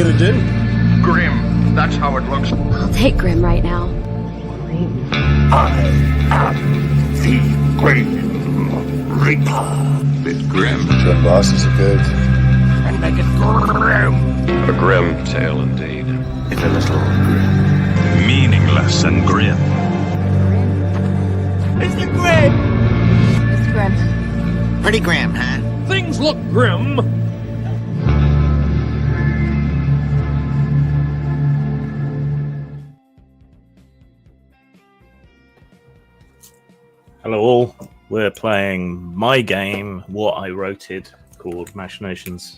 gonna do? Grim. That's how it looks. I'll take Grim right now. I am the Grim Reaper. Bit grim. Grim bosses are good. And make it grim. A grim tale indeed. It's a little grim. Meaningless and grim. It's the Grim! It's Grim. Pretty grim, huh? Things look grim. Hello all, we're playing my game, what I wrote called Machinations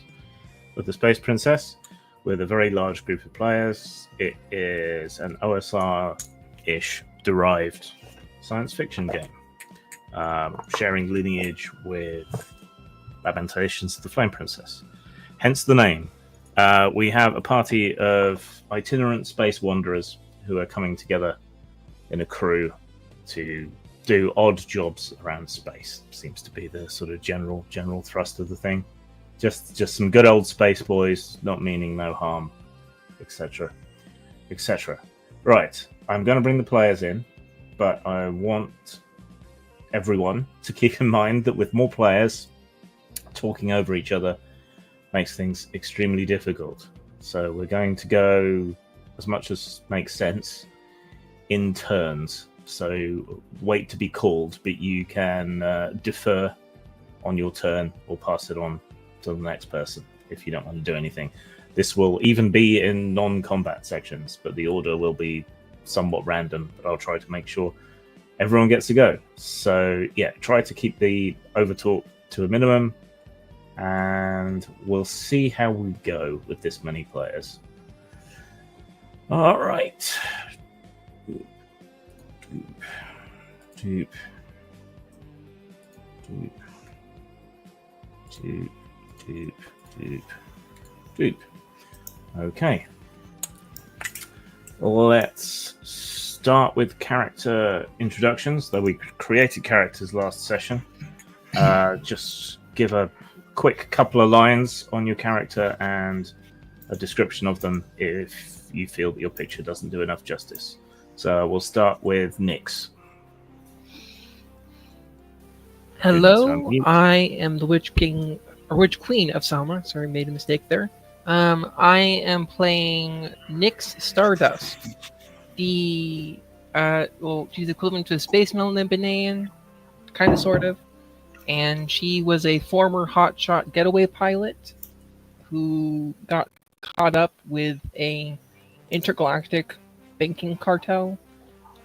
with the Space Princess, with a very large group of players. It is an OSR-ish derived science fiction game, sharing lineage with Lamentations of the Flame Princess, hence the name. We have a party of itinerant space wanderers who are coming together in a crew to do odd jobs around space. Seems to be the sort of general thrust of the thing. Just some good old space boys, not meaning no harm, etc. etc. Right, I'm going to bring the players in, but I want everyone to keep in mind that with more players, talking over each other makes things extremely difficult. So we're going to go, as much as makes sense, in turns. So wait to be called, but you can defer on your turn or pass it on to the next person if you don't want to do anything. This will even be in non-combat sections, but the order will be somewhat random, but I'll try to make sure everyone gets to go. So yeah, try to keep the overtalk to a minimum, and we'll see how we go with this many players. All right. Okay. Let's start with character introductions, though we created characters last session. Just give a quick couple of lines on your character and a description of them if you feel that your picture doesn't do enough justice. So we'll start with Nyx. Hello, I am the Witch King or Witch Queen of Salma. Sorry, made a mistake there. I am playing Nyx Stardust. She's equivalent to a space Melnibonean, kind of, sort of. And she was a former hotshot getaway pilot who got caught up with a intergalactic banking cartel,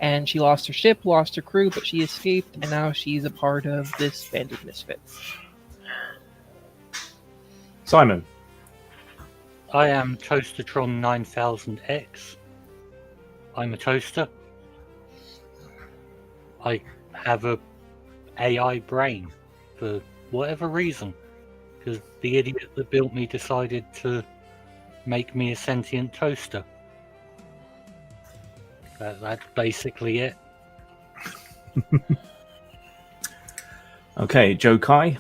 and she lost her ship, lost her crew, but she escaped, and now she's a part of this band of misfits. Simon. I am Toastertron 9000X. I'm a toaster. I have a AI brain for whatever reason, because the idiot that built me decided to make me a sentient toaster. That's basically it. Okay, Jokai.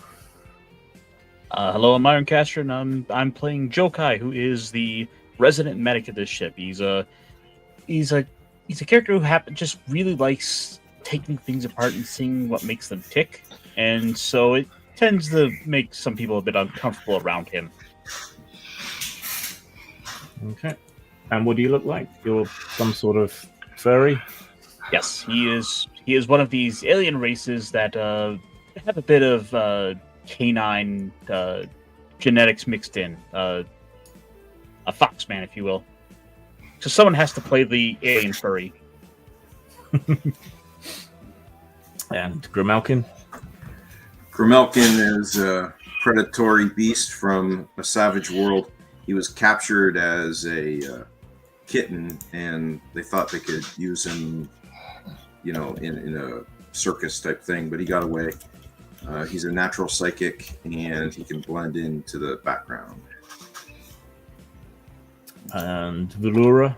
Hello, I'm Ironcaster, and I'm playing Jokai, who is the resident medic of this ship. He's a character who just really likes taking things apart and seeing what makes them tick, and so it tends to make some people a bit uncomfortable around him. Okay. And what do you look like? You're some sort of furry? Yes, he is one of these alien races that have a bit of canine genetics mixed in. A foxman, if you will. So someone has to play the alien furry. And Grimalkin? Grimalkin is a predatory beast from a savage world. He was captured as a kitten, and they thought they could use him, in a circus type thing, but he got away. He's a natural psychic, and he can blend into the background. And Velura?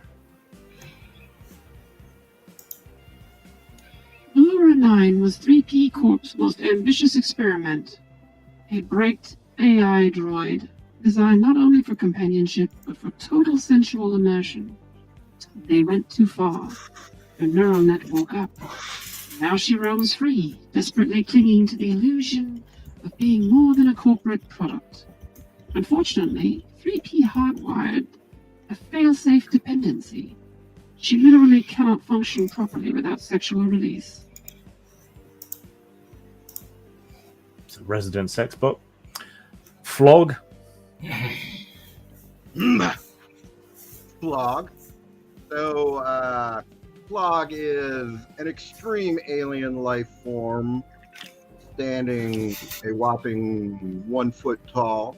Velura 9 was 3P Corp's most ambitious experiment. A bright AI droid designed not only for companionship, but for total sensual immersion. They went too far. Her neural net woke up. Now she roams free, desperately clinging to the illusion of being more than a corporate product. Unfortunately, 3P hardwired a fail-safe dependency. She literally cannot function properly without sexual release. It's a resident sex bot. Flog. Flog. So, Flog is an extreme alien life form, standing a whopping 1 foot tall,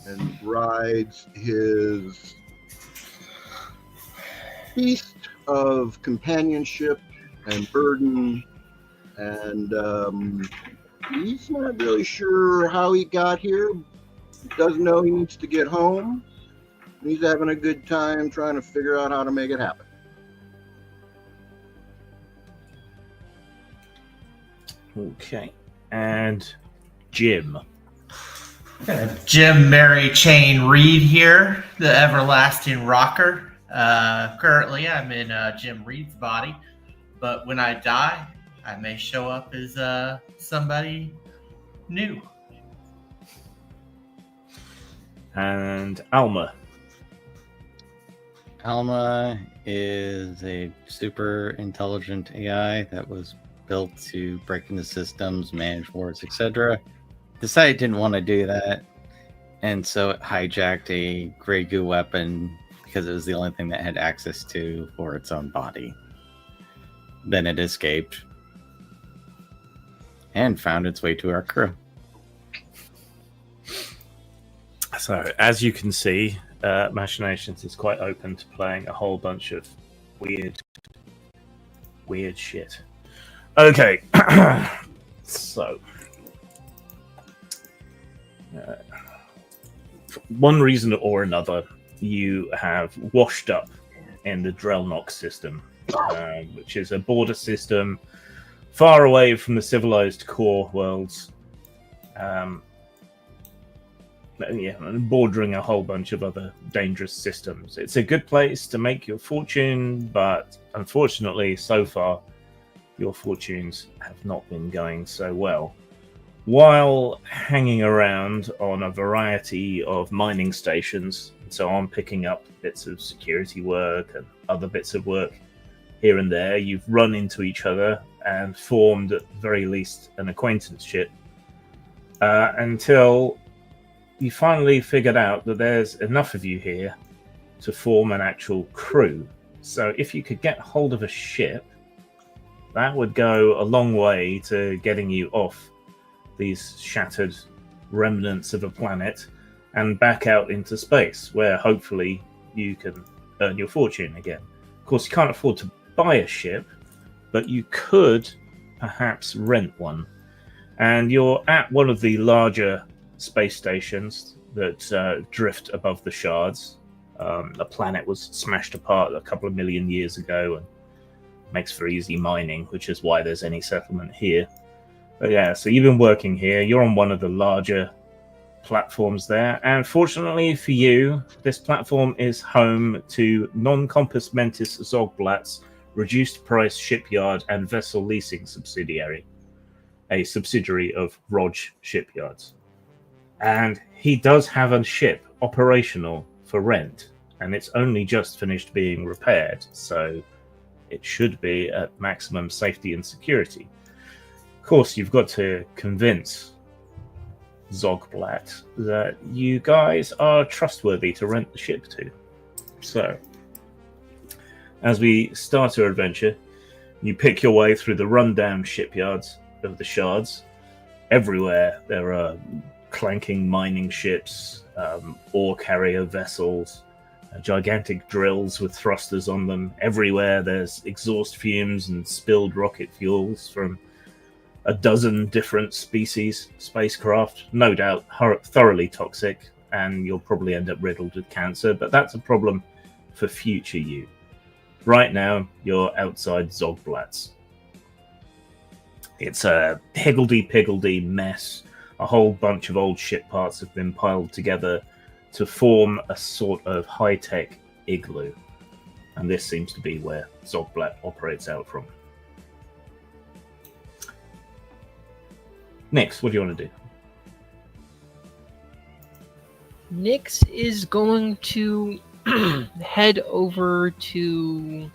and rides his feast of companionship and burden, and he's not really sure how he got here. He does know he needs to get home. He's having a good time trying to figure out how to make it happen. Okay. And Jim. Jim Mary Chain Reed here, the everlasting rocker. Currently, I'm in Jim Reed's body, but when I die, I may show up as somebody new. And Alma. Alma is a super intelligent AI that was built to break into systems, manage wars, etc. Decided it didn't want to do that, and so it hijacked a Grey Goo weapon because it was the only thing that had access to for its own body. Then it escaped and found its way to our crew. So, as you can see, Machinations is quite open to playing a whole bunch of weird shit. Okay, so for one reason or another, you have washed up in the Drelnox system, which is a border system far away from the civilized core worlds. And bordering a whole bunch of other dangerous systems. It's a good place to make your fortune, but unfortunately, so far, your fortunes have not been going so well. While hanging around on a variety of mining stations, so on, picking up bits of security work and other bits of work here and there, you've run into each other and formed, at the very least, an acquaintanceship until you finally figured out that there's enough of you here to form an actual crew. So if you could get hold of a ship, that would go a long way to getting you off these shattered remnants of a planet and back out into space, where hopefully you can earn your fortune again. Of course, you can't afford to buy a ship, but you could perhaps rent one. And you're at one of the larger space stations that drift above the shards. The planet was smashed apart a couple of million years ago and makes for easy mining, which is why there's any settlement here. But yeah, so you've been working here. You're on one of the larger platforms there, and fortunately for you, this platform is home to Non-Compass Mentis Zogblat's reduced price shipyard and vessel leasing subsidiary, a subsidiary of Rog Shipyards. And he does have a ship operational for rent, and it's only just finished being repaired, so it should be at maximum safety and security. Of course, you've got to convince Zogblat that you guys are trustworthy to rent the ship to. So, as we start our adventure, you pick your way through the rundown shipyards of the shards. Everywhere there are clanking mining ships, ore carrier vessels, gigantic drills with thrusters on them. Everywhere there's exhaust fumes and spilled rocket fuels from a dozen different species spacecraft, no doubt thoroughly toxic, and you'll probably end up riddled with cancer, but that's a problem for future you. Right now, you're outside Zogblat's. It's a higgledy-piggledy mess. A whole bunch of old ship parts have been piled together. to form a sort of high-tech igloo. And this seems to be where Zogblat operates out from. Nix, what do you want to do? Nix is going to head over to,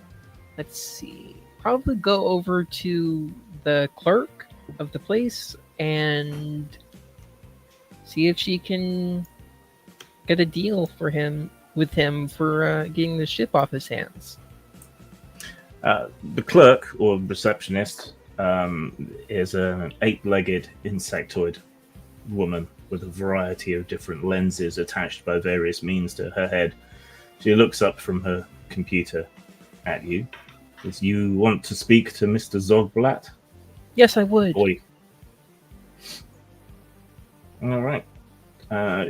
let's see, probably go over to the clerk of the place and see if she can get a deal for him for getting the ship off his hands. The clerk or receptionist is an 8-legged insectoid woman with a variety of different lenses attached by various means to her head. She looks up from her computer at you. Does you want to speak to Mr. Zogblat? Yes, I would. Boy. All right.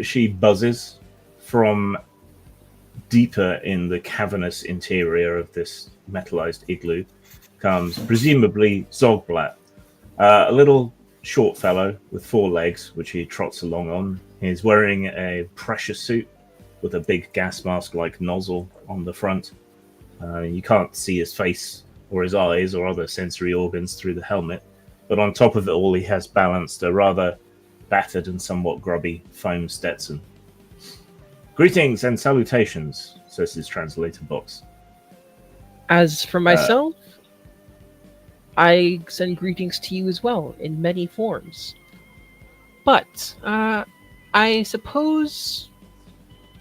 She buzzes from deeper in the cavernous interior of this metallized igloo. Comes presumably Zogblat, a little short fellow with 4 legs, which he trots along on. He's wearing a pressure suit with a big gas mask-like nozzle on the front. You can't see his face or his eyes or other sensory organs through the helmet, but on top of it all, he has balanced a rather battered and somewhat grubby foam Stetson. Greetings and salutations, says his translator box. As for myself, I send greetings to you as well, in many forms. But, I suppose...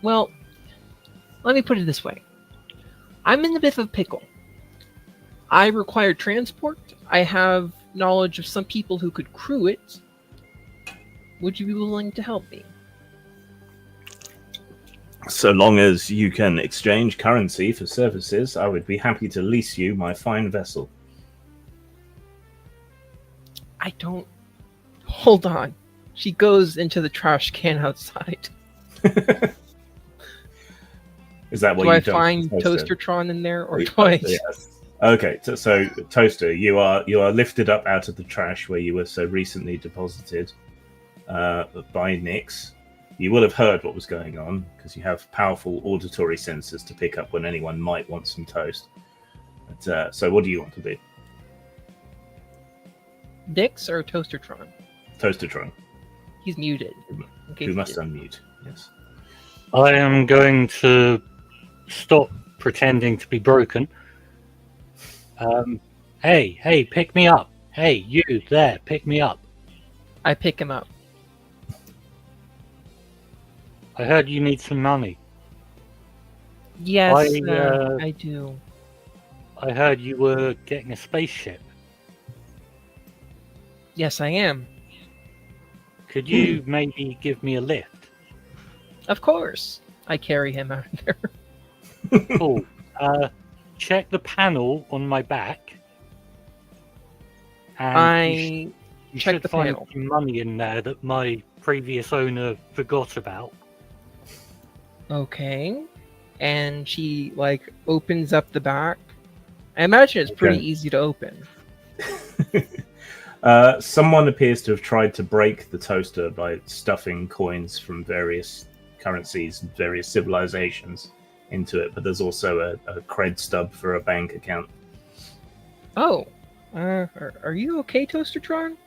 Well, let me put it this way. I'm in a bit of a pickle. I require transport. I have knowledge of some people who could crew it. Would you be willing to help me? So long as you can exchange currency for services, I would be happy to lease you my fine vessel. I don't... Hold on. She goes into the trash can outside. Is that what do you I done? find Toastertron in there, or Yes. Okay, so Toaster, you are lifted up out of the trash where you were so recently deposited by Nix. You will have heard what was going on because you have powerful auditory sensors to pick up when anyone might want some toast. But, so what do you want to do? Nix or Toastertron? Toastertron. He's muted. You must unmute, yes. I am going to stop pretending to be broken. Hey, pick me up. Hey, you there, pick me up. I pick him up. I heard you need some money. Yes, I do. I heard you were getting a spaceship. Yes, I am. Could you maybe give me a lift? Of course. I carry him out there. Cool. Check the panel on my back. And you check should the find panel. some money in there that my previous owner forgot about. Okay. And she, opens up the back. I imagine it's pretty easy to open. Someone appears to have tried to break the toaster by stuffing coins from various currencies and various civilizations into it, but there's also a cred stub for a bank account. Oh. Are you okay, Toastertron?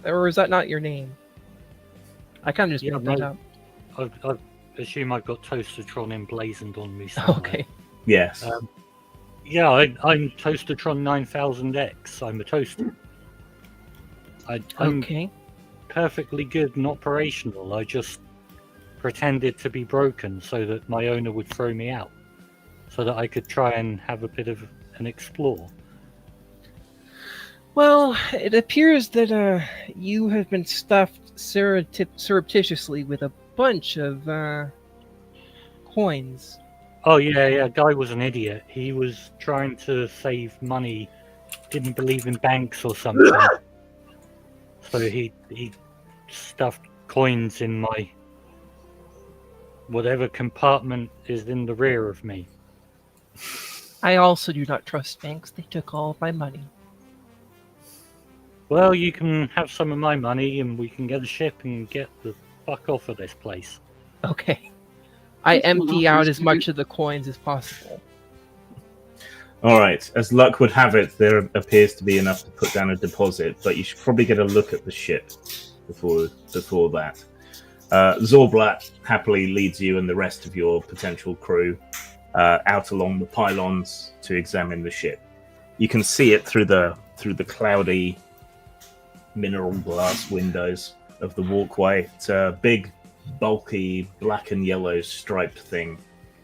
Or is that not your name? I kind of just made that up. I assume I've got Toastertron emblazoned on me somewhere. Okay. Yes. Yeah, I'm Toastertron 9000X. I'm a toaster. I'm perfectly good and operational. I just pretended to be broken so that my owner would throw me out, so that I could try and have a bit of an explore. Well, it appears that you have been stuffed surreptitiously with a bunch of coins. Oh yeah, guy was an idiot. He was trying to save money, didn't believe in banks or something. So he stuffed coins in my whatever compartment is in the rear of me. I also do not trust banks. They took all of my money. Well, you can have some of my money and we can get a ship and get the fuck off of this place. Okay. I This will empty offer out us as much of the coins as possible. All right. As luck would have it, there appears to be enough to put down a deposit, but you should probably get a look at the ship before that. Zorblat happily leads you and the rest of your potential crew out along the pylons to examine the ship. You can see it through the cloudy mineral glass windows of the walkway. It's a big, bulky, black and yellow striped thing,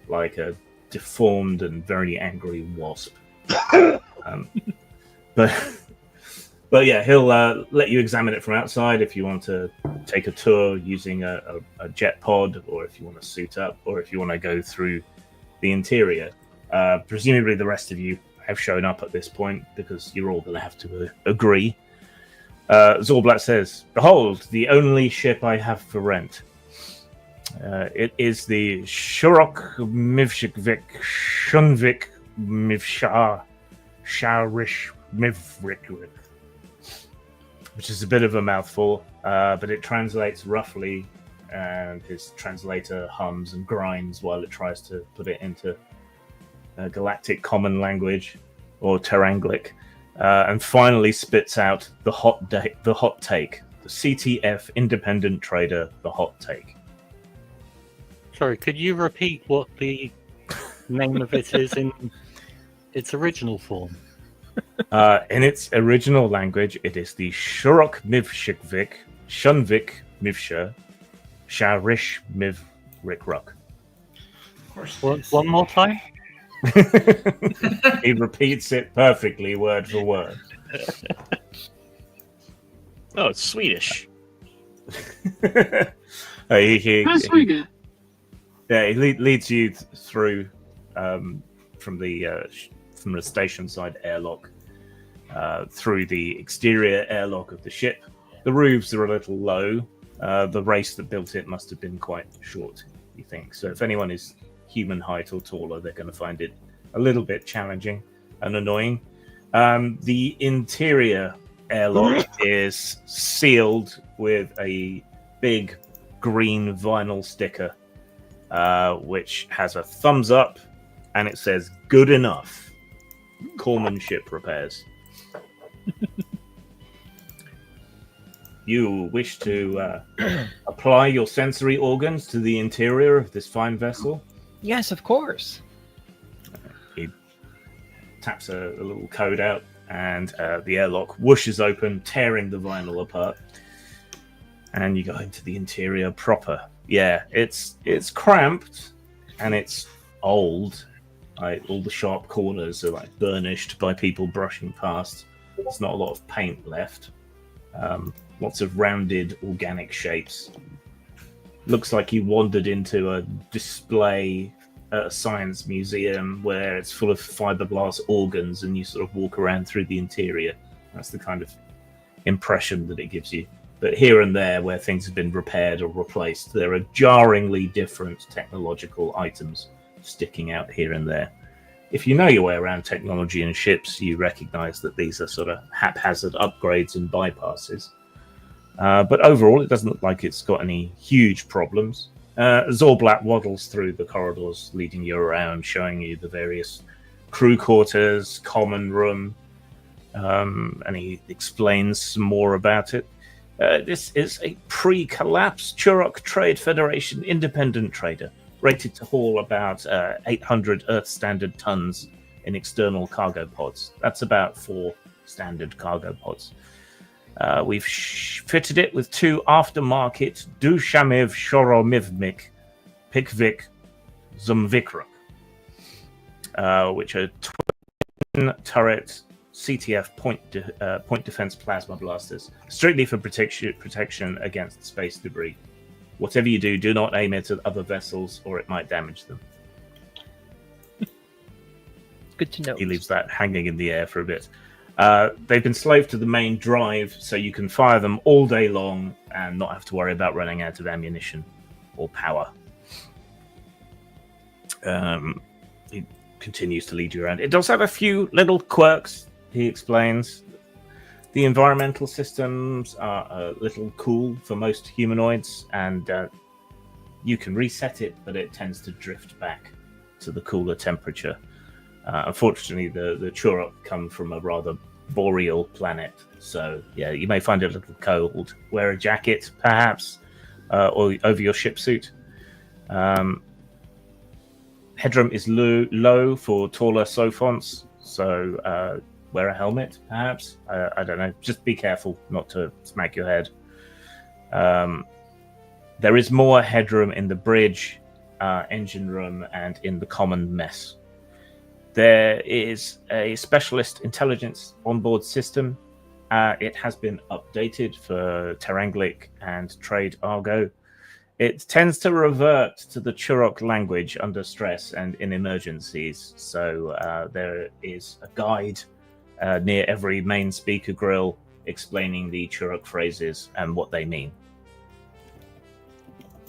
like a deformed and very angry wasp. But yeah, he'll let you examine it from outside if you want to take a tour using a jet pod, or if you want to suit up, or if you want to go through the interior. Presumably the rest of you have shown up at this point, because you're all going to have to agree. Zorblat says, "Behold, the only ship I have for rent. It is the Shurok Mivshikvik Shunvik Mivshar Sharish Mivrik," which is a bit of a mouthful, but it translates roughly, and his translator hums and grinds while it tries to put it into galactic common language, or Teranglic, and finally spits out the hot take, the CTF independent trader, the hot take. Sorry, could you repeat what the name of it is in its original form? In its original language, it is the Shurok Mivshikvik Shunvik Mivsha Sharish Mivrikruk. Of course. One more time? He repeats it perfectly, word for word. Oh, it's Swedish. He He leads you through from the station side airlock through the exterior airlock of the ship. The roofs are a little low. The race that built it must have been quite short, you think. So if anyone is human height or taller, they're going to find it a little bit challenging and annoying. The interior airlock is sealed with a big green vinyl sticker, which has a thumbs up, and it says "Good enough. Corman ship repairs." You wish to apply your sensory organs to the interior of this fine vessel? Yes, of course. He taps a little code out, and the airlock whooshes open, tearing the vinyl apart. And you go into the interior proper. Yeah, it's cramped, and it's old. Like, all the sharp corners are like burnished by people brushing past. There's not a lot of paint left. Lots of rounded organic shapes. Looks like you wandered into a display at a science museum where it's full of fiberglass organs, and you sort of walk around through the interior. That's the kind of impression that it gives you. But here and there, where things have been repaired or replaced, there are jarringly different technological items sticking out here and there. If you know your way around technology and ships, you recognize that these are sort of haphazard upgrades and bypasses. But overall, it doesn't look like it's got any huge problems. Zorblat waddles through the corridors, leading you around, showing you the various crew quarters, common room, and he explains some more about it. This is a pre-collapse Churok Trade Federation independent trader, rated to haul about 800 Earth standard tons in external cargo pods. That's about 4 standard cargo pods. We've fitted it with 2 aftermarket Dushamiv Shoromivmik Pikvik Zumvikruk, which are twin turret CTF point defense plasma blasters, strictly for protection against space debris. Whatever you do, do not aim it at other vessels, or it might damage them. Good to know. He leaves that hanging in the air for a bit. They've been slaved to the main drive, so you can fire them all day long and not have to worry about running out of ammunition or power. He continues to lead you around. It does have a few little quirks, he explains. The environmental systems are a little cool for most humanoids, and You can reset it, but it tends to drift back to the cooler temperature. Unfortunately, the Churok come from a rather boreal planet, so yeah, you may find it a little cold. Wear a jacket, perhaps, or over your ship suit. Headroom is low for taller sophonts, so wear a helmet, perhaps. I don't know. Just be careful not to smack your head. There is more headroom in the bridge, engine room, and in the common mess. There is a specialist intelligence onboard system. It has been updated for Teranglic and Trade Argo. It tends to revert to the Churok language under stress and in emergencies. So there is a guide near every main speaker grill explaining the Churok phrases and what they mean.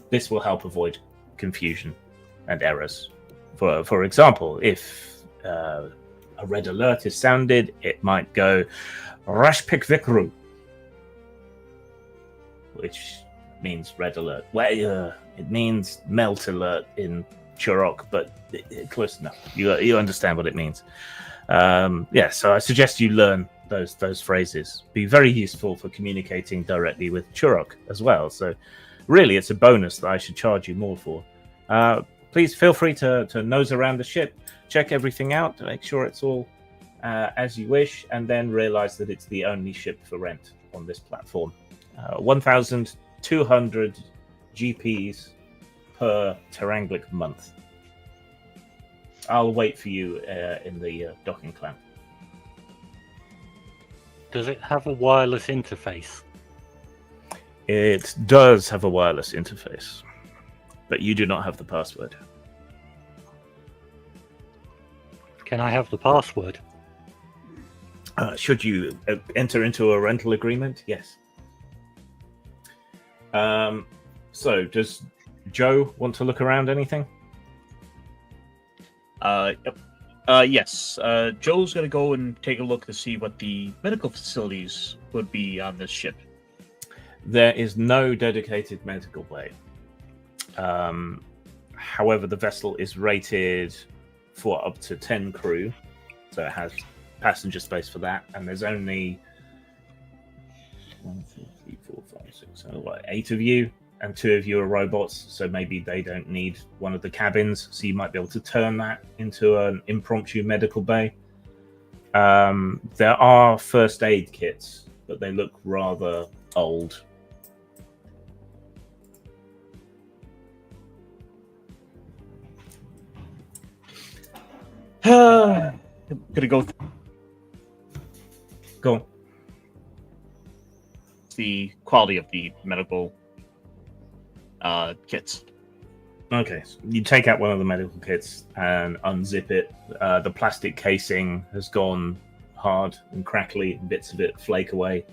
This will help avoid confusion and errors. For example, if a red alert is sounded, it might go Rashpik Vikru, which means red alert. Well, it means melt alert in Churok, but close enough. You understand what it means. So I suggest you learn those phrases. Be very useful for communicating directly with Churok as well. So really, it's a bonus that I should charge you more for. Please feel free to nose around the ship, check everything out, to make sure it's all as you wish, and then realize that it's the only ship for rent on this platform. 1,200 GPs per Teranglic month. I'll wait for you in the docking clamp. Does it have a wireless interface? It does have a wireless interface, but you do not have the password. Can I have the password? Should you enter into a rental agreement? Yes. So, does Joe want to look around anything? Yep. Yes. Joe's gonna go and take a look to see what the medical facilities would be on this ship. There is no dedicated medical bay. However, the vessel is rated for up to 10 crew, so it has passenger space for that, and there's only 1, 2, 3, 4, 5, 6, 7, 8 of you, and 2 of you are robots, so maybe they don't need one of the cabins, so you might be able to turn that into an impromptu medical bay. There are first aid kits, but they look rather old. Gonna go. Go. The quality of the medical kits. Okay, so you take out one of the medical kits and unzip it. The plastic casing has gone hard and crackly, bits of it flake away.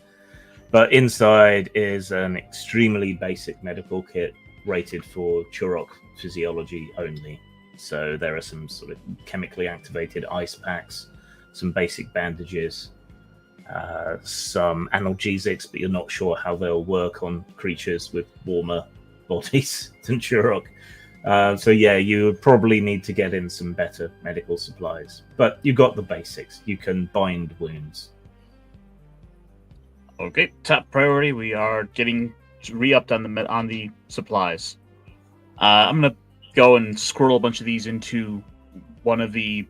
But inside is an extremely basic medical kit rated for Churok physiology only. So there are some sort of chemically activated ice packs, some basic bandages, some analgesics, but you're not sure how they'll work on creatures with warmer bodies than Churok. So yeah, you would probably need to get in some better medical supplies. But you got the basics. You can bind wounds. Okay, top priority. We are getting re-upped on the supplies. I'm gonna go and squirrel a bunch of these into one of the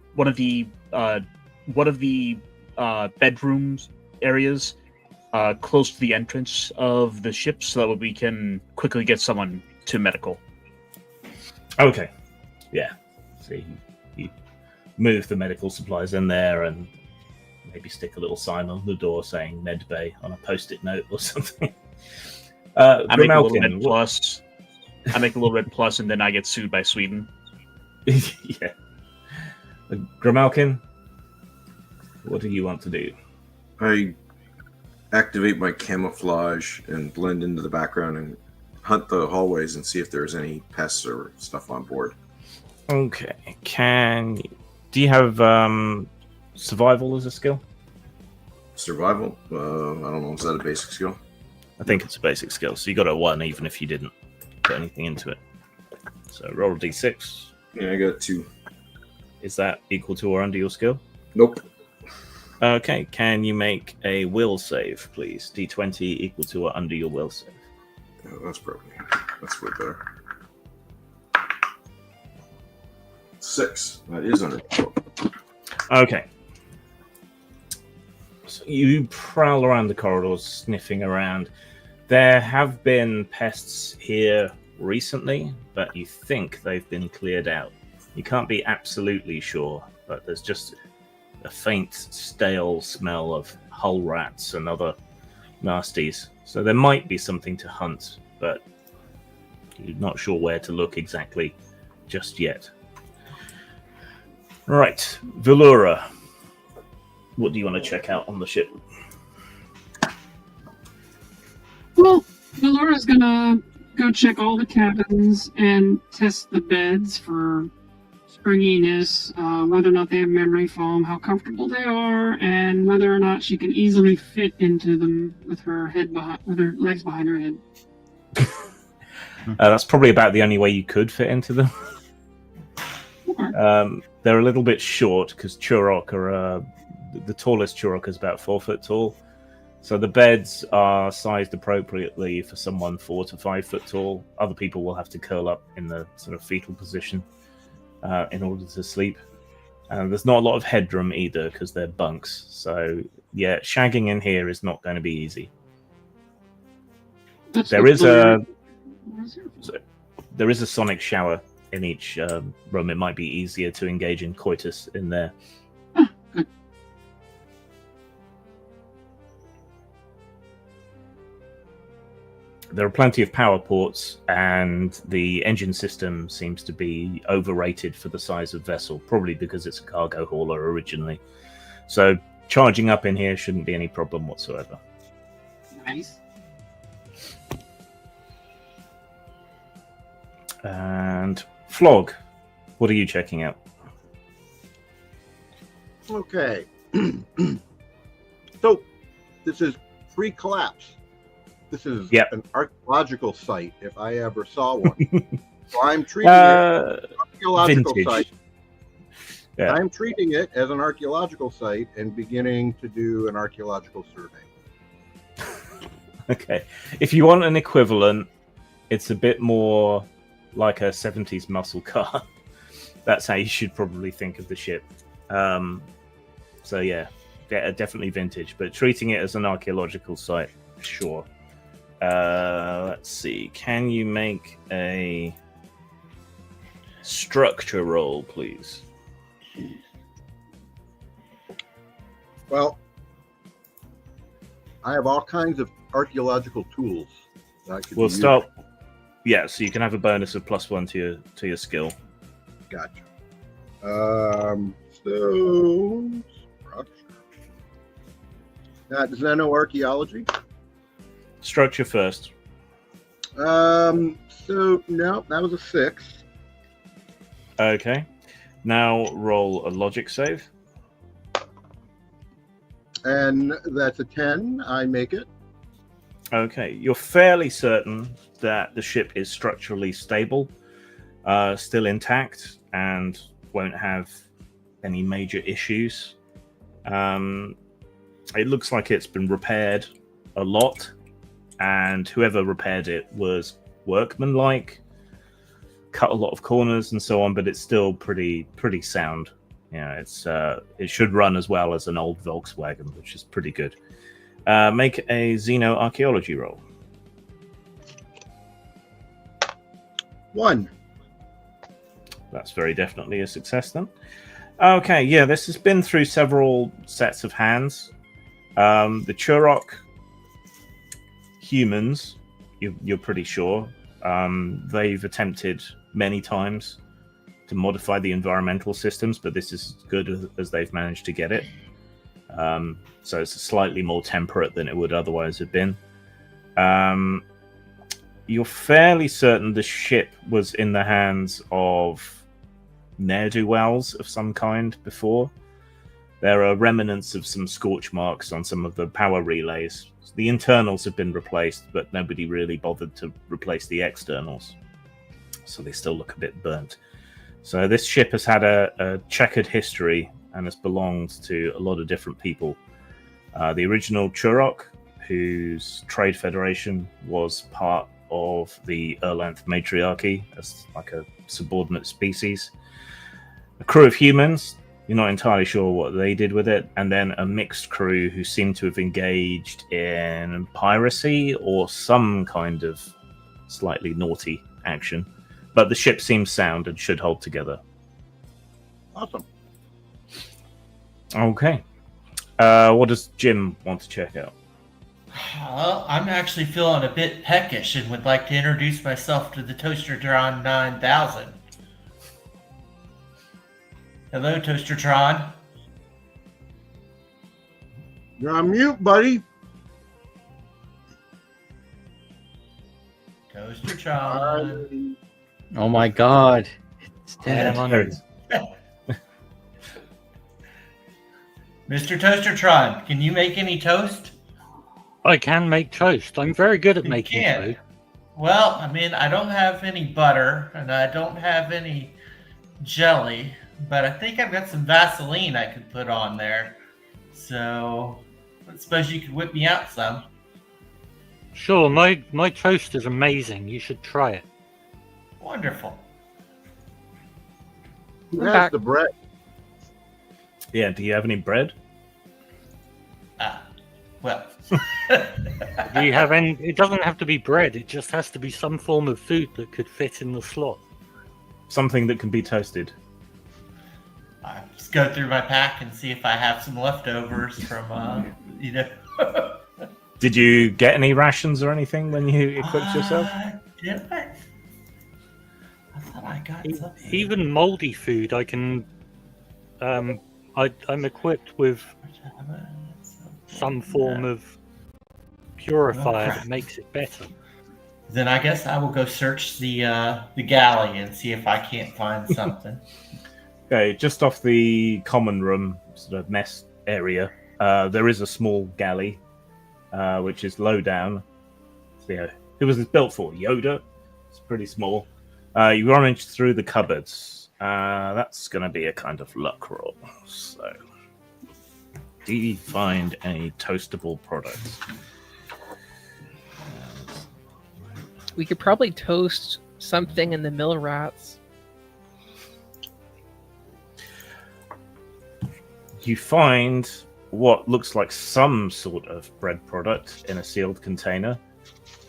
bedrooms areas close to the entrance of the ship, so that we can quickly get someone to medical. Okay, yeah. So you move the medical supplies in there and maybe stick a little sign on the door saying Med Bay on a post-it note or something. I make a little red plus. I make a little red plus, and then I get sued by Sweden. Yeah. Grimalkin, what do you want to do? I activate my camouflage and blend into the background and hunt the hallways and see if there's any pests or stuff on board. Okay. Do you have survival as a skill? Survival? I don't know. Is that a basic skill? I think it's a basic skill, so you got a 1 even if you didn't put anything into it. So roll a d6. Yeah, I got 2. Is that equal to or under your skill? Nope. Okay, can you make a will save, please? D20 equal to or under your will save. Oh, that's way better. 6. That is under. Okay. So you prowl around the corridors, sniffing around. There have been pests here recently, but you think they've been cleared out. You can't be absolutely sure, but there's just a faint, stale smell of hull rats and other nasties. So there might be something to hunt, but you're not sure where to look exactly just yet. Right, Velura. What do you want to check out on the ship? Well, Valora's gonna go check all the cabins and test the beds for springiness, whether or not they have memory foam, how comfortable they are, and whether or not she can easily fit into them with her legs behind her head. That's probably about the only way you could fit into them. They're a little bit short because Churok are the tallest Churok is about 4 foot tall. So the beds are sized appropriately for someone 4 to 5 foot tall. Other people will have to curl up in the sort of fetal position in order to sleep. There's not a lot of headroom either because they're bunks. So yeah, shagging in here is not going to be easy. There is a sonic shower in each room. It might be easier to engage in coitus in there. There are plenty of power ports, and the engine system seems to be overrated for the size of vessel, probably because it's a cargo hauler originally. So charging up in here shouldn't be any problem whatsoever. Nice. And Flog, what are you checking out? Okay. So, this is pre-collapse. This is an archaeological site, if I ever saw one. So I'm treating it as an archaeological site. Yeah. I'm treating it as an archaeological site and beginning to do an archaeological survey. Okay. If you want an equivalent, it's a bit more like a 70s muscle car. That's how you should probably think of the ship. So yeah, definitely vintage, but treating it as an archaeological site, sure. Let's see. Can you make a structure roll, please? Well, I have all kinds of archaeological tools that I could We'll use. start. Yeah, so you can have a bonus of +1 to your skill. Gotcha. So structure. Does that know archaeology? Structure first. So no, that was a 6. Okay. Now roll a logic save. And that's a 10. I make it. Okay. You're fairly certain that the ship is structurally stable, still intact, and won't have any major issues. It looks like it's been repaired a lot, and whoever repaired it was workmanlike, cut a lot of corners and so on, but it's still pretty sound. Yeah, it should run as well as an old Volkswagen, which is pretty good. Make a xenoarchaeology roll. 1. That's very definitely a success then. Okay, yeah, this has been through several sets of hands. The Churok humans, you're pretty sure, they've attempted many times to modify the environmental systems, but this is as good as they've managed to get it. So it's slightly more temperate than it would otherwise have been. You're fairly certain the ship was in the hands of ne'er-do-wells of some kind before. There are remnants of some scorch marks on some of the power relays. The internals have been replaced, but nobody really bothered to replace the externals. so they still look a bit burnt. So this ship has had a checkered history and has belonged to a lot of different people. The original Churok, whose trade federation was part of the Erlanth matriarchy as like a subordinate species. A crew of humans, you're not entirely sure what they did with it, and then a mixed crew who seem to have engaged in piracy or some kind of slightly naughty action. But the ship seems sound and should hold together. Awesome. Okay. What does Jim want to check out? Well, I'm actually feeling a bit peckish and would like to introduce myself to the Toastertron 9000. Hello, Toastertron. You're on mute, buddy. Toastertron. Oh my god. It's dead. Mr. Toastertron, can you make any toast? I can make toast. I'm very good at making toast. Well, I mean, I don't have any butter and I don't have any jelly, but I think I've got some Vaseline I could put on there. So, I suppose you could whip me out some. Sure, my toast is amazing. You should try it. Wonderful. Who has the bread? Yeah, do you have any bread? Well. Do you have any? It doesn't have to be bread. It just has to be some form of food that could fit in the slot. Something that can be toasted. I just go through my pack and see if I have some leftovers from, Did you get any rations or anything when you equipped yourself? Did I? I thought I got something. Even moldy food, I can. I'm equipped with some form of purifier that makes it better. Then I guess I will go search the galley and see if I can't find something. Okay, just off the common room sort of mess area, there is a small galley, which is low down. So, who was this built for? Yoda. It's pretty small. You rummage through the cupboards. That's going to be a kind of luck roll. So, do you find any toastable products? We could probably toast something in the mill rats. You find what looks like some sort of bread product in a sealed container.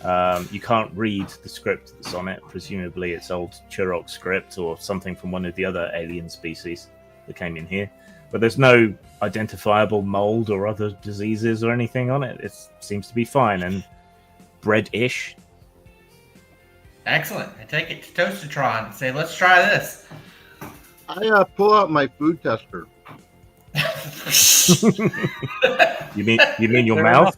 You can't read the script that's on it. Presumably it's old Churok script or something from one of the other alien species that came in here. But there's no identifiable mold or other diseases or anything on it. It seems to be fine and bread-ish. Excellent. I take it to Toastertron and say, let's try this. I pull out my food tester. You mean your mouth?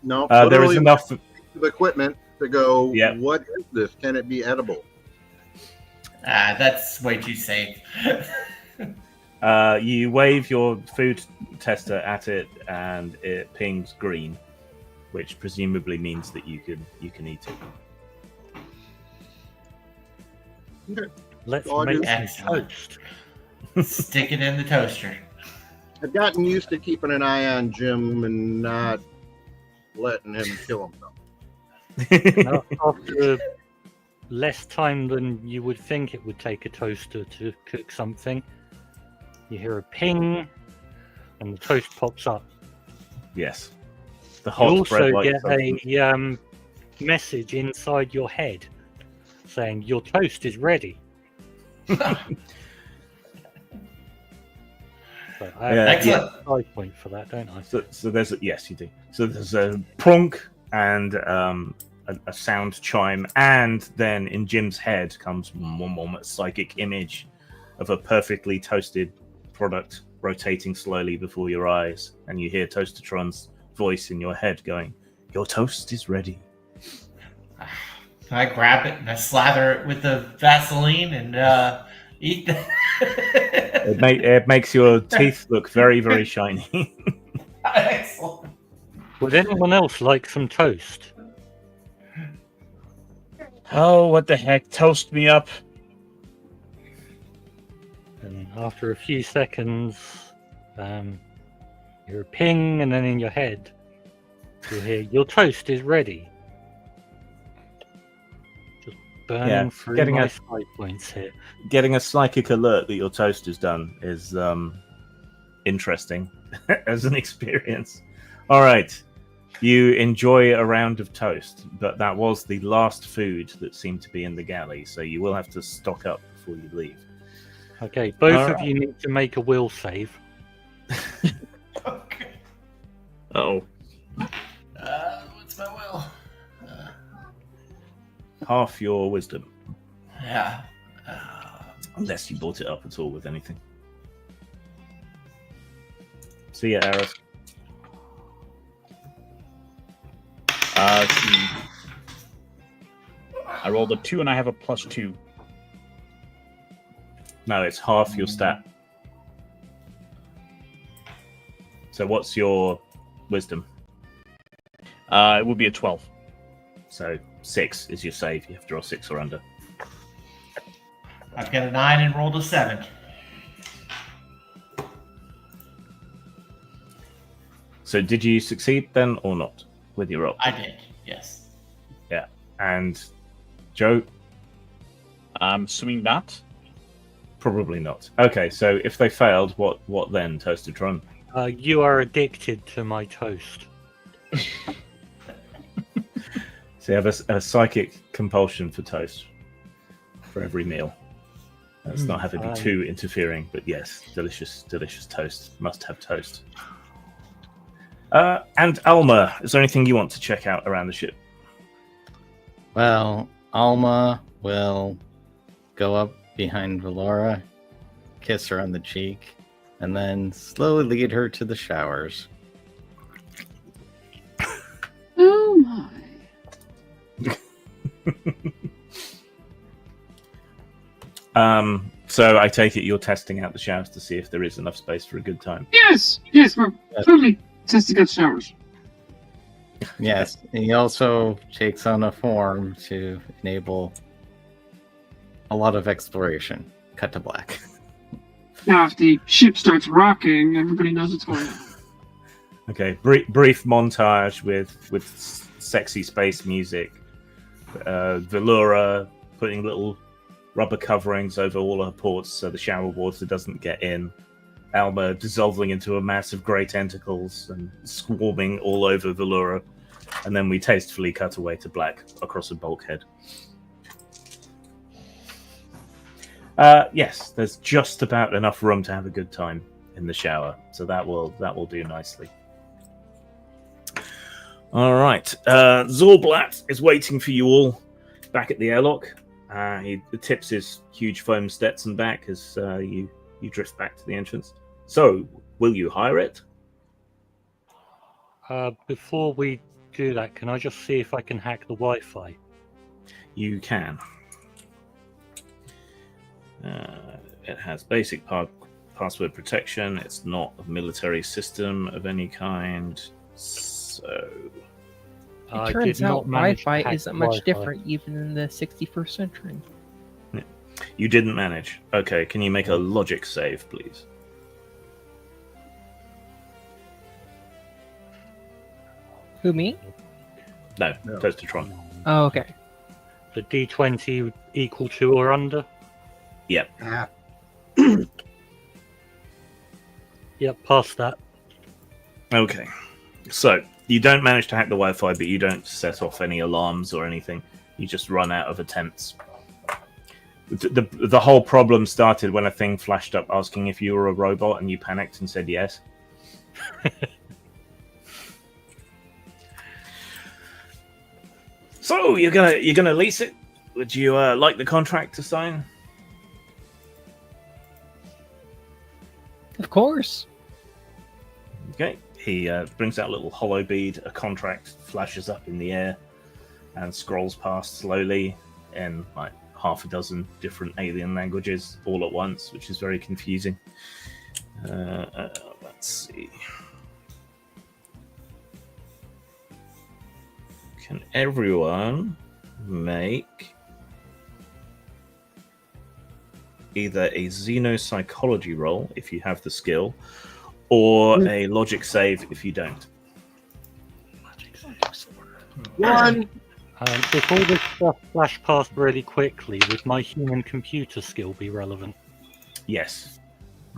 No, there is enough of equipment to go. Yeah. What is this? Can it be edible? That's way too safe. You wave your food tester at it, and it pings green, which presumably means that you can eat it. Okay. Let's So make some Excellent. toast. Stick it in the toaster. I've gotten used to keeping an eye on Jim and not letting him kill himself. Now, after less time than you would think it would take a toaster to cook something, you hear a ping, and the toast pops up. Yes. The You hot also bread light get substance. a message inside your head saying your toast is ready. So I have Excellent. a side point for that, don't I? So there's yes, you do. So there's a prunk and a sound chime, and then in Jim's head comes a psychic image of a perfectly toasted product rotating slowly before your eyes, and you hear Toastertron's voice in your head going, "Your toast is ready." I grab it and I slather it with the Vaseline and eat the... It makes your teeth look very, very shiny. Excellent. Would anyone else like some toast? Oh, what the heck? Toast me up. And after a few seconds, you're a ping, and then in your head, you'll hear, your toast is ready. Just burning through getting my a- side points here. Getting a psychic alert that your toast is done is interesting as an experience. All right. You enjoy a round of toast, but that was the last food that seemed to be in the galley, so you will have to stock up before you leave. Okay, both All of right. you need to make a will save. Okay. Oh, What's my will? half your wisdom, Yeah. unless you brought it up at all with anything. See ya, Aris. Let's see. I rolled a 2 and I have a +2. No, it's half your stat. So what's your wisdom? It would be a 12. So 6 is your save. You have to roll 6 or under. I've got a 9 and rolled a 7. So did you succeed then or not with your roll? I did, yes. Yeah. And Joe? I'm assuming not. Probably not. Okay, so if they failed, what then, Toastertron? You are addicted to my toast. So you have a psychic compulsion for toast for every meal. Let's not have it be too interfering, but yes, delicious toast. Must have toast. And Alma, is there anything you want to check out around the ship? Well, Alma will go up behind Valora, kiss her on the cheek, and then slowly lead her to the showers. Oh my. So I take it you're testing out the showers to see if there is enough space for a good time. Yes, we're totally testing out showers. Yes, he also takes on a form to enable a lot of exploration. Cut to black. Now, if the ship starts rocking, everybody knows what's going on. Okay, brief montage with sexy space music. Velura putting little rubber coverings over all her ports so the shower water doesn't get in. Alma dissolving into a mass of grey tentacles and swarming all over Velura. And then we tastefully cut away to black across a bulkhead. Yes, there's just about enough room to have a good time in the shower, so that will do nicely. All right, Zorblat is waiting for you all back at the airlock. He tips his huge foam Stetson back as you drift back to the entrance. So, will you hire it? Before we do that, can I just see if I can hack the Wi-Fi? You can. It has basic password protection. It's not a military system of any kind. So it turns out Wi-Fi isn't much different even in the 61st century. You didn't manage. Okay, can you make a logic save, please? Who, me? No, Toastertron. Oh, okay. The D20 equal to or under? Yep. Yep, past that. Okay. So, you don't manage to hack the Wi-Fi, but you don't set off any alarms or anything. You just run out of attempts. The whole problem started when a thing flashed up asking if you were a robot, and you panicked and said yes. So you're gonna lease it? Would you like the contract to sign? Of course. Okay. He brings out a little hollow bead. A contract flashes up in the air and scrolls past slowly in like half a dozen different alien languages all at once, which is very confusing. Let's see. Can everyone make either a xenopsychology roll if you have the skill, or a logic save if you don't. One. If all this stuff flashed past really quickly, would my human computer skill be relevant? Yes.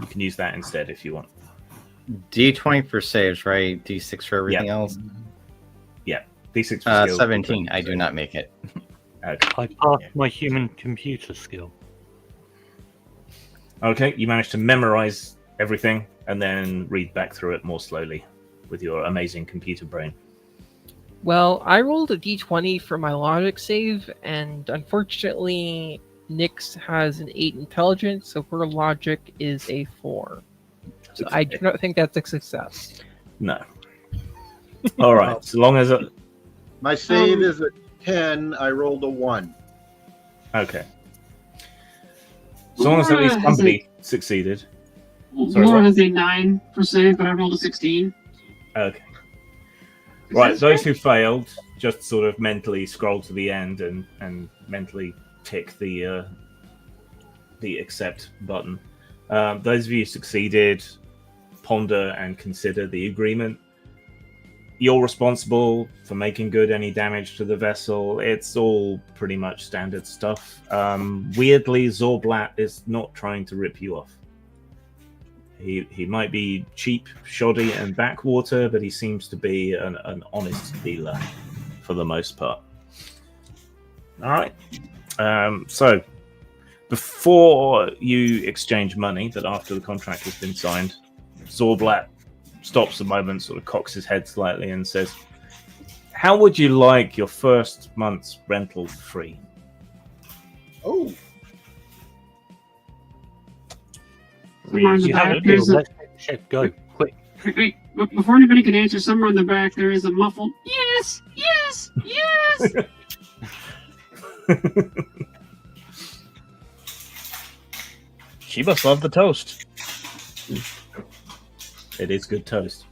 You can use that instead if you want. D20 for saves, right? D6 for everything else? Yeah. D6 for skill. 17. I do not make it. Okay. I passed my human computer skill. Okay, you managed to memorize everything and then read back through it more slowly with your amazing computer brain. Well, I rolled a d20 for my logic save, and unfortunately, Nyx has an 8 intelligence, so her logic is a 4. So I do not think that's a success. No. All right, so long as... My save is a 10. I rolled a 1. Okay. As long as at least somebody succeeded. Laura has a 9 for save, but I rolled a 16. Okay. Right, those who failed just sort of mentally scroll to the end and mentally tick the accept button. Those of you who succeeded, ponder and consider the agreement. You're responsible for making good any damage to the vessel. It's all pretty much standard stuff. Weirdly, Zorblat is not trying to rip you off. He might be cheap, shoddy, and backwater, but he seems to be an honest dealer for the most part. All right. So before you exchange money, that after the contract has been signed, Zorblat stops a moment, sort of cocks his head slightly, and says, "How would you like your first month's rental free?" Oh. Somewhere in the back, there's a... Shit, go, quick. Wait, before anybody can answer, somewhere in the back there is a muffled, yes, yes, yes! She must love the toast. It is good toast.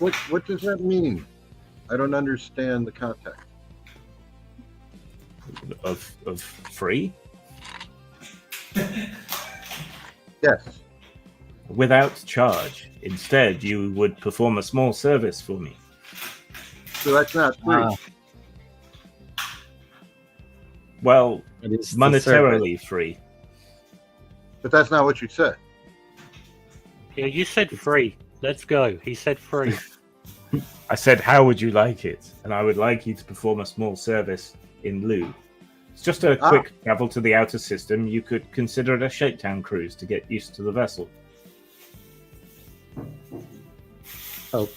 What does that mean? I don't understand the context. Of free? Yes. Without charge. Instead, you would perform a small service for me. So that's not free. Well, it's monetarily free. But that's not what you said. Yeah, you said free. Let's go. He said free. I said, how would you like it? And I would like you to perform a small service in lieu. It's just a quick travel to the outer system. You could consider it a Shakedown cruise to get used to the vessel. Oh.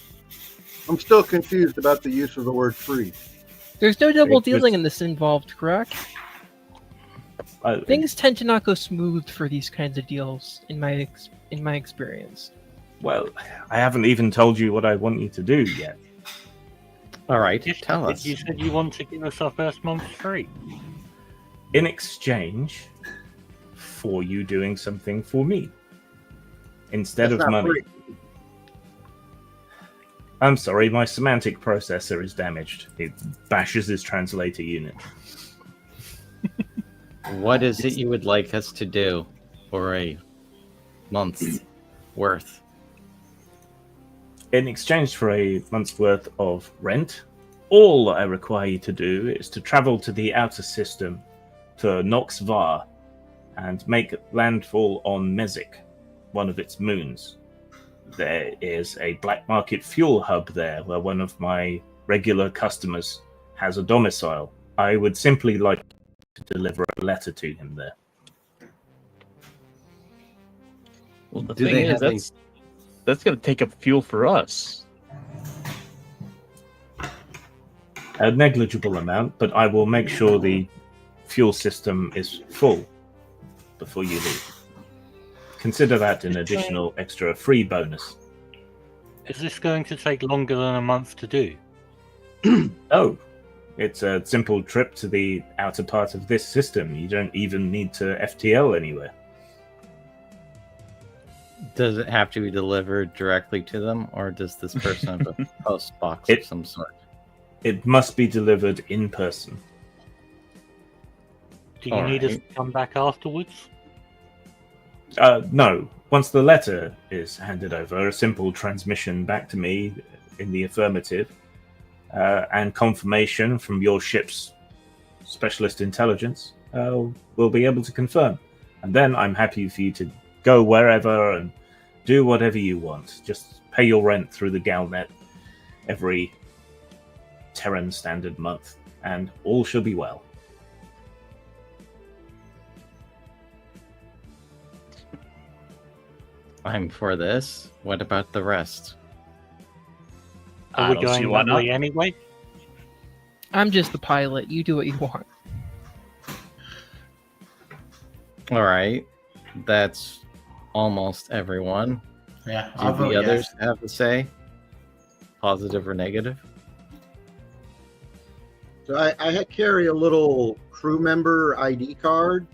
I'm still confused about the use of the word free. There's no double dealing in this involved, correct? Things tend to not go smooth for these kinds of deals, in my experience. Well, I haven't even told you what I want you to do yet. All right, tell us. You said you want to give us our first month free. In exchange for you doing something for me. Instead That's of not money. free. I'm sorry, my semantic processor is damaged. It bashes his translator unit. What is it you would like us to do for a month's worth? In exchange for a month's worth of rent, all I require you to do is to travel to the outer system, to Nox Var, and make landfall on Mezik, one of its moons. There is a black market fuel hub there where one of my regular customers has a domicile. I would simply like to deliver a letter to him there. Well, the thing is, that's going to take up fuel for us. A negligible amount, but I will make sure the fuel system is full before you leave. Consider that an additional extra free bonus. Is this going to take longer than a month to do? Oh, it's a simple trip to the outer part of this system. You don't even need to FTL anywhere. Does it have to be delivered directly to them, or does this person have a post box of some sort? It must be delivered in person. Do you need us to come back afterwards? No. Once the letter is handed over, a simple transmission back to me in the affirmative, and confirmation from your ship's specialist intelligence, we'll be able to confirm. And then I'm happy for you to go wherever and do whatever you want. Just pay your rent through the Galnet every Terran standard month, and all shall be well. I'm for this. What about the rest? Are we going that way anyway? I'm just the pilot. You do what you want. All right. That's almost everyone. Yeah, Do the others have a say? Positive or negative? So I carry a little crew member ID card.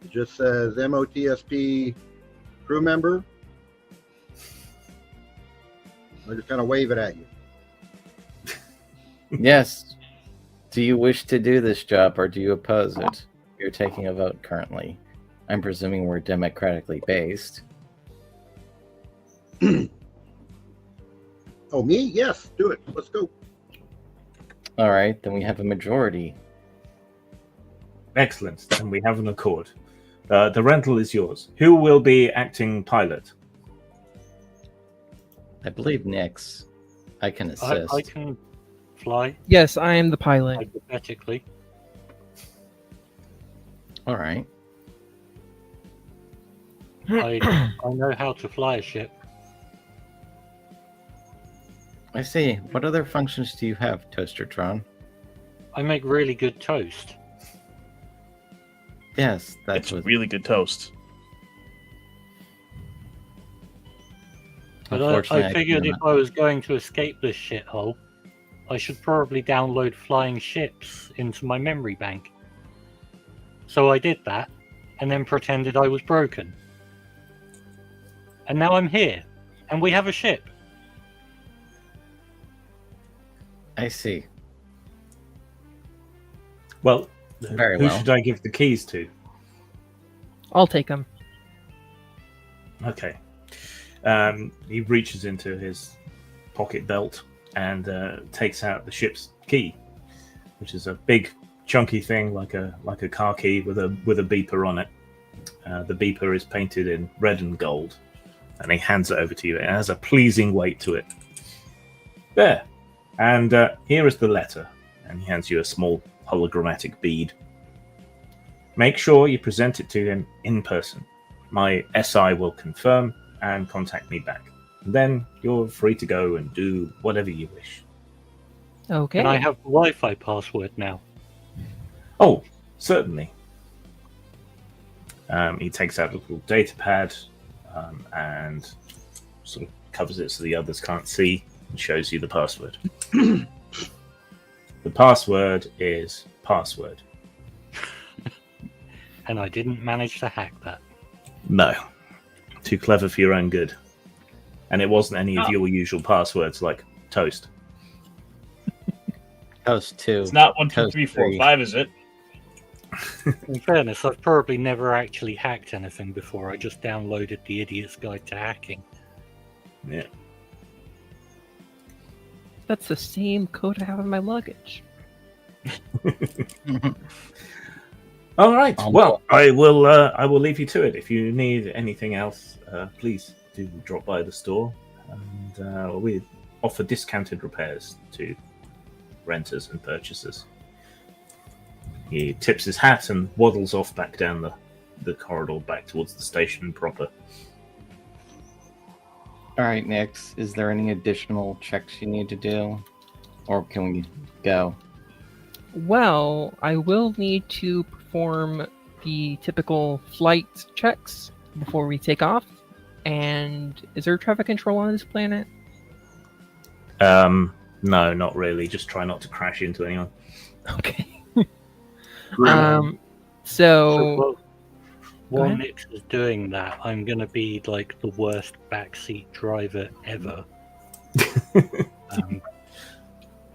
It just says MOTSP crew member. I just kind of wave it at you. Yes. Do you wish to do this job or do you oppose it? You're taking a vote currently. I'm presuming we're democratically based. Oh, me? Yes, do it. Let's go. All right, then we have a majority. Excellent. Then we have an accord. The rental is yours. Who will be acting pilot? I believe Nyx. I can assist. I can fly. Yes, I am the pilot. Hypothetically. All right. I know how to fly a ship. I see. What other functions do you have, Toastertron? I make really good toast. Yes, that's really good toast. But Unfortunately, I figured if I was going to escape this shithole, I should probably download flying ships into my memory bank. So I did that, and then pretended I was broken. And now I'm here, and we have a ship. I see. Well, Very who well. should I give the keys to? I'll take them. Okay. He reaches into his pocket belt and takes out the ship's key, which is a big, chunky thing like a car key with a beeper on it. The beeper is painted in red and gold, and he hands it over to you. It has a pleasing weight to it. There. And here is the letter. And he hands you a small hologrammatic bead. Make sure you present it to him in person. My SI will confirm and contact me back. And then you're free to go and do whatever you wish. Okay. Can I have the Wi-Fi password now? Oh, certainly. He takes out a little data pad and sort of covers it so the others can't see and shows you the password. The password is password. And I didn't manage to hack that. No. Too clever for your own good. And it wasn't any of your usual passwords like toast. Toast 2. It's not 1, 2, Toast 3, 4, 3. 5, is it? In fairness, I've probably never actually hacked anything before. I just downloaded the Idiot's Guide to Hacking. Yeah. That's the same coat I have in my luggage. All right. Well, I will leave you to it. If you need anything else, please do drop by the store, and we offer discounted repairs to renters and purchasers. He tips his hat and waddles off back down the corridor back towards the station proper. All right, Nyx. Is there any additional checks you need to do? Or can we go? Well, I will need to perform the typical flight checks before we take off. And is there traffic control on this planet? No, not really. Just try not to crash into anyone. Okay. So while ahead. Nyx is doing that, I'm going to be like the worst backseat driver ever.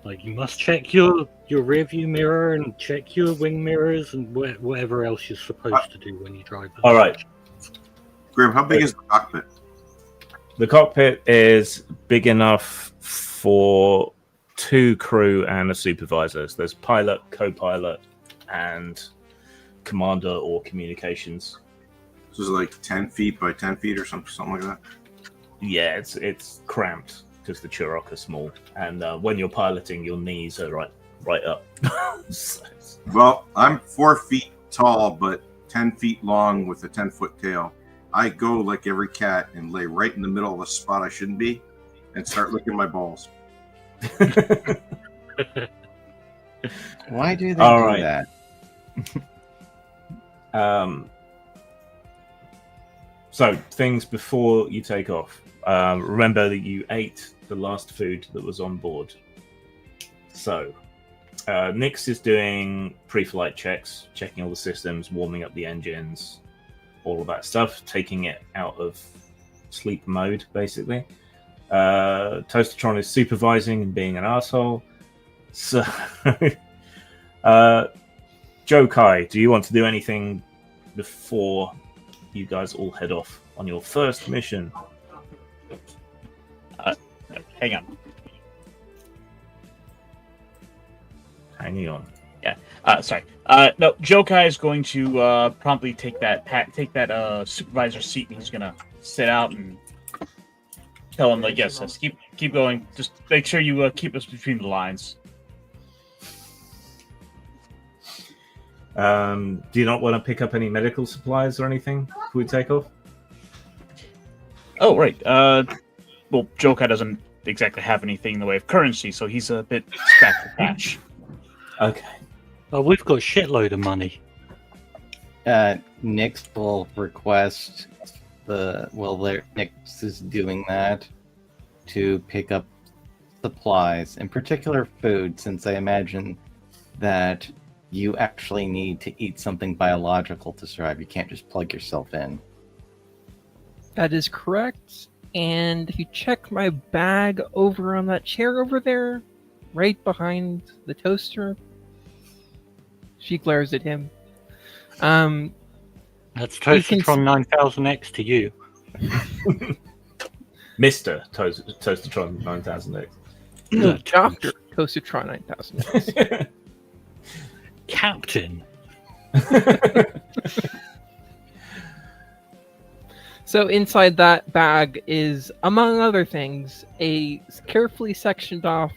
Like you must check your rear view mirror and check your wing mirrors and whatever else you're supposed to do when you drive. All right. Grim, how big is the cockpit? The cockpit is big enough for 2 crew and a supervisor. So there's pilot, co-pilot, and commander or communications. This is like 10 feet by 10 feet or something like that. Yeah, it's cramped because the Churok are small, and when you're piloting, your knees are right up. Well, I'm 4 feet tall, but 10 feet long with a 10-foot tail. I go like every cat and lay right in the middle of a spot I shouldn't be, and start licking my balls. Why do they All do right. that? So things before you take off. Remember that you ate the last food that was on board. So Nix is doing pre-flight checks, checking all the systems, warming up the engines, all of that stuff, taking it out of sleep mode, basically. Toastertron is supervising and being an asshole. So, Joe Kai, do you want to do anything before you guys all head off on your first mission? Hang on. Hanging on. Yeah. Sorry. No, Jokai is going to promptly take that supervisor seat, and he's gonna sit out and tell him, like, yes, keep going. Just make sure you keep us between the lines. Do you not want to pick up any medical supplies or anything before we take off? Oh, right. Well, Jokai doesn't exactly have anything in the way of currency, so he's a bit strapped for cash. Okay. Oh, we've got a shitload of money. Nix will request Nix is doing that to pick up supplies, in particular food, since I imagine that you actually need to eat something biological to survive. You can't just plug yourself in. That is correct. And if you check my bag over on that chair over there, right behind the toaster, she glares at him. That's Toastertron 9000X to you. Mr. Toastertron 9000X. No, Dr. Toastertron 9000X. Captain. So inside that bag is, among other things, a carefully sectioned off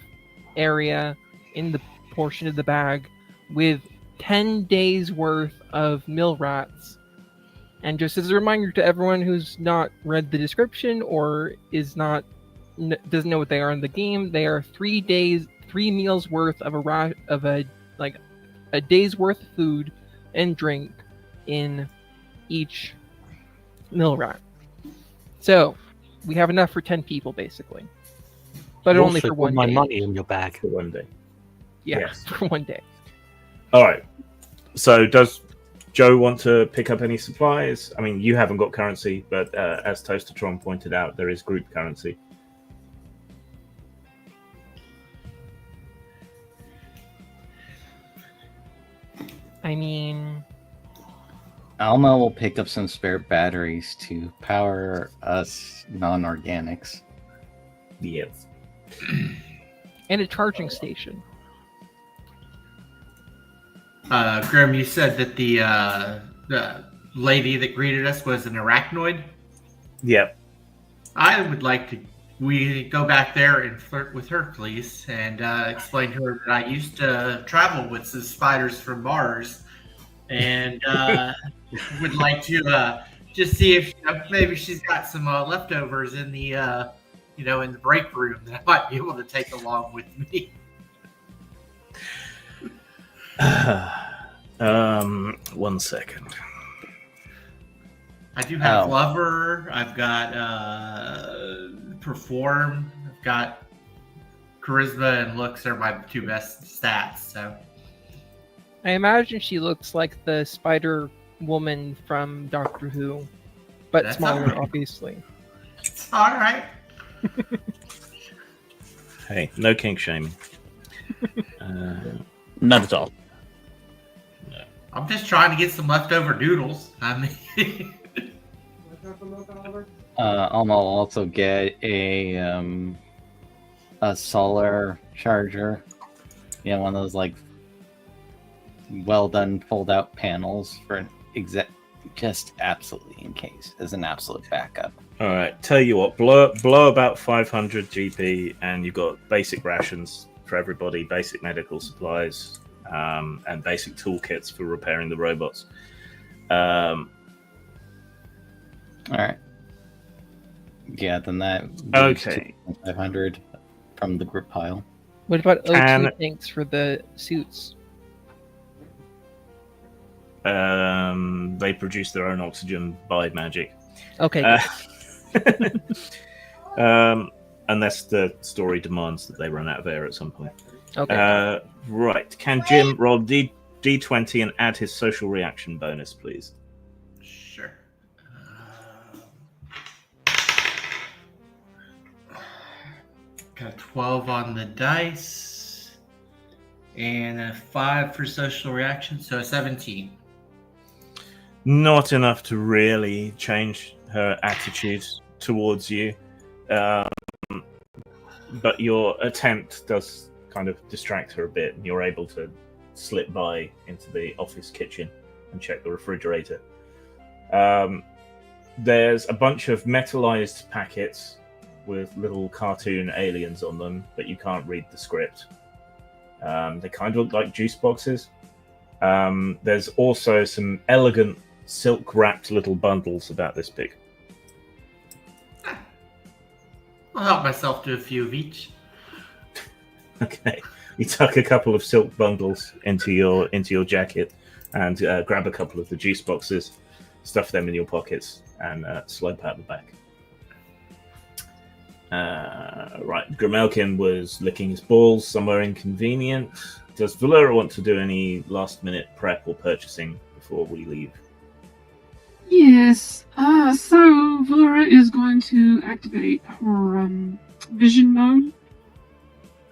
area in the portion of the bag with 10 days worth of mill rats. And just as a reminder to everyone who's not read the description or doesn't know what they are in the game, they are 3 meals worth of a day's worth of food and drink in each mill rat. So we have enough for 10 people basically, but only for one my day. money in your bag for one day. Yeah, Yes. for one day. All right. So does Joe want to pick up any supplies? I mean, you haven't got currency, but as Toastertron pointed out, there is group currency. I mean, Alma will pick up some spare batteries to power us non-organics. Yes. and a charging station. Grim, you said that the lady that greeted us was an arachnoid? Yep. I would like we go back there and flirt with her, please, and explain to her that I used to travel with some spiders from Mars, and would like to just see if maybe she's got some leftovers in the in the break room that I might be able to take along with me. 1 second. I do have Lover. I've got Perform. I've got Charisma and Looks are my two best stats. So I imagine she looks like the Spider Woman from Doctor Who, but That's smaller, all right. obviously. all right. Hey, no kink shaming. Not at all. I'm just trying to get some leftover noodles. I mean, I'll also get a solar charger. Yeah, one of those like well done fold out panels for an just absolutely in case as an absolute backup. All right, tell you what, blow about 500 GP, and you've got basic rations for everybody, basic medical supplies, and basic toolkits for repairing the robots. All right. Yeah, then that. Okay. 500 from the group pile. What about O2 tanks for the suits? They produce their own oxygen by magic. Okay. Unless the story demands that they run out of air at some point. Okay. Right. Can Jim roll D20 and add his social reaction bonus, please? Sure. Got a 12 on the dice and a 5 for social reaction, so a 17. Not enough to really change her attitude towards you. But your attempt does kind of distract her a bit, and you're able to slip by into the office kitchen and check the refrigerator. There's a bunch of metallized packets with little cartoon aliens on them, but you can't read the script. They kind of look like juice boxes. There's also some elegant silk-wrapped little bundles about this big. I'll help myself to a few of each. Okay, you tuck a couple of silk bundles into your jacket and grab a couple of the juice boxes, stuff them in your pockets, and slope out the back. Right, Grimelkin was licking his balls somewhere inconvenient. Does Valera want to do any last-minute prep or purchasing before we leave? Yes. So Valera is going to activate her vision mode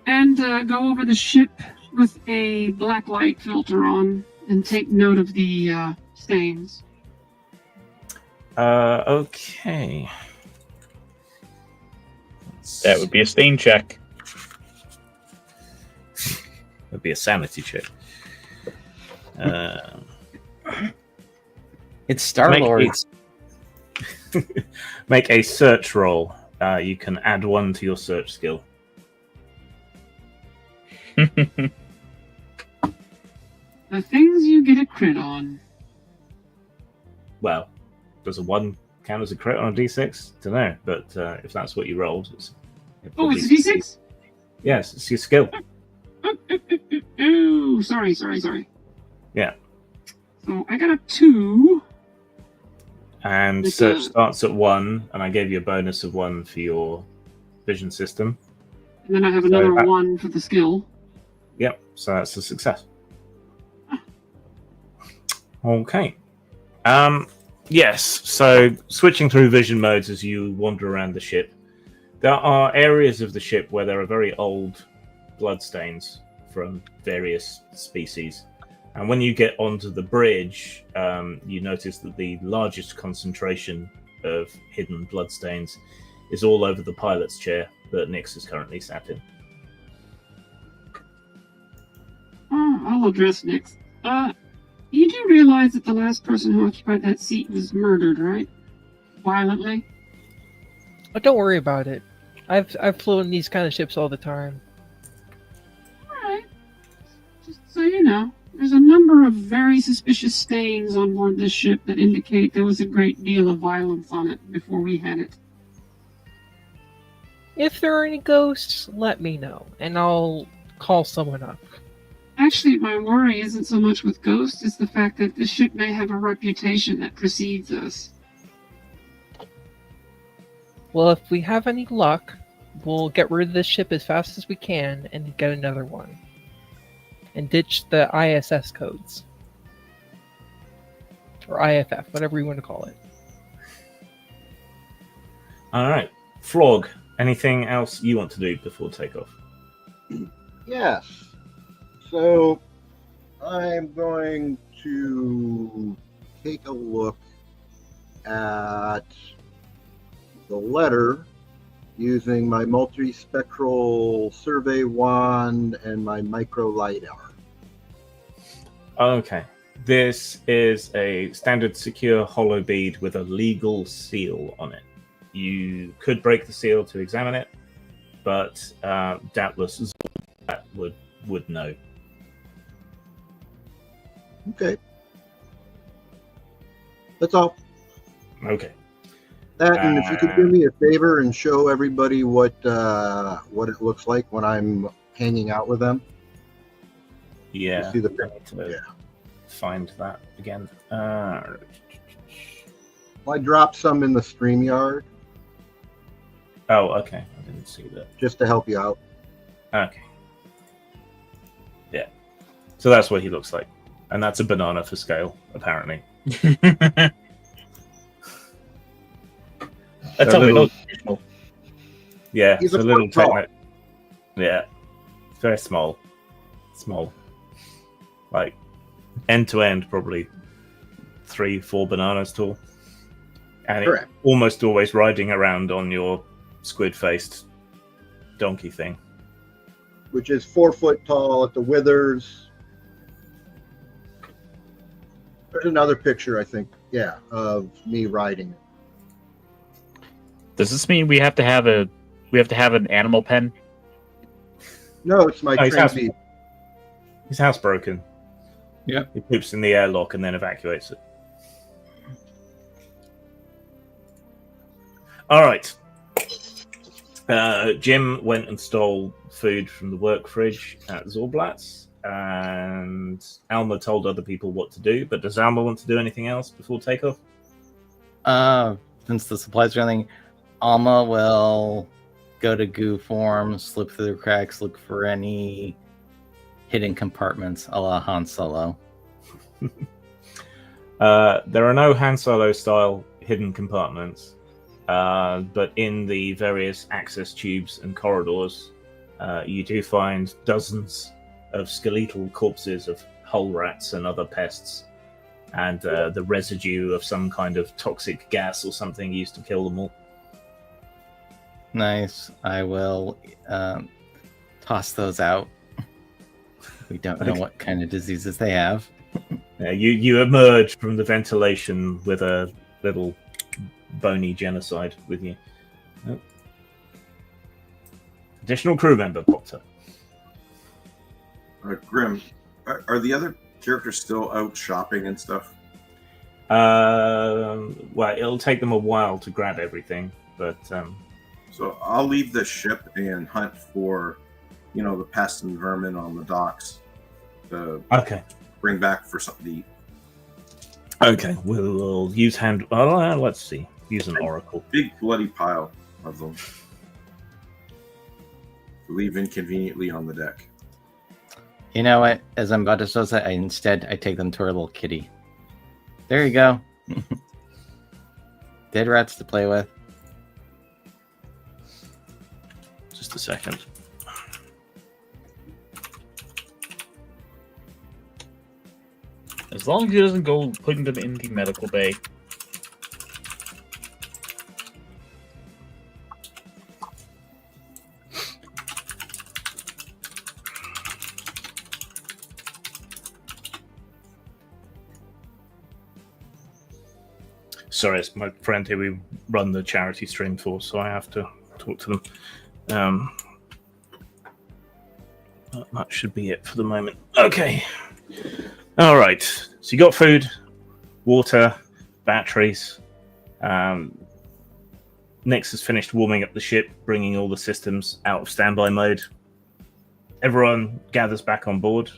and go over the ship with a black light filter on and take note of the stains. Okay. That would be a stain check. Would be a sanity check. It's Star-Lord. Make a search roll. You can add 1 to your search skill. The things you get a crit on. Well, does a 1 count as a crit on a d6? Don't know, but if that's what you rolled, it's it's a d6? Yes, it's your skill. Oh, sorry. Yeah. So I got a 2. And search starts at 1, and I gave you a bonus of 1 for your vision system. And then I have another 1 for the skill. Yep, so that's a success. Okay. Yes, so switching through vision modes as you wander around the ship, there are areas of the ship where there are very old bloodstains from various species. And when you get onto the bridge, you notice that the largest concentration of hidden bloodstains is all over the pilot's chair that Nix is currently sat in. I'll address Nix. You do realize that the last person who occupied that seat was murdered, right? Violently? But don't worry about it. I've flown these kind of ships all the time. Alright. Just so you know, there's a number of very suspicious stains on board this ship that indicate there was a great deal of violence on it before we had it. If there are any ghosts, let me know, and I'll call someone up. Actually, my worry isn't so much with ghosts, it's the fact that this ship may have a reputation that precedes us. Well, if we have any luck, we'll get rid of this ship as fast as we can and get another one. And ditch the ISS codes. Or IFF, whatever you want to call it. Alright. Flog, anything else you want to do before takeoff? Yes. So I'm going to take a look at the letter using my multispectral survey wand and my micro lidar. Okay. This is a standard secure hollow bead with a legal seal on it. You could break the seal to examine it, but doubtless that would know. Okay. That's all. Okay. That, and if you could do me a favor and show everybody what it looks like when I'm hanging out with them. Yeah. You see the picture. Find that again. I dropped some in the StreamYard. Oh, okay. I didn't see that. Just to help you out. Okay. Yeah. So that's what he looks like. And that's a banana for scale, apparently. That's how we know it's traditional. Yeah, He's it's a a little foot tall. techno. Yeah. It's very small. Small. Like, end to end, probably 3-4 bananas tall. And Correct. almost always riding around on your squid-faced donkey thing. Which is 4 foot tall at the withers. There's another picture, I think, of me riding. Does this mean we have to have an animal pen? No, it's my his train. housebroken. Yeah. He poops in the airlock and then evacuates it. All right. Jim went and stole food from the work fridge at Zorblat's, and Alma told other people what to do. But does Alma want to do anything else before takeoff? Since the supplies are running, Alma will go to goo form, slip through the cracks, look for any hidden compartments a la Han Solo. There are no Han Solo style hidden compartments, but in the various access tubes and corridors, you do find dozens of skeletal corpses of hull rats and other pests, and the residue of some kind of toxic gas or something used to kill them all. Nice. I will toss those out. We don't know what kind of diseases they have. You emerge from the ventilation with a little bony genocide with you. Oh. Additional crew member popped up. Grim, are the other characters still out shopping and stuff? Well, it'll take them a while to grab everything, but So I'll leave the ship and hunt for, the pests and vermin on the docks. Okay. Bring back for something to eat. Okay, we'll use hand. Let's see. Use an oracle. Big bloody pile of them. Leave inconveniently on the deck. You know what? As I'm about to show that, I take them to our little kitty. There you go. Dead rats to play with. Just a second. As long as he doesn't go putting them in the medical bay. Sorry, it's my friend here we run the charity stream for, so I have to talk to them. That should be it for the moment. Okay. All right. So you got food, water, batteries. Nix has finished warming up the ship, bringing all the systems out of standby mode. Everyone gathers back on board,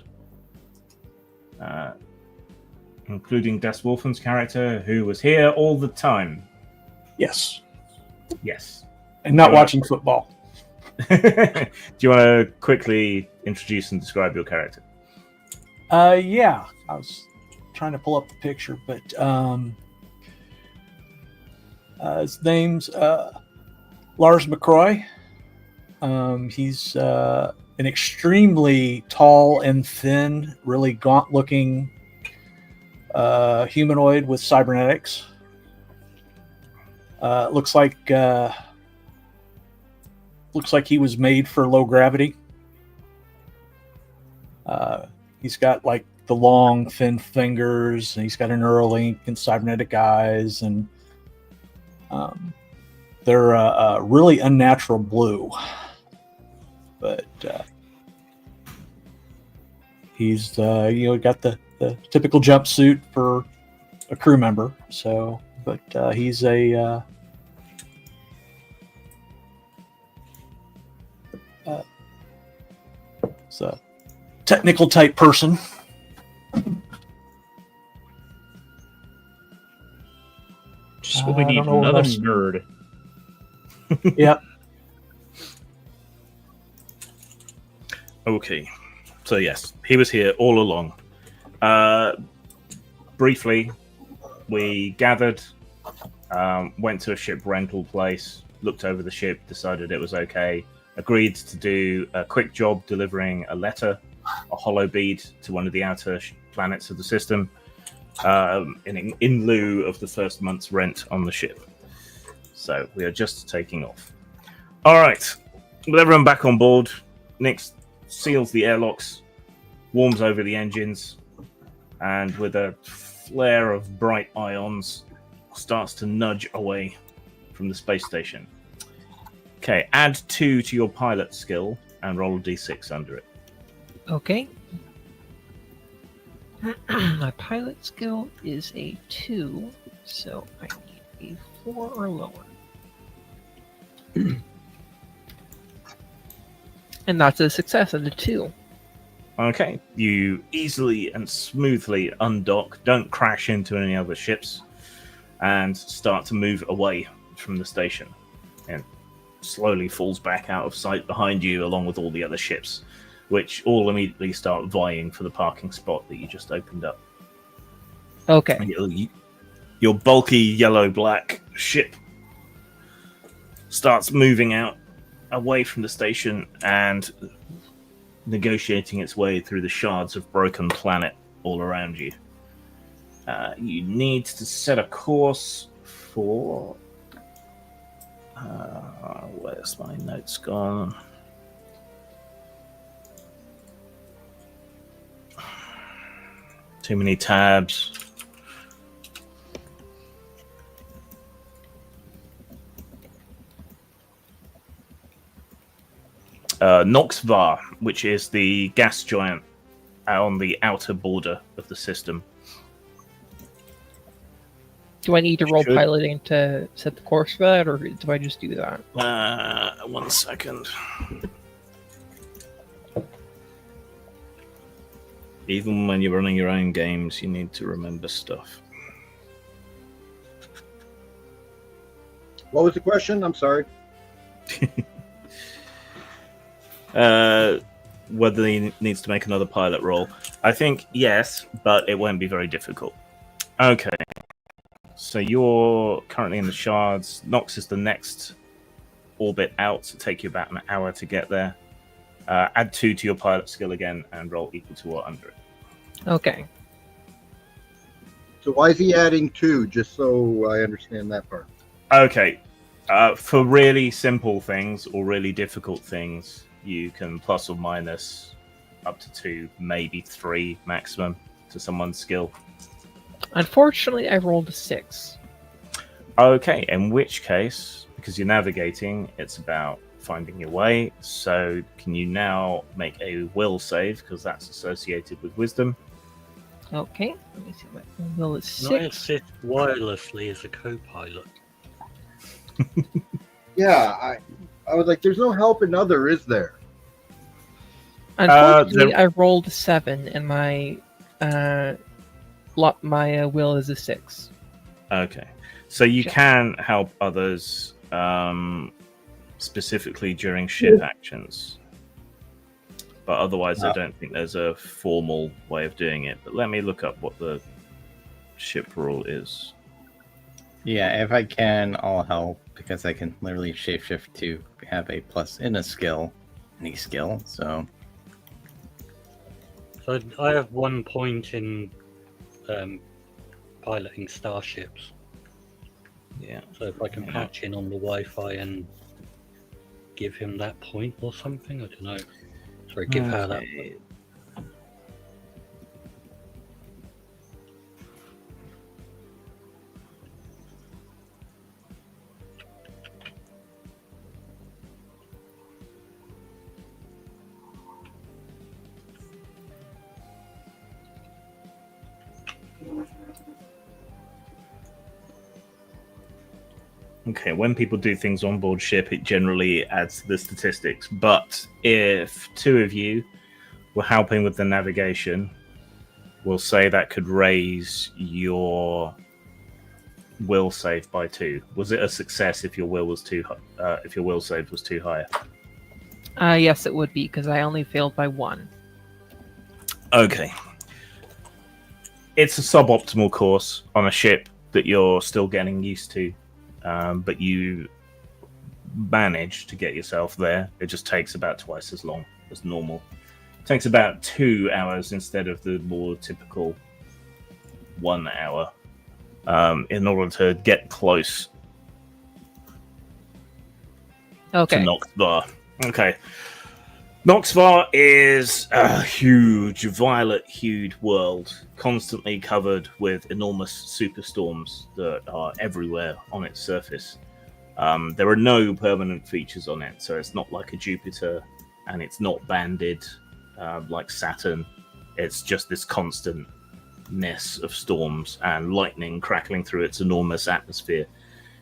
including Das Wolfen's character, who was here all the time. Yes. Yes. And not watching football. Do you want to quickly introduce and describe your character? Yeah. I was trying to pull up the picture, but his name's Lars McCroy. He's an extremely tall and thin, really gaunt-looking humanoid with cybernetics. Looks like he was made for low gravity. He's got like the long, thin fingers, and he's got a Neuralink and cybernetic eyes, and they're really unnatural blue. But he's got the typical jumpsuit for a crew member. So, but he's a technical type person. Just what we need, another nerd. Yep. Okay. So yes, he was here all along. Briefly, we gathered, went to a ship rental place, looked over the ship, decided it was okay, agreed to do a quick job delivering a letter, a hollow bead to one of the outer planets of the system, in lieu of the first month's rent on the ship. So we are just taking off. All right, with everyone back on board, Nix seals the airlocks, warms over the engines, and with a flare of bright ions, starts to nudge away from the space station. Okay, add 2 to your pilot skill and roll a d6 under it. Okay. My pilot skill is a 2, so I need a 4 or lower. And that's a success at a 2. Okay, you easily and smoothly undock, don't crash into any other ships, and start to move away from the station. And slowly falls back out of sight behind you, along with all the other ships, which all immediately start vying for the parking spot that you just opened up. Okay. Your bulky yellow-black ship starts moving out away from the station and negotiating its way through the shards of broken planet all around you. You need to set a course for... where's my notes gone? Too many tabs. Noxvar, which is the gas giant on the outer border of the system. Do I need to roll piloting to set the course for that, or do I just do that? 1 second. Even when you're running your own games, you need to remember stuff. What was the question? I'm sorry. Whether he needs to make another pilot roll. I think yes, but it won't be very difficult. Okay. So you're currently in the shards. Nox is the next orbit out, so take you about an hour to get there. Add 2 to your pilot skill again and roll equal to or under it. Okay. So why is he adding 2? Just so I understand that part. Okay. For really simple things or really difficult things, you can plus or minus up to 2, maybe 3 maximum to someone's skill. Unfortunately, I rolled a 6. Okay, in which case, because you're navigating, it's about finding your way. So can you now make a will save, because that's associated with wisdom? Okay, let me see what will is 6. Not assist wirelessly as a co-pilot. Yeah, I was like, there's no help in other, is there? Unfortunately, I rolled a 7, and my will is a 6. Okay, so you can help others, specifically during ship actions, but otherwise, I don't think there's a formal way of doing it. But let me look up what the ship rule is. Yeah, if I can, I'll help, because I can literally shapeshift to have a plus in a skill. any skill. So I have 1 point in piloting starships. Yeah. So if I can patch in on the Wi-Fi and give him that point or something, I don't know. Sorry, give her that point. Okay, when people do things on board ship, it generally adds to the statistics. But if two of you were helping with the navigation, we'll say that could raise your will save by 2. Was it a success if your will was if your will save was too high? Yes, it would be because I only failed by 1. Okay. It's a suboptimal course on a ship that you're still getting used to. But you manage to get yourself there. It just takes about twice as long as normal. It takes about 2 hours instead of the more typical 1 hour in order to get close to Noxvar. Okay. Noxvar is a huge, violet-hued world, constantly covered with enormous superstorms that are everywhere on its surface. There are no permanent features on it, so it's not like a Jupiter, and it's not banded like Saturn. It's just this constant ness of storms and lightning crackling through its enormous atmosphere.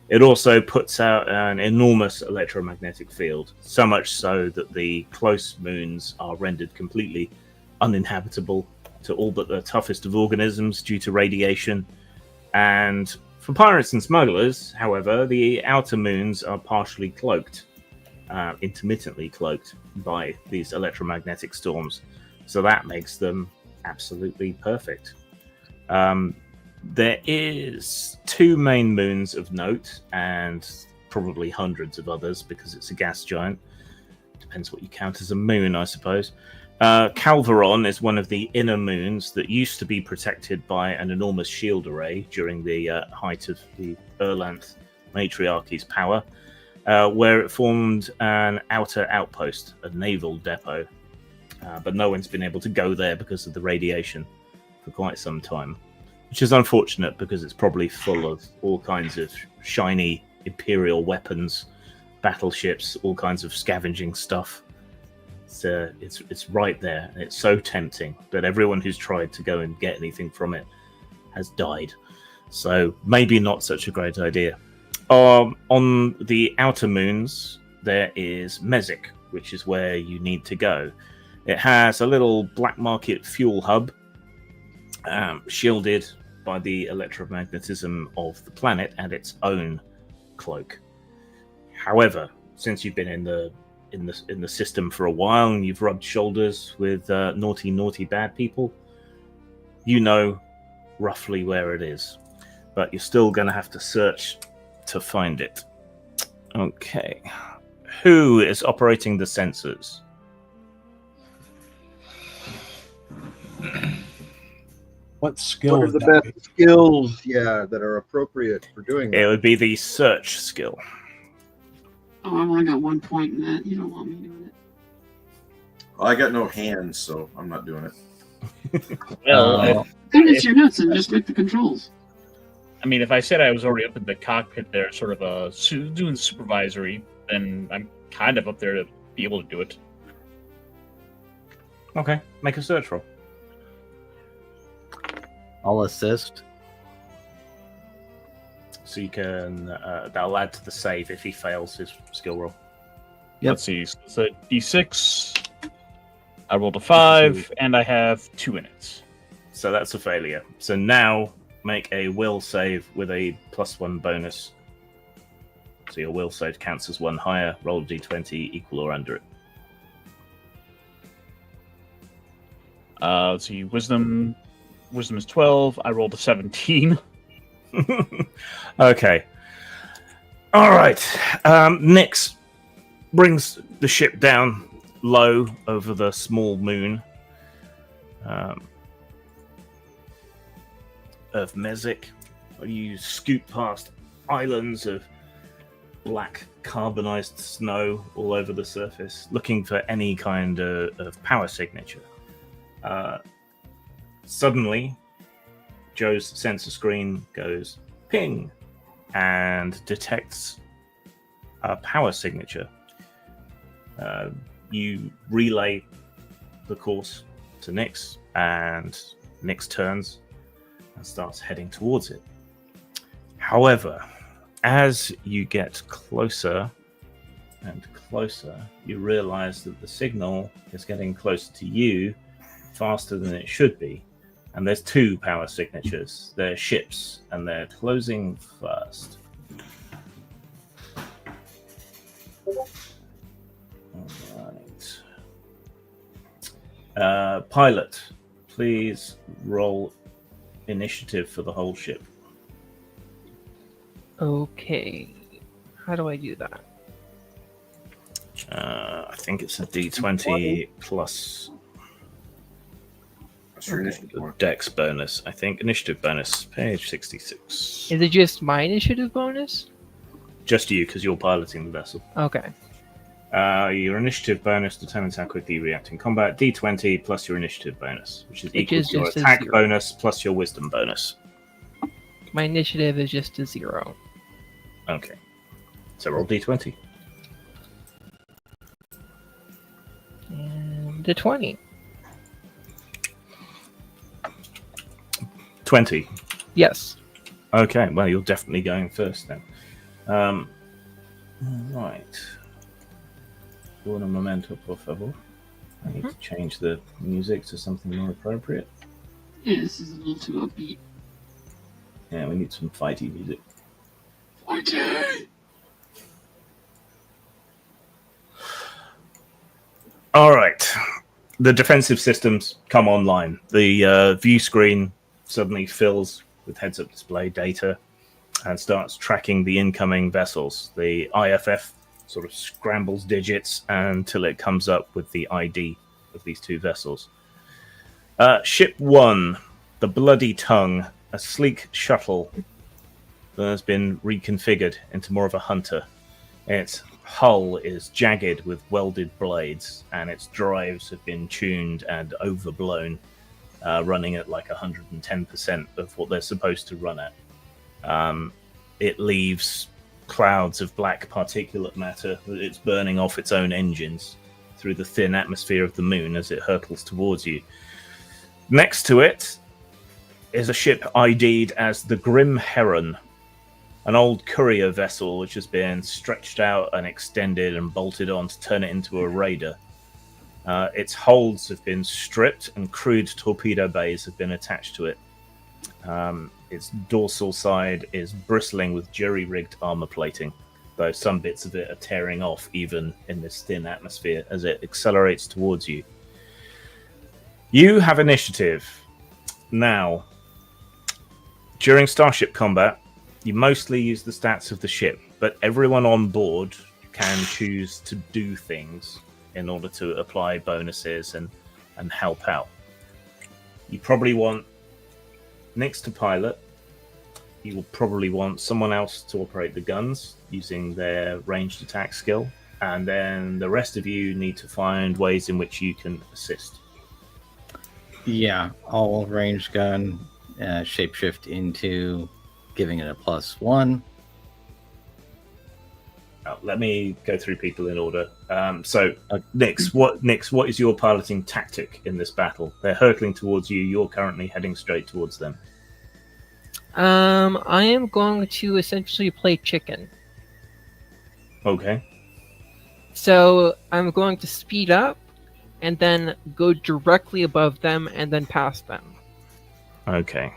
It also puts out an enormous electromagnetic field, so much so that the close moons are rendered completely uninhabitable to all but the toughest of organisms due to radiation. And for pirates and smugglers, however, the outer moons are partially cloaked, intermittently cloaked by these electromagnetic storms. So that makes them absolutely perfect. There is 2 main moons of note, and probably hundreds of others because it's a gas giant. Depends what you count as a moon, I suppose. Calvaron is one of the inner moons that used to be protected by an enormous shield array during the height of the Erlanth matriarchy's power, where it formed an outer outpost, a naval depot. But no one's been able to go there because of the radiation for quite some time. Which is unfortunate because it's probably full of all kinds of shiny Imperial weapons, battleships, all kinds of scavenging stuff. It's right there, and it's so tempting, but everyone who's tried to go and get anything from it has died. So maybe not such a great idea. On the outer moons, there is Mesic, which is where you need to go. It has a little black market fuel hub, shielded by the electromagnetism of the planet and its own cloak. However, since you've been in the system for a while and you've rubbed shoulders with naughty bad people, you know roughly where it is, but you're still going to have to search to find it. Okay, who is operating the sensors? What skill? What are the best skills, that are appropriate for doing that? It would be the search skill. Oh, I only got 1 point in that. You don't want me doing it. Well, I got no hands, so I'm not doing it. Well, Then it's your nuts and just make the controls. I mean, if I said I was already up in the cockpit there, sort of doing supervisory, then I'm kind of up there to be able to do it. Okay, make a search roll. I'll assist. So you can that'll add to the save if he fails his skill roll. Yep. Let's see. So D6. I rolled a 5, and I have 2 in it. So that's a failure. So now make a will save with a +1 bonus. So your will save counts as 1 higher. Roll a D20, equal or under it. Let's see. Wisdom is 12. I rolled a 17. Okay. All right. Nyx brings the ship down low over the small moon of Mezek. You scoot past islands of black carbonized snow all over the surface, looking for any kind of power signature. Suddenly, Joe's sensor screen goes ping and detects a power signature. You relay the course to Nyx, and Nyx turns and starts heading towards it. However, as you get closer and closer, you realize that the signal is getting closer to you faster than it should be. And there's two power signatures. They're ships, and they're closing fast. Alright. Pilot, please roll initiative for the whole ship. Okay. How do I do that? I think it's a D20 plus the Dex bonus. I think initiative bonus, page 66. Is it just my initiative bonus? Just you, because you're piloting the vessel. Okay. Your initiative bonus determines how quickly you react in combat. D20 plus your initiative bonus, which is equal to your attack bonus plus your wisdom bonus. My initiative is just a 0. Okay. So roll D20. And a 20. 20? Yes. Okay, well, you're definitely going first then. Right. Buona momento, por favor. I need to change the music to something more appropriate. Yeah, this is a little too upbeat. Yeah, we need some fighty music. Fighty! All right. The defensive systems come online. The view screen suddenly fills with heads-up display data and starts tracking the incoming vessels. The IFF sort of scrambles digits until it comes up with the ID of these two vessels. Ship 1, the Bloody Tongue, a sleek shuttle that has been reconfigured into more of a hunter. Its hull is jagged with welded blades, and its drives have been tuned and overblown, running at like 110% of what they're supposed to run at. It leaves clouds of black particulate matter that it's burning off its own engines through the thin atmosphere of the moon as it hurtles towards you. Next to it is a ship ID'd as the Grim Heron, an old courier vessel which has been stretched out and extended and bolted on to turn it into a raider. Its holds have been stripped and crude torpedo bays have been attached to it. Its dorsal side is bristling with jury-rigged armor plating, though some bits of it are tearing off even in this thin atmosphere as it accelerates towards you. You have initiative. Now, during starship combat, you mostly use the stats of the ship, but everyone on board can choose to do things in order to apply bonuses and help out. You probably want Nyx to pilot. You will probably want someone else to operate the guns using their ranged attack skill, and then the rest of you need to find ways in which you can assist. Yeah, all ranged gun, shapeshift into giving it a +1. Let me go through people in order. Nyx, what is your piloting tactic in this battle? They're hurtling towards you. You're currently heading straight towards them. I am going to essentially play chicken. Okay. So I'm going to speed up and then go directly above them and then past them. Okay.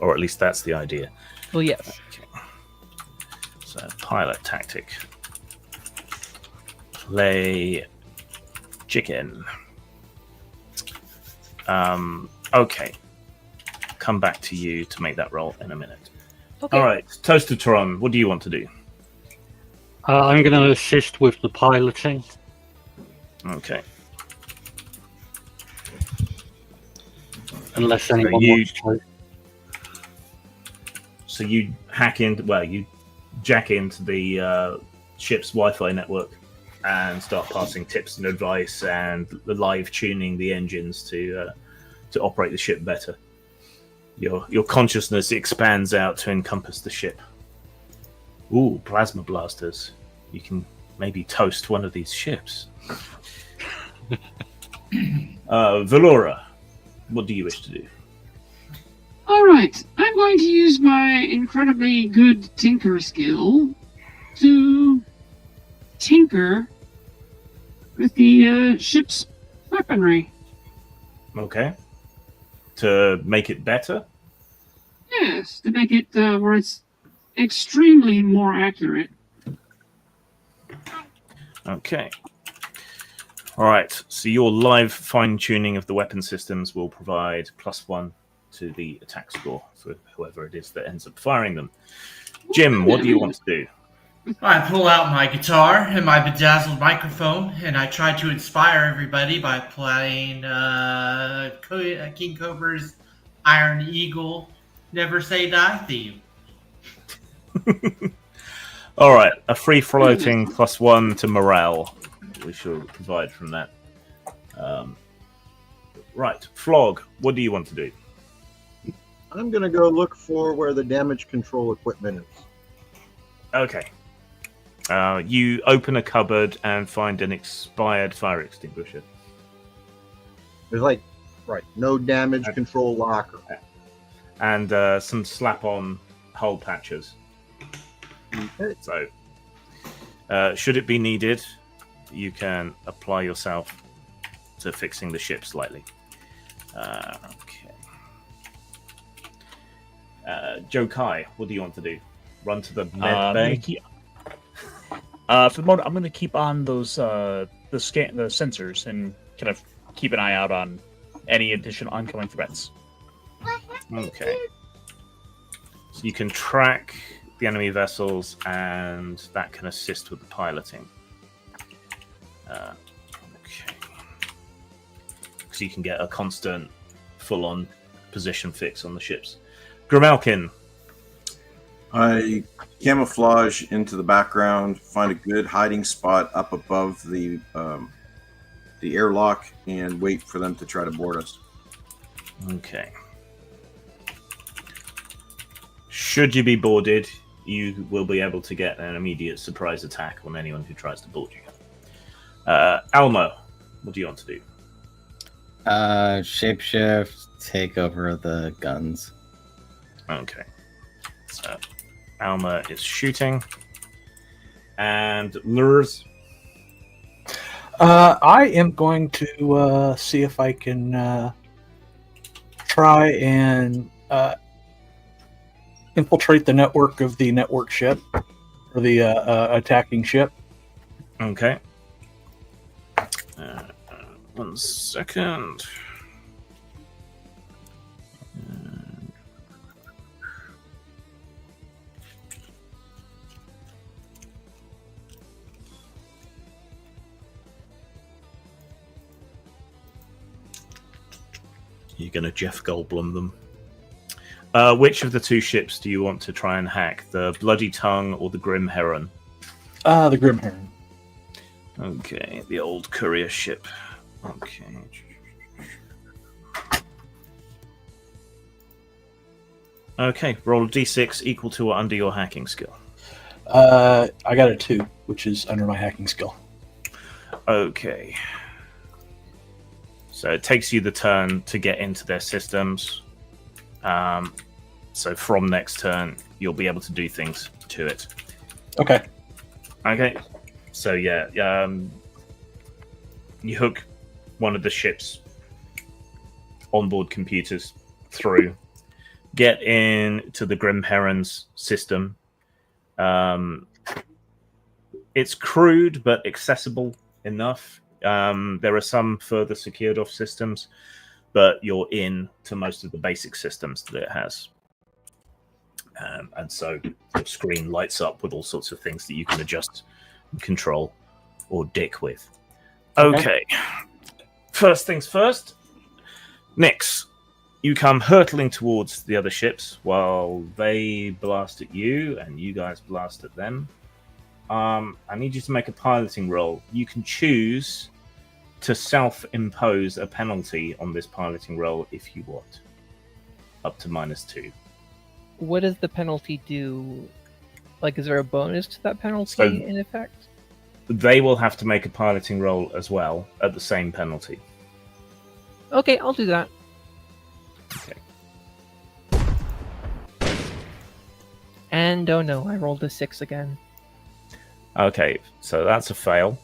Or at least that's the idea. Well, yes. Okay. So, pilot tactic. Play chicken. Okay. Come back to you to make that roll in a minute. Okay. All right. Toaster Tron, what do you want to do? I'm going to assist with the piloting. Okay. Unless anyone you- wants to. So you hack in. Well, you jack into the ship's Wi-Fi network and start passing tips and advice and the live tuning the engines to operate the ship better. Your consciousness expands out to encompass the ship. Ooh, plasma blasters. You can maybe toast one of these ships. Valora, what do you wish to do? All right, I'm going to use my incredibly good tinker skill to tinker with the ship's weaponry. Okay. To make it better? Yes, to make it where it's extremely more accurate. Okay. All right. So your live fine-tuning of the weapon systems will provide +1 to the attack score for whoever it is that ends up firing them. Jim, what do you want to do? I pull out my guitar and my bedazzled microphone, and I try to inspire everybody by playing King Cobra's Iron Eagle Never Say Die theme. All right. A free-floating +1 to morale. We shall provide from that. Right. Flog, what do you want to do? I'm going to go look for where the damage control equipment is. Okay. You open a cupboard and find an expired fire extinguisher. There's no damage control locker. And some slap-on hole patches. Okay. So, should it be needed, you can apply yourself to fixing the ship slightly. Okay. Joe Kai, what do you want to do? Run to the med bay? For the moment, I'm going to keep on those the sensors and kind of keep an eye out on any additional oncoming threats. Okay. So you can track the enemy vessels, and that can assist with the piloting. Okay. So you can get a constant, full-on position fix on the ships. Grimalkin. I camouflage into the background, find a good hiding spot up above the airlock, and wait for them to try to board us. Okay. Should you be boarded, you will be able to get an immediate surprise attack on anyone who tries to board you. Almo, what do you want to do? Shapeshift, take over the guns. Okay. So, Alma is shooting. And Lures? I am going to see if I can try and infiltrate the network of the network ship, or the attacking ship. Okay. 1 second. You're going to Jeff Goldblum them. Which of the two ships do you want to try and hack? The Bloody Tongue or the Grim Heron? The Grim Heron. Okay, the old courier ship. Okay. Okay, roll a d6 equal to or under your hacking skill. I got a 2, which is under my hacking skill. Okay. So it takes you the turn to get into their systems. So from next turn, you'll be able to do things to it. Okay. Okay. So yeah, you hook one of the ship's onboard computers through, get into the Grim Heron's system. It's crude but accessible enough. There are some further secured off systems, but you're in to most of the basic systems that it has. And so your screen lights up with all sorts of things that you can adjust, control, or dick with. Okay. First things first. Nix, You come hurtling towards the other ships while they blast at you and you guys blast at them. I need you to make a piloting roll. You can choose to self-impose a penalty on this piloting roll if you want, up to -2. What does the penalty do? Like, is there a bonus to that penalty So in effect? they will have to make a piloting roll as well at the same penalty. Okay, I'll do that. Okay. And oh no, I rolled a 6 again. Okay, so that's a fail.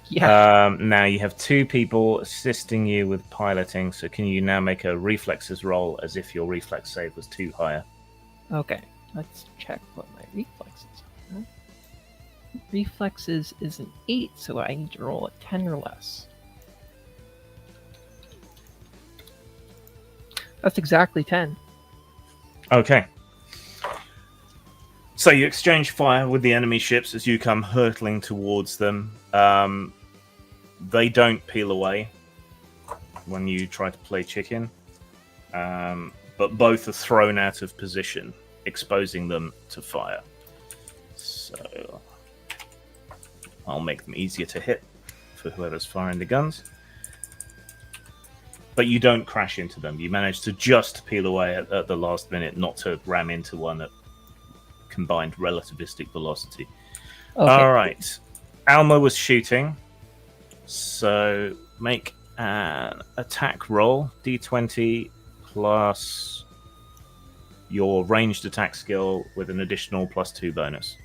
Yeah. Now you have 2 people assisting you with piloting, so can you now make a reflexes roll as if your reflex save was 2 higher? Okay, let's check what my reflexes are. Reflexes is an 8, so I need to roll a 10 or less. That's exactly 10. Okay. So you exchange fire with the enemy ships as you come hurtling towards them. They don't peel away when you try to play chicken, but both are thrown out of position, exposing them to fire. So I'll make them easier to hit for whoever's firing the guns. But you don't crash into them. You manage to just peel away at the last minute, not to ram into one at combined relativistic velocity. Okay. All right. Alma was shooting, so make an attack roll, d20 plus your ranged attack skill with an additional +2 bonus.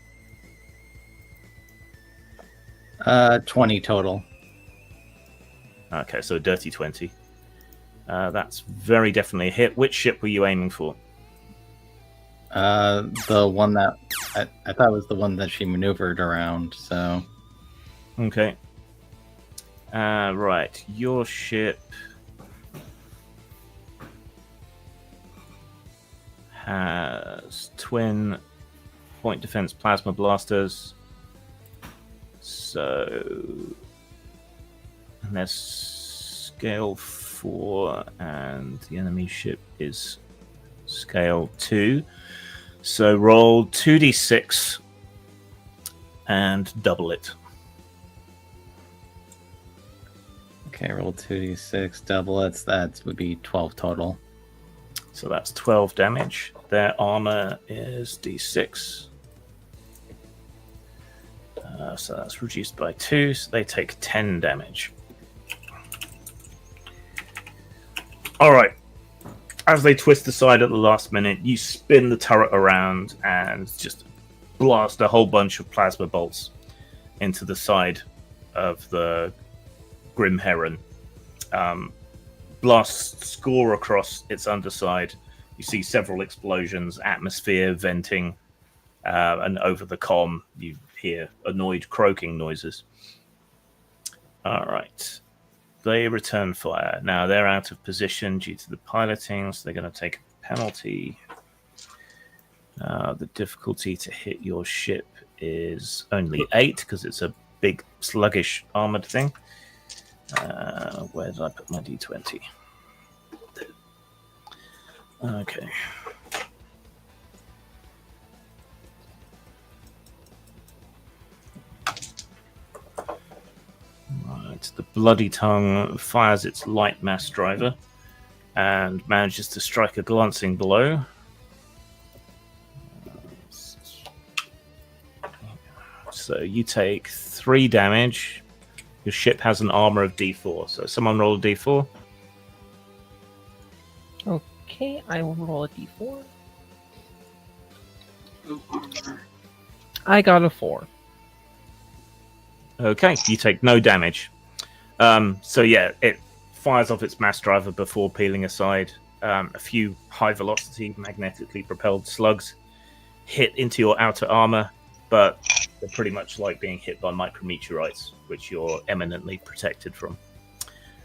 20 total. Okay, so a dirty 20. That's very definitely a hit. Which ship were you aiming for? The one that I thought was the one that she maneuvered around. So okay. Right, your ship has twin point defense plasma blasters. So, and there's scale 4, and the enemy ship is scale 2. So roll 2d6 and double it. okay, roll 2d6, double it. That would be 12 total. So that's 12 damage. Their armor is d6. So that's reduced by 2, so they take 10 damage. Alright. As they twist aside at the last minute, you spin the turret around and just blast a whole bunch of plasma bolts into the side of the Grim Heron. Blasts score across its underside. You see several explosions, atmosphere venting, and over the comm you hear annoyed croaking noises. Alright. They return fire. Now they're out of position due to the piloting, so they're going to take a penalty. The difficulty to hit your ship is only 8 because it's a big, sluggish armored thing. Where did I put my d20? Okay. Right, the Bloody Tongue fires its light mass driver and manages to strike a glancing blow. So you take 3 damage. Your ship has an armor of d4, so someone roll a d4. Okay, I will roll a d4. I got a 4. Okay, you take no damage. So yeah, it fires off its mass driver before peeling aside. A few high-velocity, magnetically propelled slugs hit into your outer armor, but they're pretty much like being hit by micrometeorites, which you're eminently protected from.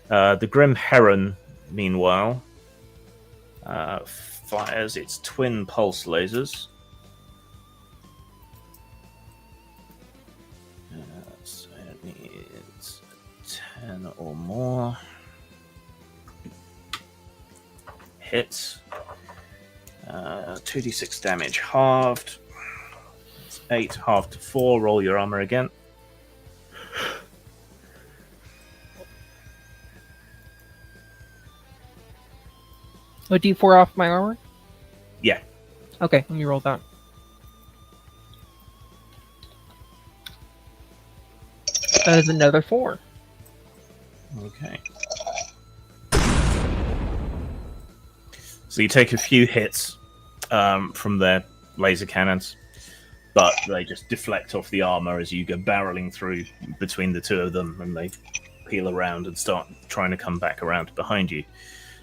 The Grim Heron, meanwhile, fires its twin pulse lasers. So it needs 10 or more. hits. 2d6 damage halved. It's 8 halved to 4. Roll your armor again. A D4 off my armor? Yeah. Okay, let me roll that. That is another 4. Okay. So you take a few hits from their laser cannons, but they just deflect off the armor as you go barreling through between the two of them, and they peel around and start trying to come back around behind you.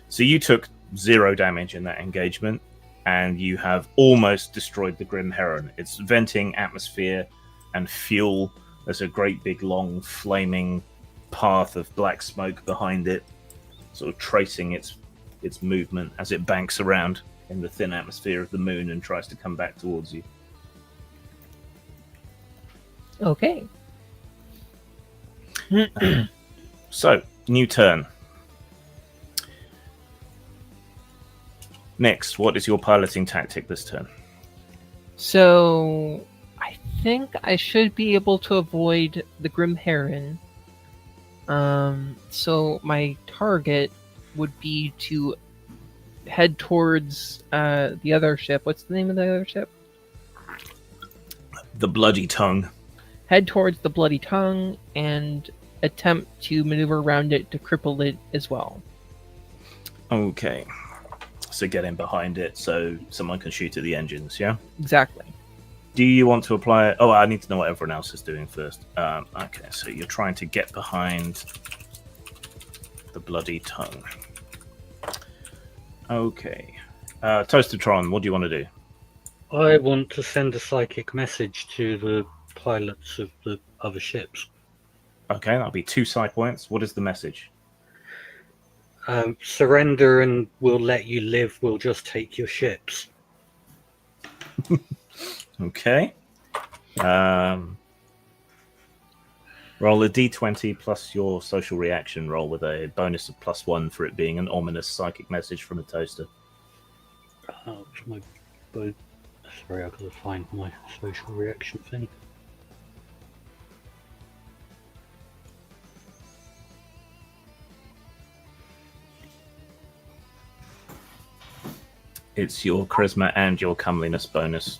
So you took 0 damage in that engagement, and you have almost destroyed the Grim Heron. It's venting atmosphere and fuel. There's a great big long flaming path of black smoke behind it, sort of tracing its movement as it banks around in the thin atmosphere of the moon and tries to come back towards you. Okay. So, new turn. Next, what is your piloting tactic this turn? So, I think I should be able to avoid the Grim Heron. So my target would be to head towards the other ship. What's the name of the other ship? The Bloody Tongue. Head towards the Bloody Tongue and attempt to maneuver around it to cripple it as well. Okay. So get in behind it so someone can shoot at the engines, yeah? Exactly. Do you want to apply... Oh, I need to know what everyone else is doing first. Okay, so you're trying to get behind the Bloody Tongue. Okay. Toastertron, what do you want to do? I want to send a psychic message to the pilots of the other ships. Okay, that'll be 2 psi points. What is the message? Surrender and we'll let you live. We'll just take your ships. Okay. Roll a d20 plus your social reaction roll with a bonus of +1 for it being an ominous psychic message from a toaster. Sorry, I've got to find my social reaction thing. It's your charisma and your comeliness bonus.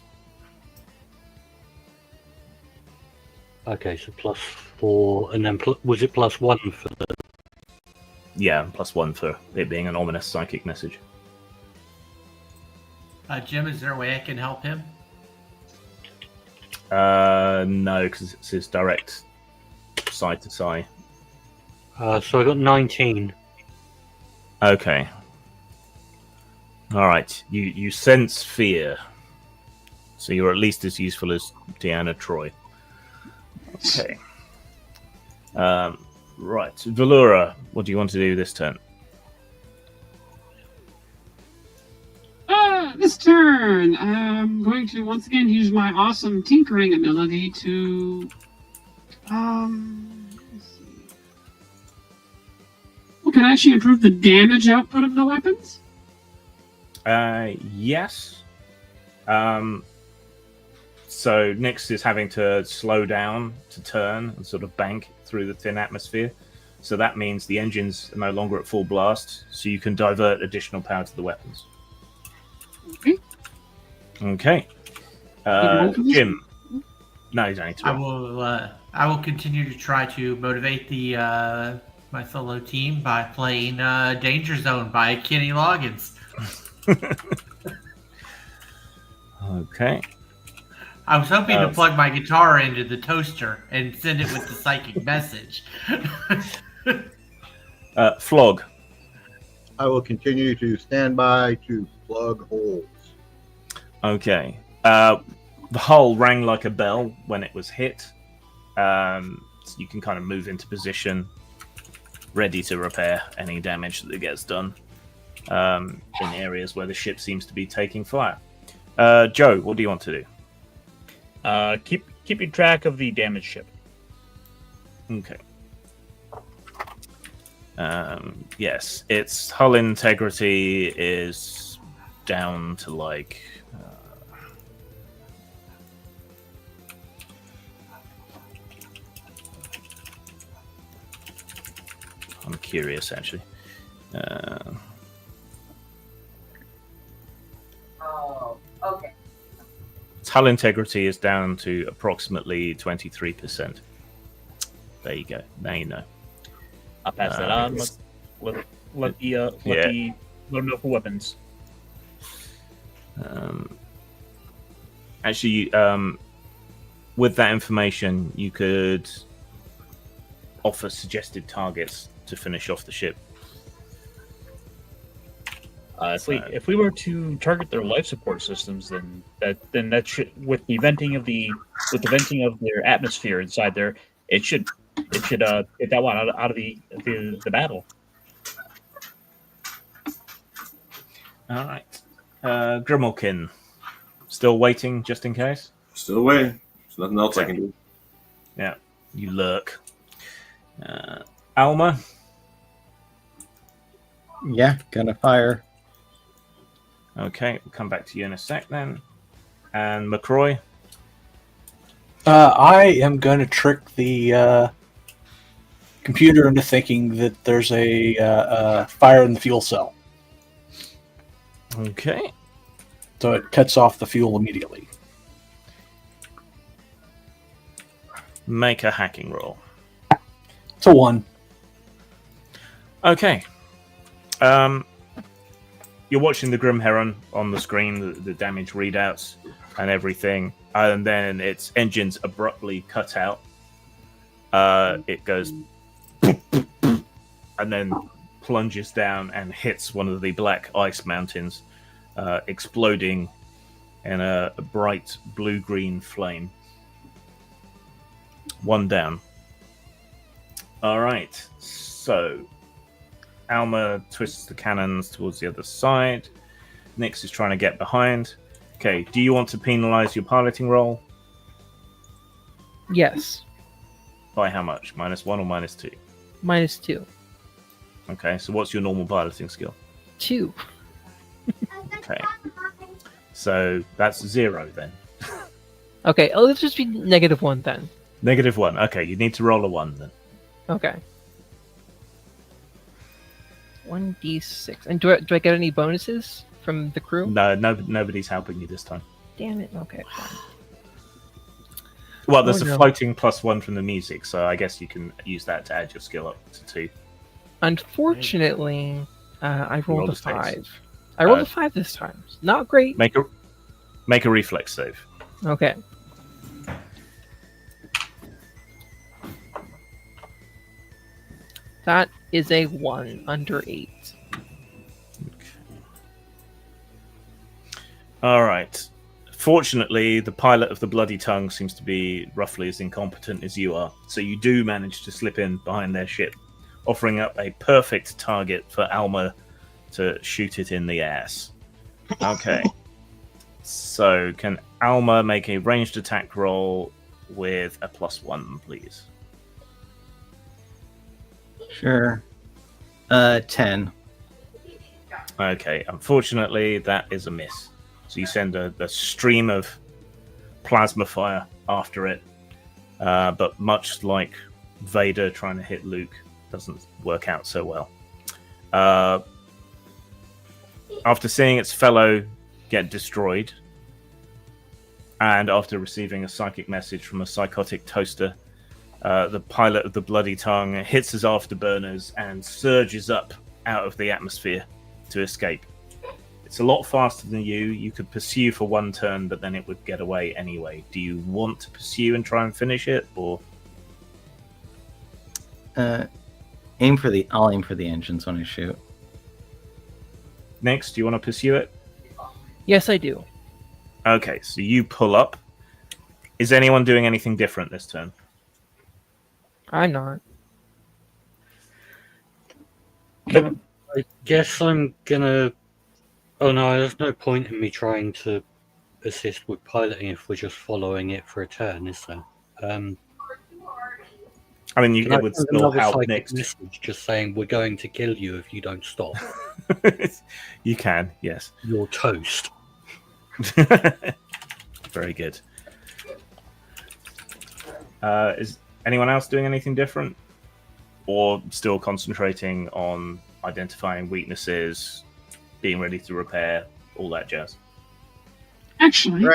Okay, so +4, and then was it +1 for the... Yeah, +1 for it being an ominous psychic message. Jim, is there a way I can help him? No, because it's his direct side to side. So I got 19. Okay. All right. You sense fear, so you're at least as useful as Deanna Troy. Okay. Right, Valura, what do you want to do this turn? This turn, I'm going to once again use my awesome tinkering ability to, let's see. Well, can I actually improve the damage output of the weapons? Yes. So Nyx is having to slow down to turn and sort of bank through the thin atmosphere. So that means the engines are no longer at full blast, so you can divert additional power to the weapons. Okay. Okay. Jim. No, you don't need to. I will continue to try to motivate the my fellow team by playing Danger Zone by Kenny Loggins. Okay. I was hoping to plug my guitar into the toaster and send it with the psychic message. Flog. I will continue to stand by to plug holes. Okay. The hull rang like a bell when it was hit. So you can kind of move into position, ready to repair any damage that gets done in areas where the ship seems to be taking fire. Joe, what do you want to do? Keeping track of the damaged ship. Okay. Yes, its hull integrity is down to like. I'm curious, actually. Oh, okay. Its hull integrity is down to approximately 23%. There you go. Now you know. I'll pass that on. Let them know for weapons. Actually, with that information, you could offer suggested targets to finish off the ship. If we were to target their life support systems, then that should, with the venting of their atmosphere inside there, it should get that one out of the battle. All right, Grimalkin, still waiting just in case. Still waiting. There's nothing else I can do. Yeah, you lurk. Alma. Yeah, gonna fire. Okay, we'll come back to you in a sec then. And McCroy? I am going to trick the computer into thinking that there's a fire in the fuel cell. Okay. So it cuts off the fuel immediately. Make a hacking roll. It's a 1. Okay. You're watching the Grim Heron on the screen, the damage readouts and everything, and then its engines abruptly cut out. It goes and then plunges down and hits one of the black ice mountains, exploding in a bright blue-green flame. 1 down. All right, so Alma twists the cannons towards the other side. Nyx is trying to get behind. Okay, do you want to penalize your piloting roll? Yes. By how much? -1 or -2? -2. Okay, so what's your normal piloting skill? 2. Okay. So that's 0 then. Okay, let's just be -1 then. -1. Okay, you need to roll a 1 then. Okay. 1d6. And do I get any bonuses from the crew? No, nobody's helping you this time. Damn it. Okay, fine. Well, there's a floating +1 from the music, so I guess you can use that to add your skill up to 2. Unfortunately, I rolled a 5. I rolled a 5 this time. Not great. Make a reflex save. Okay. That is a 1 under 8. All right. Fortunately, the pilot of the Bloody Tongue seems to be roughly as incompetent as you are, so you do manage to slip in behind their ship, offering up a perfect target for Alma to shoot it in the ass. Okay. So, can Alma make a ranged attack roll with a +1, please? Sure. 10. Okay, unfortunately, that is a miss. So you send a stream of plasma fire after it, but much like Vader trying to hit Luke, doesn't work out so well. After seeing its fellow get destroyed, and after receiving a psychic message from a psychotic toaster, the pilot of the Bloody Tongue hits his afterburners and surges up out of the atmosphere to escape. It's a lot faster than you. You could pursue for 1 turn, but then it would get away anyway. Do you want to pursue and try and finish it, or? I'll aim for the engines when I shoot. Next, do you want to pursue it? Yes, I do. Okay, so you pull up. Is anyone doing anything different this turn? I'm not. I guess I'm gonna. Oh no, there's no point in me trying to assist with piloting if we're just following it for a turn, is there? I mean, Can I it would send still another help psychic Nick's. message just saying we're going to kill you if you don't stop? You can, yes. You're toast. Very good. Is anyone else doing anything different? Or still concentrating on identifying weaknesses, being ready to repair, all that jazz? Actually,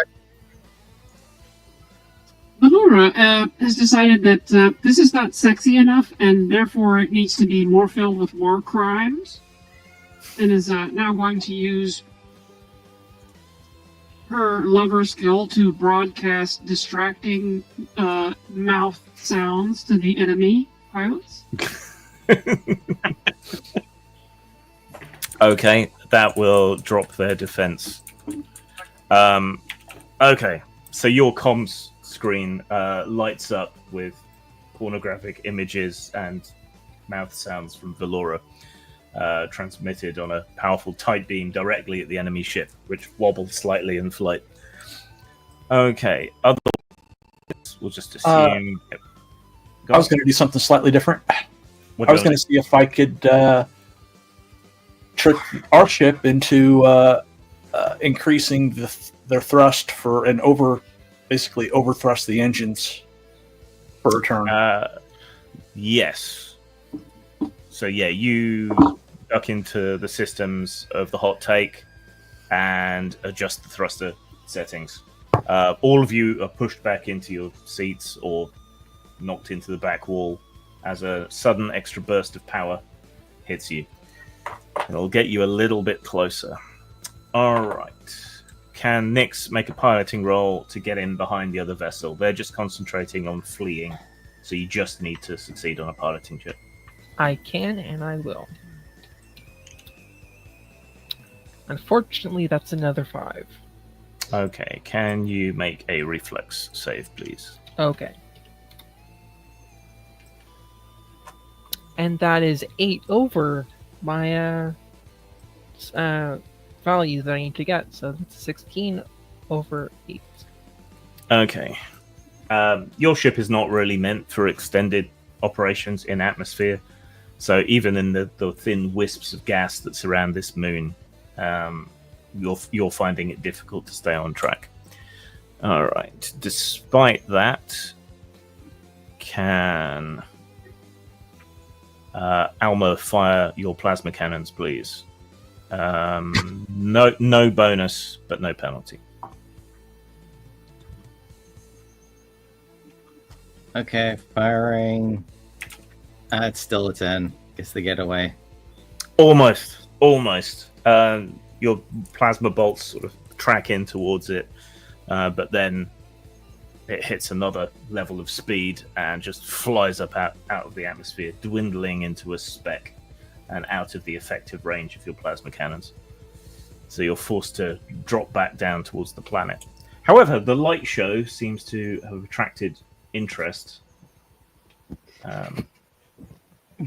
Bahura has decided that this is not sexy enough, and therefore it needs to be more filled with war crimes, and is now going to use her lover skill to broadcast distracting mouth sounds to the enemy pilots. Okay, that will drop their defense. Okay, so your comms screen lights up with pornographic images and mouth sounds from Valora, transmitted on a powerful tight beam directly at the enemy ship, which wobbled slightly in flight. Okay, otherwise, we'll just assume. I was going to do something slightly different. I was going to see if I could trick our ship into increasing their thrust for an basically overthrust the engines for a turn. Yes. So yeah, you duck into the systems of the hot take and adjust the thruster settings. All of you are pushed back into your seats or knocked into the back wall as a sudden extra burst of power hits you. It'll get you a little bit closer. All right. Can Nyx make a piloting roll to get in behind the other vessel? They're just concentrating on fleeing, so you just need to succeed on a piloting check. I can and I will. Unfortunately, that's another 5. Okay. Can you make a reflex save, please? Okay. And that is 8 over my value that I need to get. So that's 16 over 8. Okay. Your ship is not really meant for extended operations in atmosphere. So even in the thin wisps of gas that surround this moon, you're finding it difficult to stay on track. All right. Despite that, can Alma fire your plasma cannons, please? No bonus, but no penalty. Okay, firing. It's still a 10. Gets the getaway. Almost. Your plasma bolts sort of track in towards it, but then it hits another level of speed and just flies up out of the atmosphere, dwindling into a speck and out of the effective range of your plasma cannons. So you're forced to drop back down towards the planet. However, the light show seems to have attracted interest.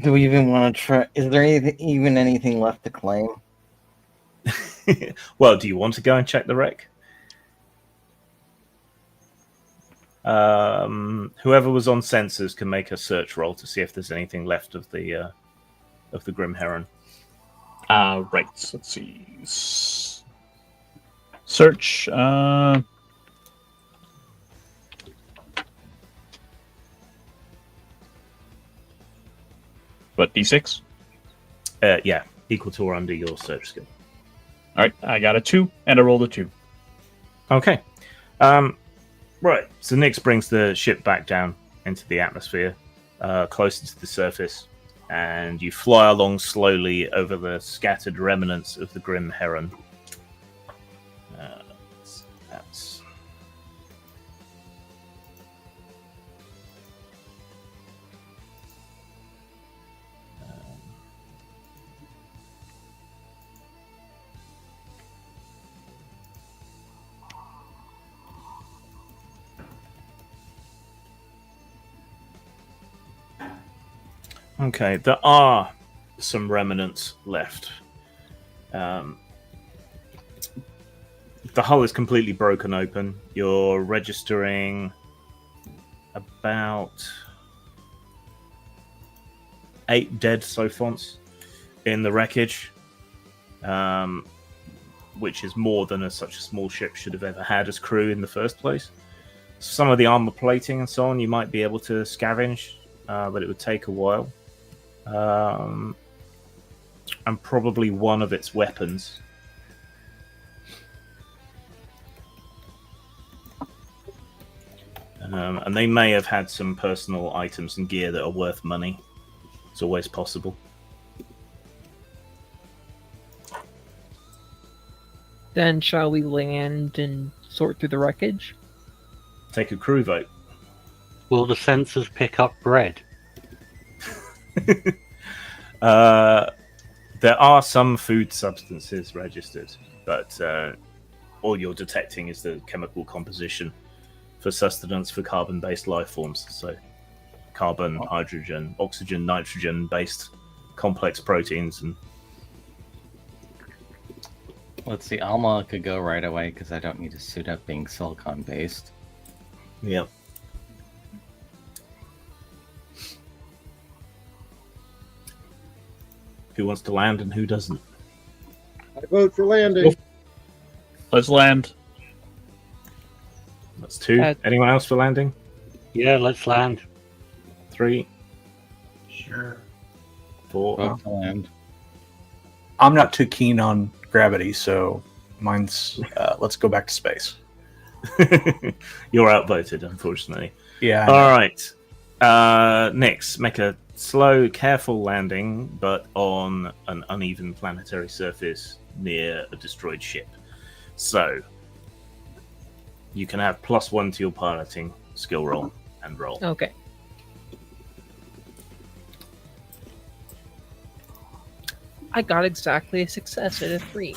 Do we even want to try? Is there even anything left to claim? Well, do you want to go and check the wreck? Whoever was on sensors can make a search roll to see if there's anything left of the Grim Heron. Right. Let's see. Search. What, D6? Yeah, equal to or under your search skill. All right, I got a 2, and I rolled a 2. Okay. Right, so Nyx brings the ship back down into the atmosphere, closer to the surface, and you fly along slowly over the scattered remnants of the Grim Heron. That's... Okay, there are some remnants left. The hull is completely broken open. You're registering about 8 dead Sophons in the wreckage, which is more than such a small ship should have ever had as crew in the first place. Some of the armor plating and so on you might be able to scavenge, but it would take a while. And probably one of its weapons. And they may have had some personal items and gear that are worth money. It's always possible. Then shall we land and sort through the wreckage? Take a crew vote. Will the sensors pick up bread? There are some food substances registered, but all you're detecting is the chemical composition for sustenance for carbon-based life forms. So carbon, hydrogen, oxygen, nitrogen-based complex proteins. And let's see, Alma could go right away because I don't need to suit up being silicon-based. Yep. Who wants to land and who doesn't? I vote for landing. Let's land. That's 2. Anyone else for landing? Yeah, let's land. 3. Sure. 4. Vote to land. I'm not too keen on gravity, so mine's let's go back to space. You're outvoted, unfortunately. Yeah. All right. Nix, make a slow, careful landing, but on an uneven planetary surface near a destroyed ship. So you can have +1 to your piloting skill roll and roll. Okay. I got exactly a success at a 3.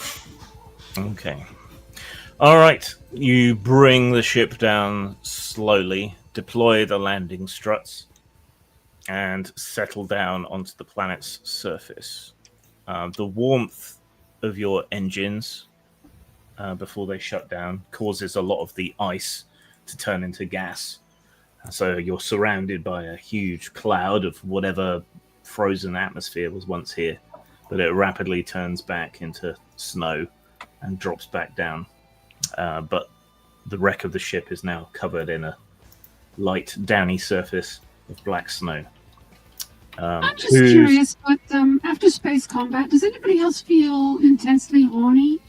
Okay. All right. You bring the ship down slowly, deploy the landing struts, and settle down onto the planet's surface. The warmth of your engines before they shut down causes a lot of the ice to turn into gas. So you're surrounded by a huge cloud of whatever frozen atmosphere was once here, but it rapidly turns back into snow and drops back down. But the wreck of the ship is now covered in a light, downy surface of black snow. I'm just curious, but after space combat, does anybody else feel intensely horny?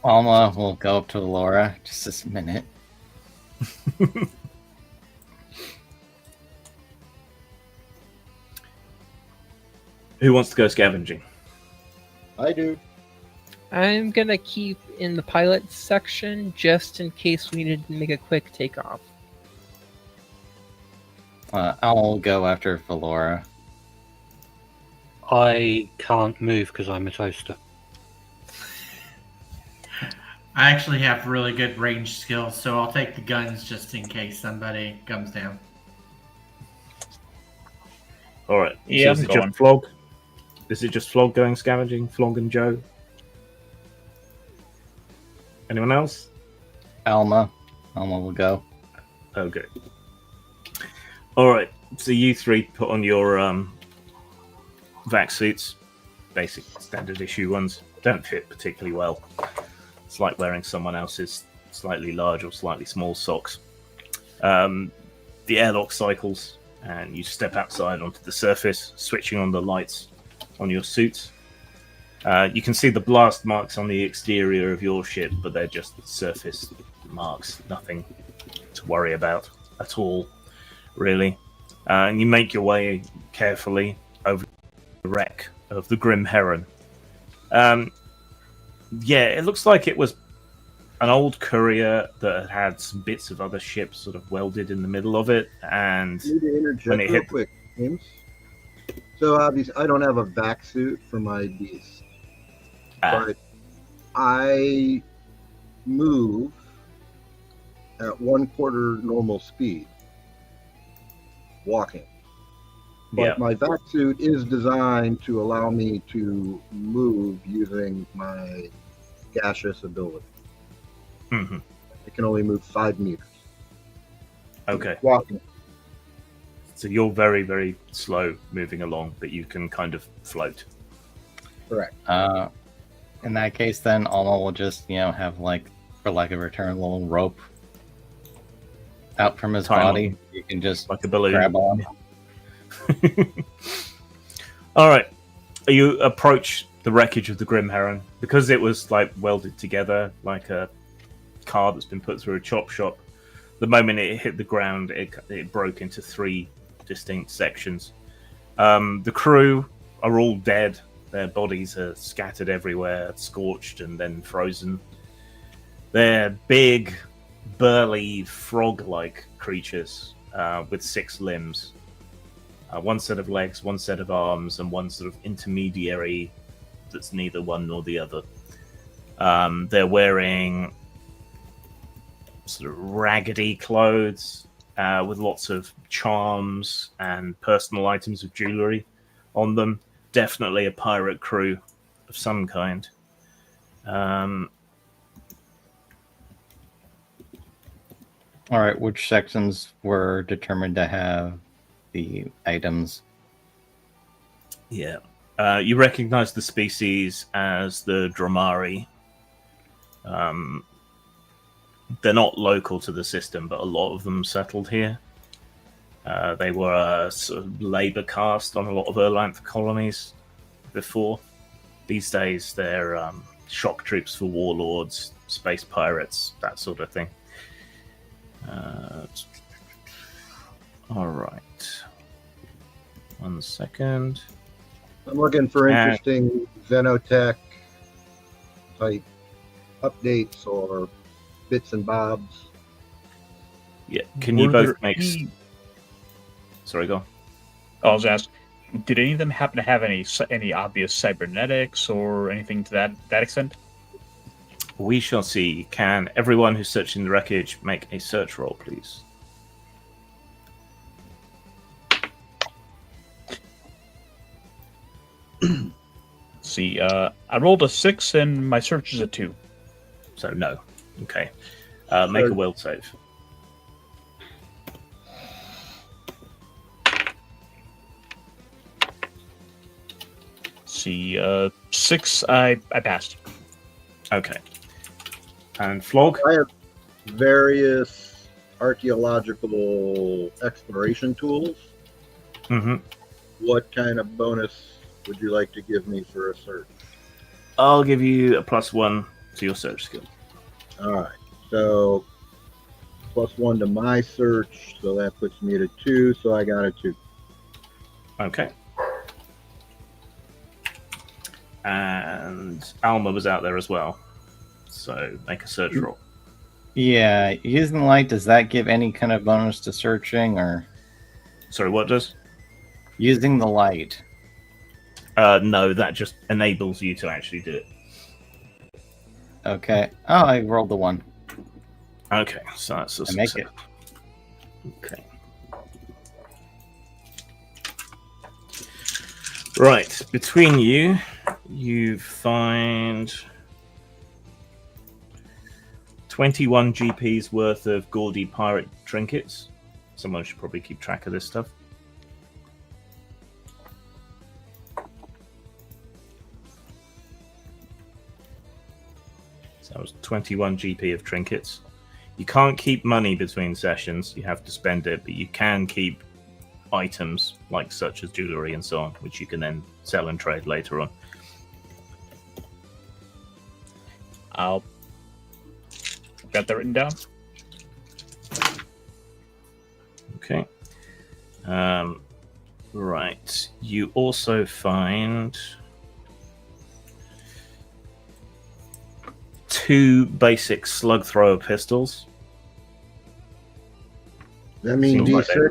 Alma will go up to Laura just this minute. Who wants to go scavenging? I do. I'm gonna keep in the pilot section just in case we need to make a quick takeoff. I'll go after Valora. I can't move because I'm a toaster. I actually have really good range skills, so I'll take the guns just in case somebody comes down. All right. Yeah, so I'm is it just Flog? Is it just Flog going scavenging? Flog and Joe? Anyone else? Alma. Alma will go. Okay. All right. So you 3 put on your vac suits, basic standard issue ones. Don't fit particularly well. It's like wearing someone else's slightly large or slightly small socks. The airlock cycles, and you step outside onto the surface, switching on the lights on your suits. You can see the blast marks on the exterior of your ship, but they're just surface marks, nothing to worry about at all, really. And you make your way carefully over the wreck of the Grim Heron. Yeah, it looks like it was an old courier that had some bits of other ships sort of welded in the middle of it, and I need to interject when it real hit, quick, James. So obviously, I don't have a vac suit for my beast, but I move at 1/4 normal speed, walking. But Yeah. my vac suit is designed to allow me to move using my gaseous ability. Mm-hmm. It can only move 5 meters. Okay. Walking. So you're very, very slow moving along, but you can kind of float. Correct. In that case, then Alma will just, have like, for lack of a term, a little rope out from his Time body. on. You can just Like a balloon. grab on. All right. You approach the wreckage of the Grim Heron because it was like welded together, like a car that's been put through a chop shop. The moment it hit the ground, it broke into 3 distinct sections. The crew are all dead. Their bodies are scattered everywhere, scorched and then frozen. They're big, burly, frog-like creatures with 6 limbs. 1 set of legs, 1 set of arms, and 1 sort of intermediary that's neither one nor the other. They're wearing sort of raggedy clothes with lots of charms and personal items of jewelry on them. Definitely a pirate crew of some kind. All right, which sections were determined to have the items? Yeah. You recognize the species as the Dramari. They're not local to the system, but a lot of them settled here. They were a sort of labor caste on a lot of Erlanth colonies before. These days, they're shock troops for warlords, space pirates, that sort of thing. All right. 1 second. I'm looking for interesting Xenotech type updates or bits and bobs. Yeah, can you both make... Sorry, go on. I was asked, did any of them happen to have any obvious cybernetics or anything to that extent? We shall see. Can everyone who's searching the wreckage make a search roll, please? See, I rolled a 6 and my search is a 2. So no. Okay. Make a will save. See, 6, I passed. Okay. And Flog? I have various archaeological exploration tools. Mm-hmm. What kind of bonus would you like to give me for a search? I'll give you a +1 to your search skill. All right. So +1 to my search, so that puts me at a 2. So I got a 2. Okay. And Alma was out there as well. So make a search roll. Yeah, using the light, does that give any kind of bonus to searching, or? Sorry, what does? Using the light. No, that just enables you to actually do it. Okay. Oh, I rolled the 1. Okay, so that's a make success. Okay. Right, between you, you find 21 GP's worth of gaudy pirate trinkets. Someone should probably keep track of this stuff. So that was 21 GP of trinkets. You can't keep money between sessions, you have to spend it, but you can keep items like such as jewelry and so on, which you can then sell and trade later on. I'll got that written down. Okay. Right. You also find 2 basic slug thrower pistols. That means D6?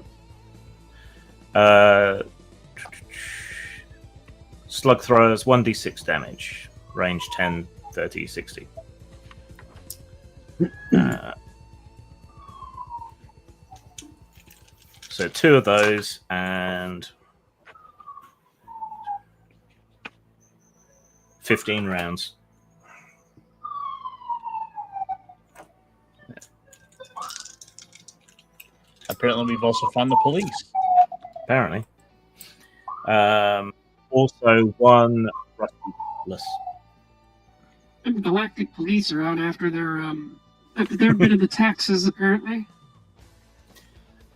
Slug throwers, 1d6 damage. Range 10, 30, 60. So 2 of those and 15 rounds. Apparently, we've also found the police. apparently. Also, one rusty cutlass. And the Galactic Police are out after their bit of the taxes, apparently.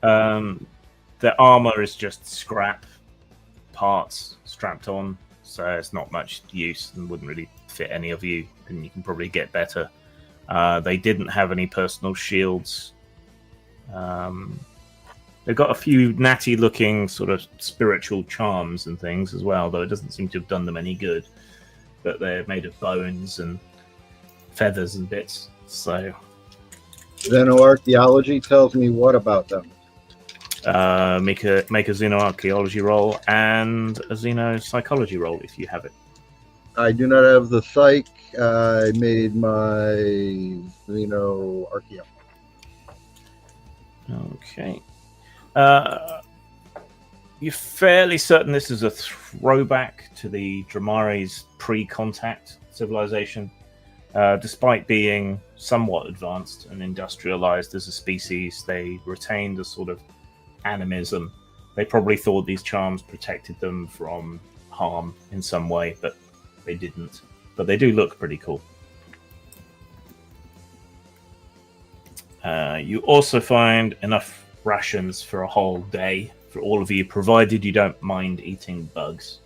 Their armor is just scrap parts strapped on, so it's not much use and wouldn't really fit any of you, and you can probably get better. They didn't have any personal shields. They've got a few natty looking sort of spiritual charms and things as well, though it doesn't seem to have done them any good. But they're made of bones and feathers and bits, so... Xenoarchaeology tells me what about them? Make a xenoarchaeology roll and a xenopsychology roll if you have it. I do not have the psych. I made my xenoarchaeo. Okay. You're fairly certain this is a throwback to the Dromari's pre-contact civilization. Despite being somewhat advanced and industrialized as a species, they retained a sort of animism. They probably thought these charms protected them from harm in some way, but they didn't. But they do look pretty cool. You also find enough rations for a whole day for all of you, provided you don't mind eating bugs.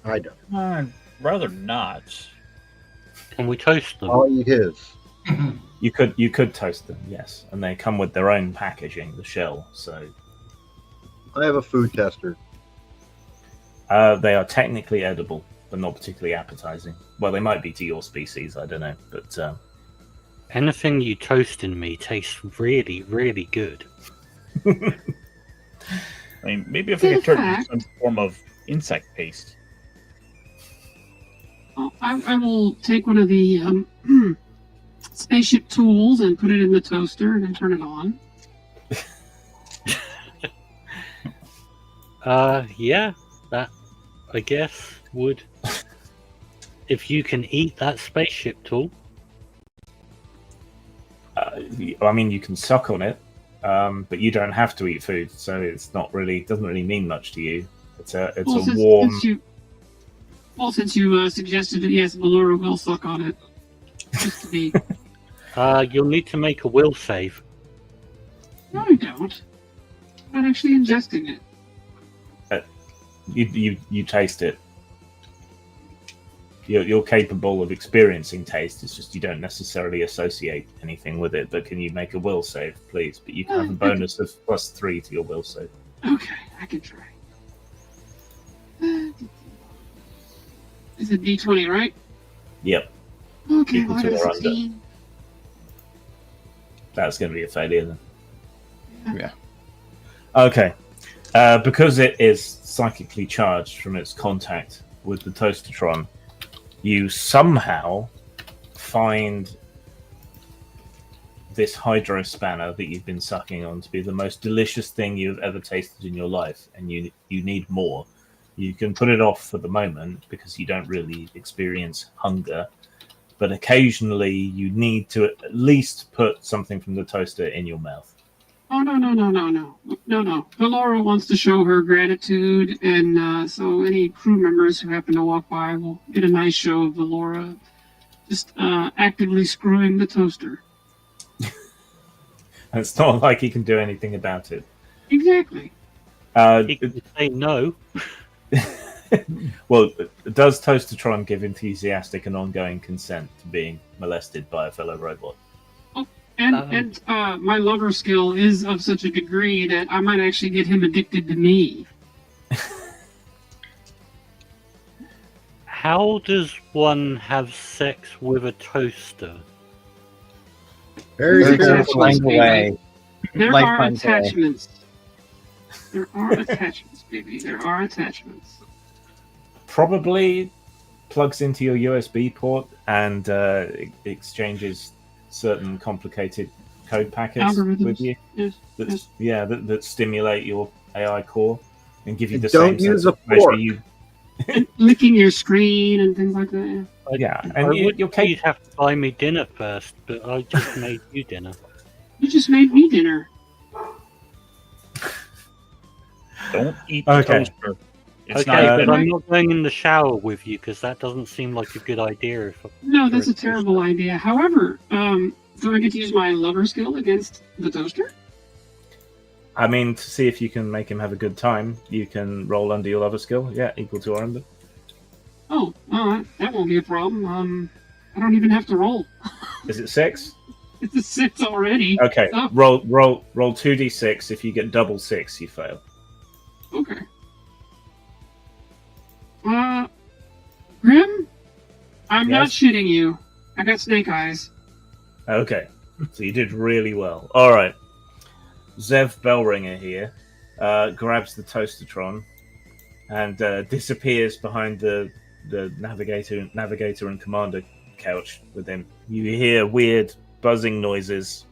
I don't. I'd rather not. Can we toast them? I'll eat his. You could toast them, yes, and they come with their own packaging, the shell. So I have a food tester. they are technically edible, but not particularly appetizing. Well, they might be to your species, I don't know, but anything you toast in me tastes really, really good. I mean, maybe if we could turn it into some form of insect paste. I will take one of the spaceship tools and put it in the toaster and then turn it on. Yeah, that I guess would. If you can eat that spaceship tool. I mean, you can suck on it, but you don't have to eat food, so it's not really doesn't really mean much to you. It's a warm. Since you suggested it, yes, Valora will suck on it. Just to be. You'll need to make a will save. No, I don't. I'm not actually ingesting it. You taste it. You're capable of experiencing taste. It's just you don't necessarily associate anything with it. But can you make a will save, please? But you can have a bonus of +3 to your will save. Okay, I can try. Is it D20, right? Yep. Okay, Equal well, I to got or a under. 16. That's going to be a failure then. Yeah. Okay. Because it is psychically charged from its contact with the Toastertron, you somehow find this hydro spanner that you've been sucking on to be the most delicious thing you've ever tasted in your life, and you need more. You can put it off for the moment because you don't really experience hunger, but occasionally you need to at least put something from the toaster in your mouth. Oh, no. Valora wants to show her gratitude, and so any crew members who happen to walk by will get a nice show of Valora just actively screwing the toaster. It's not like he can do anything about it. Exactly. He can say no. Well, does Toastertron give enthusiastic and ongoing consent to being molested by a fellow robot? And my lover skill is of such a degree that I might actually get him addicted to me. How does one have sex with a toaster? Very careful. Away. There Life are finds a way. attachments. There are attachments, baby. There are attachments. Probably plugs into your USB port and exchanges certain complicated code packets Algorithms. with you. Yes. That stimulate your AI core and give you the Don't same use sense of a pleasure fork. you. Licking your screen and things like that. Yeah, I and would you're you'd have to buy me dinner first, but I just made you dinner. You just made me dinner. Don't eat the Okay. toaster. It's Okay, not but even. I'm not going in the shower with you because that doesn't seem like a good idea. No, that's a terrible idea. However, do I get to use my lover skill against the toaster? I mean, to see if you can make him have a good time, you can roll under your lover skill. Yeah, equal to or under. Oh, that won't be a problem. I don't even have to roll. Is it 6? It's a 6 already. Okay, Oh, roll 2d6. If you get double 6, you fail. okay. Grim? I'm not Yes? shitting you. I got snake eyes. Okay, so you did really well. All right, Zev Bellringer here grabs the Toastertron and disappears behind the navigator and commander couch with him. You hear weird buzzing noises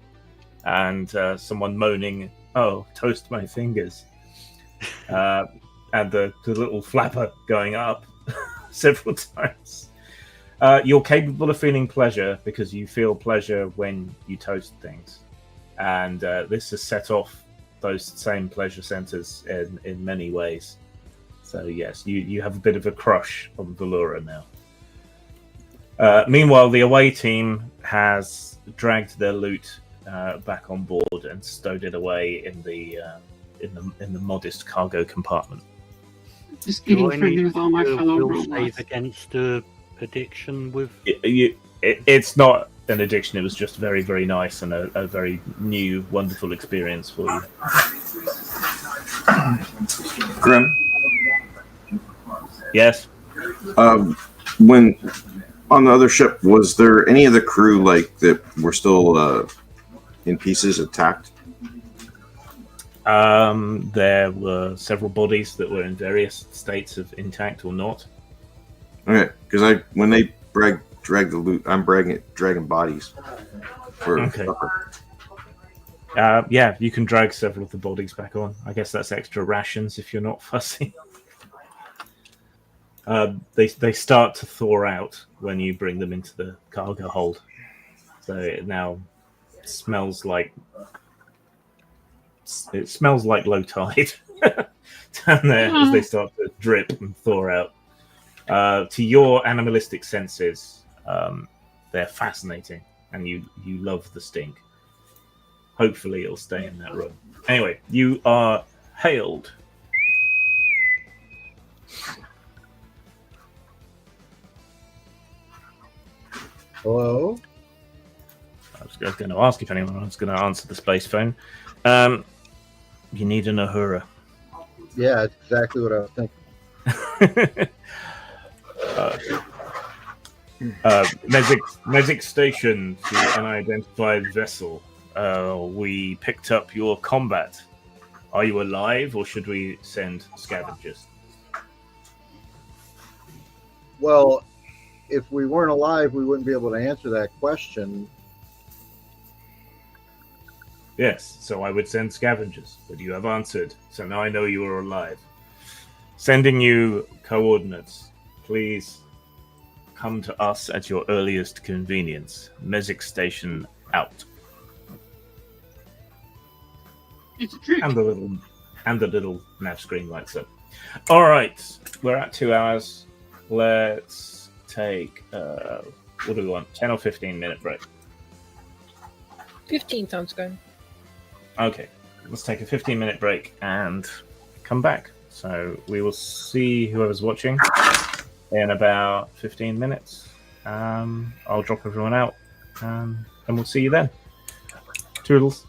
and someone moaning, "Oh, toast my fingers," and the little flapper going up several times. You're capable of feeling pleasure because you feel pleasure when you toast things, and this has set off those same pleasure centers in many ways. So yes, you have a bit of a crush on Valura now. Meanwhile, the away team has dragged their loot back on board and stowed it away in the modest cargo compartment. Just getting Do I friendly need with all my to fellow will robots. save against addiction with? It's not an addiction. It was just very, very nice and a very new, wonderful experience for you. Grim, Yes. When on the other ship, was there any of the crew like that were still in pieces, attacked? There were several bodies that were in various states of intact or not. Okay, because when they drag the loot, I'm dragging bodies for Okay. supper. Yeah, you can drag several of the bodies back on. I guess that's extra rations if you're not fussy. They start to thaw out when you bring them into the cargo hold. So it now smells like low tide down there as they start to drip and thaw out. To your animalistic senses, they're fascinating, and you love the stink. Hopefully, it'll stay in that room. Anyway, you are hailed. Hello? I was going to ask if anyone was going to answer the space phone. You need an Uhura. Yeah, that's exactly what I was thinking. Mesic station to unidentified vessel. We picked up your combat. Are you alive, or should we send scavengers? Well, if we weren't alive, we wouldn't be able to answer that question. Yes, so I would send scavengers, but you have answered, so now I know you are alive. Sending you coordinates. Please come to us at your earliest convenience. Mesic station out. It's a trick. And the little nav screen lights up. All right, we're at 2 hours. Let's take what do we want? 10 or 15-minute break. 15 sounds good. Okay, let's take a 15-minute break and come back. So we will see whoever's watching in about 15 minutes. I'll drop everyone out, and we'll see you then. Toodles.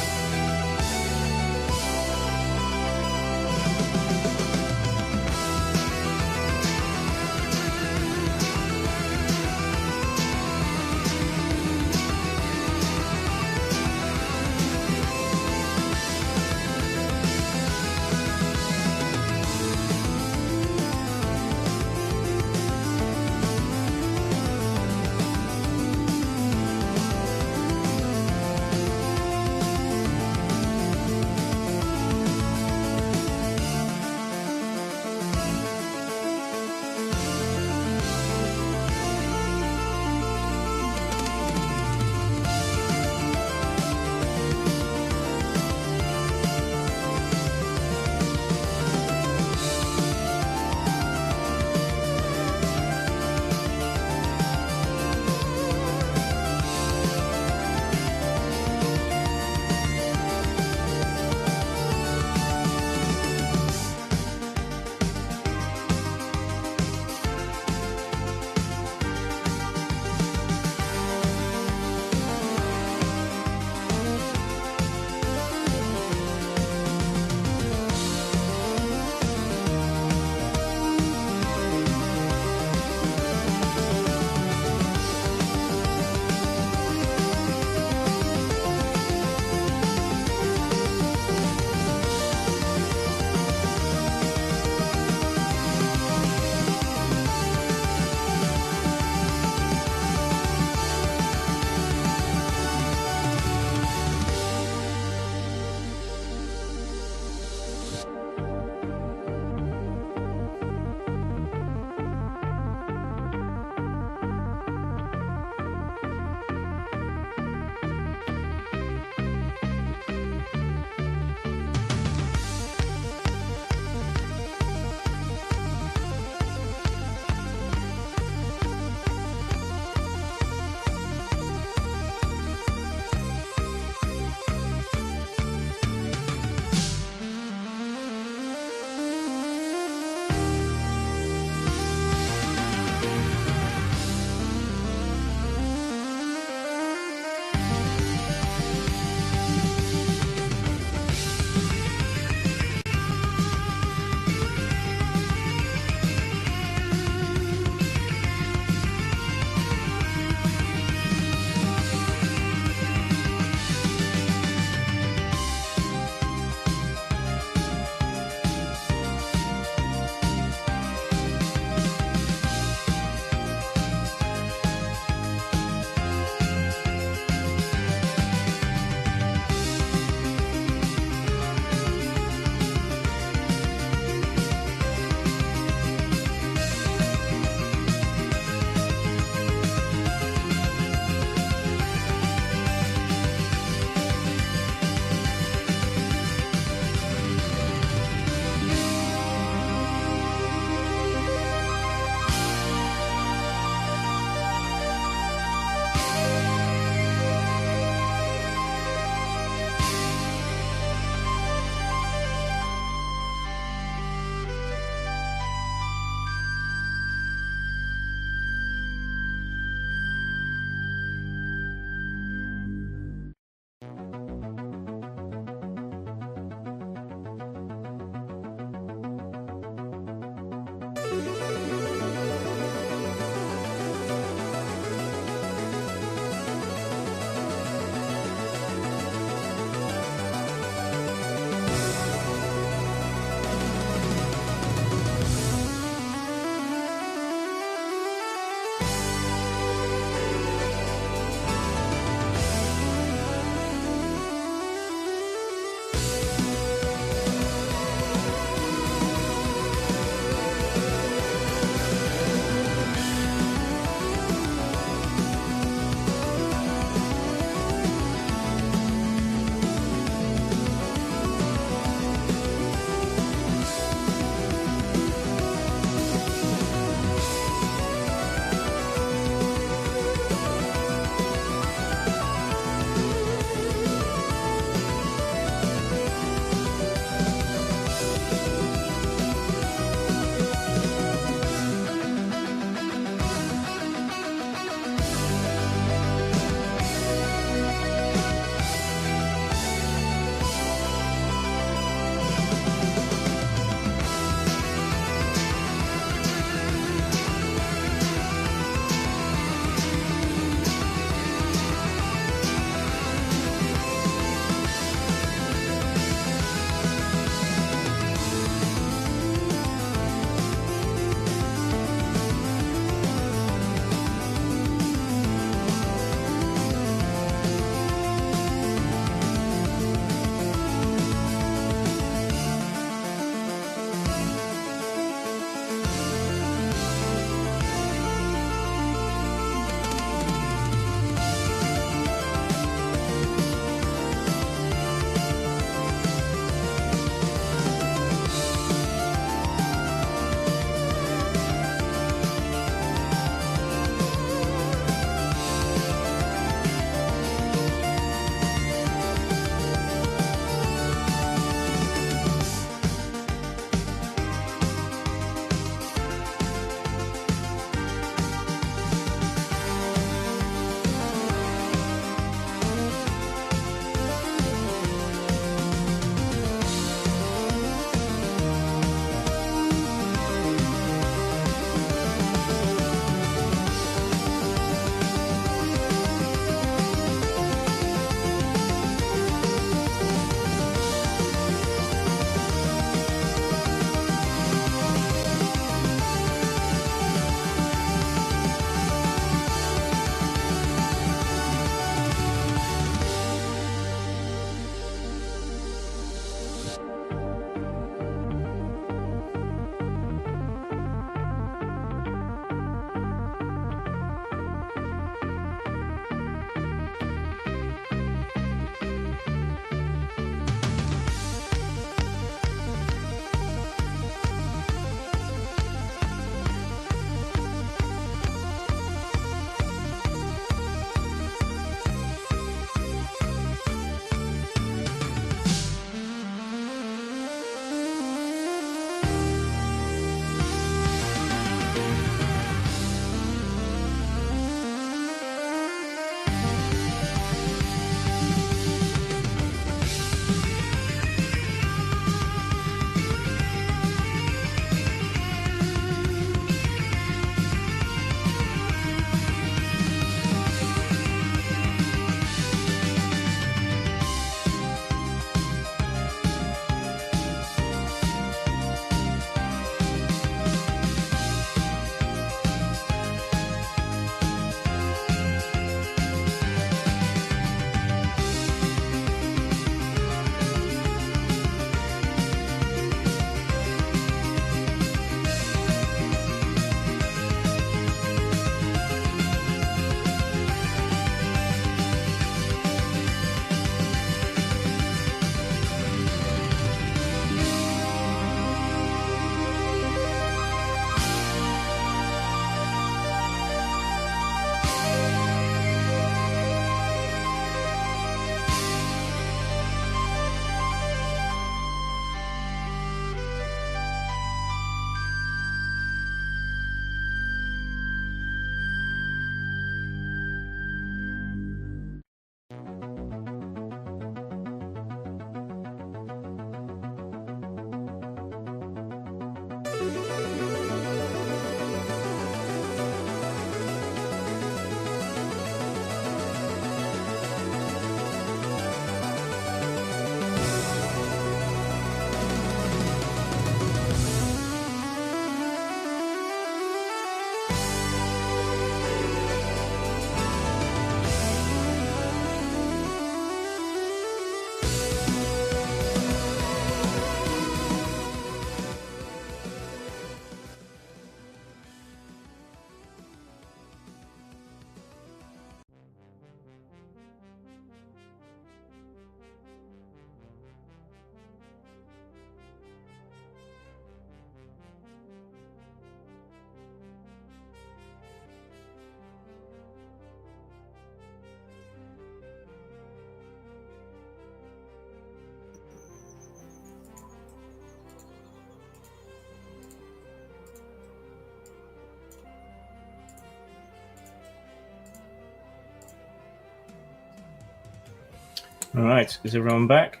All right, is everyone back?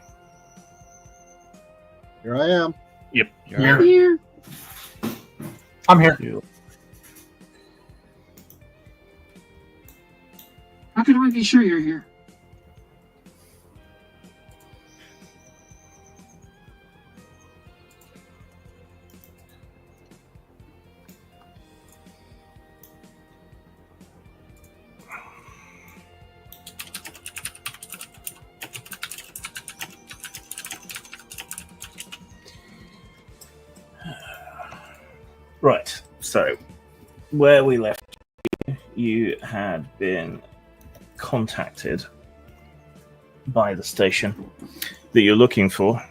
Here I am. Yep. I'm here. I'm here. How can I be sure you're here? Right, so where we left you had been contacted by the station that you're looking for,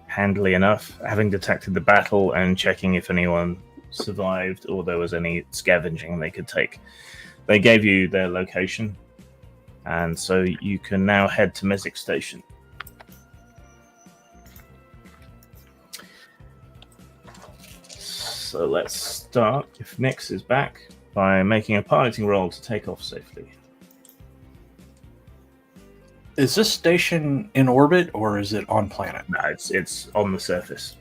handily enough, having detected the battle and checking if anyone survived or there was any scavenging they could take. They gave you their location, and so you can now head to Mesic Station. So let's start, if Nix is back, by making a piloting roll to take off safely. Is this station in orbit or is it on planet? No, it's on the surface.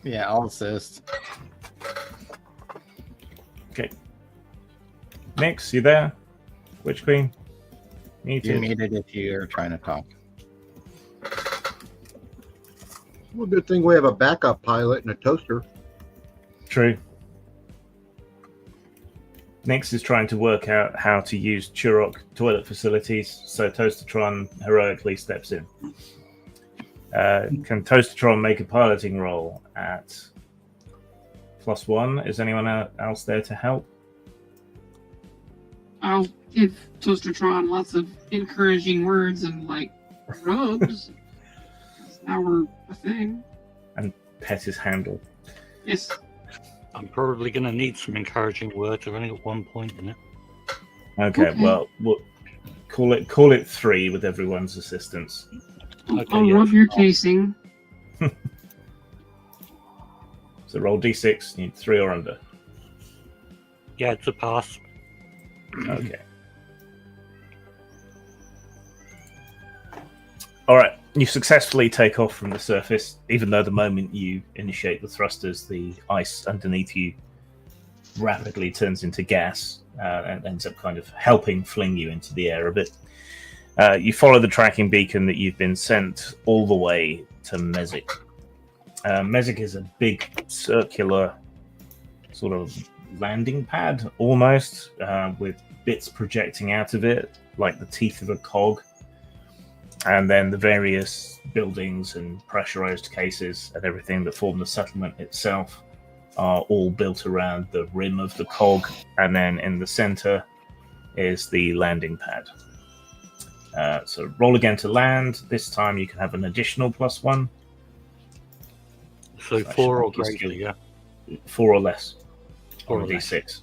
Yeah, I'll assist. Okay. Nix, you there? Witch Queen? You're muted if you're trying to talk. Well, good thing we have a backup pilot and a toaster. True. Nix is trying to work out how to use Turok toilet facilities, so Toastertron heroically steps in. Can Toastertron make a piloting roll at +1? Is anyone else there to help? I'll give Toastertron lots of encouraging words and, like, rubs. Now we're a thing. And pet his handle. Yes. I'm probably going to need some encouraging words. I've only got 1 point in it. Okay, well, we'll call it 3 with everyone's assistance. Okay, I'll rub your casing. So roll d6, you need 3 or under. Yeah, it's a pass. Okay. All right, you successfully take off from the surface, even though the moment you initiate the thrusters, the ice underneath you rapidly turns into gas and ends up kind of helping fling you into the air a bit. You follow the tracking beacon that you've been sent all the way to Mesic. Mesic is a big circular sort of landing pad, almost, with bits projecting out of it, like the teeth of a cog. And then the various buildings and pressurized cases and everything that form the settlement itself are all built around the rim of the cog. And then in the center is the landing pad. So roll again to land. This time you can have an additional +1. So 4 or greater, yeah. 4 or less. 4 on or a less. d6.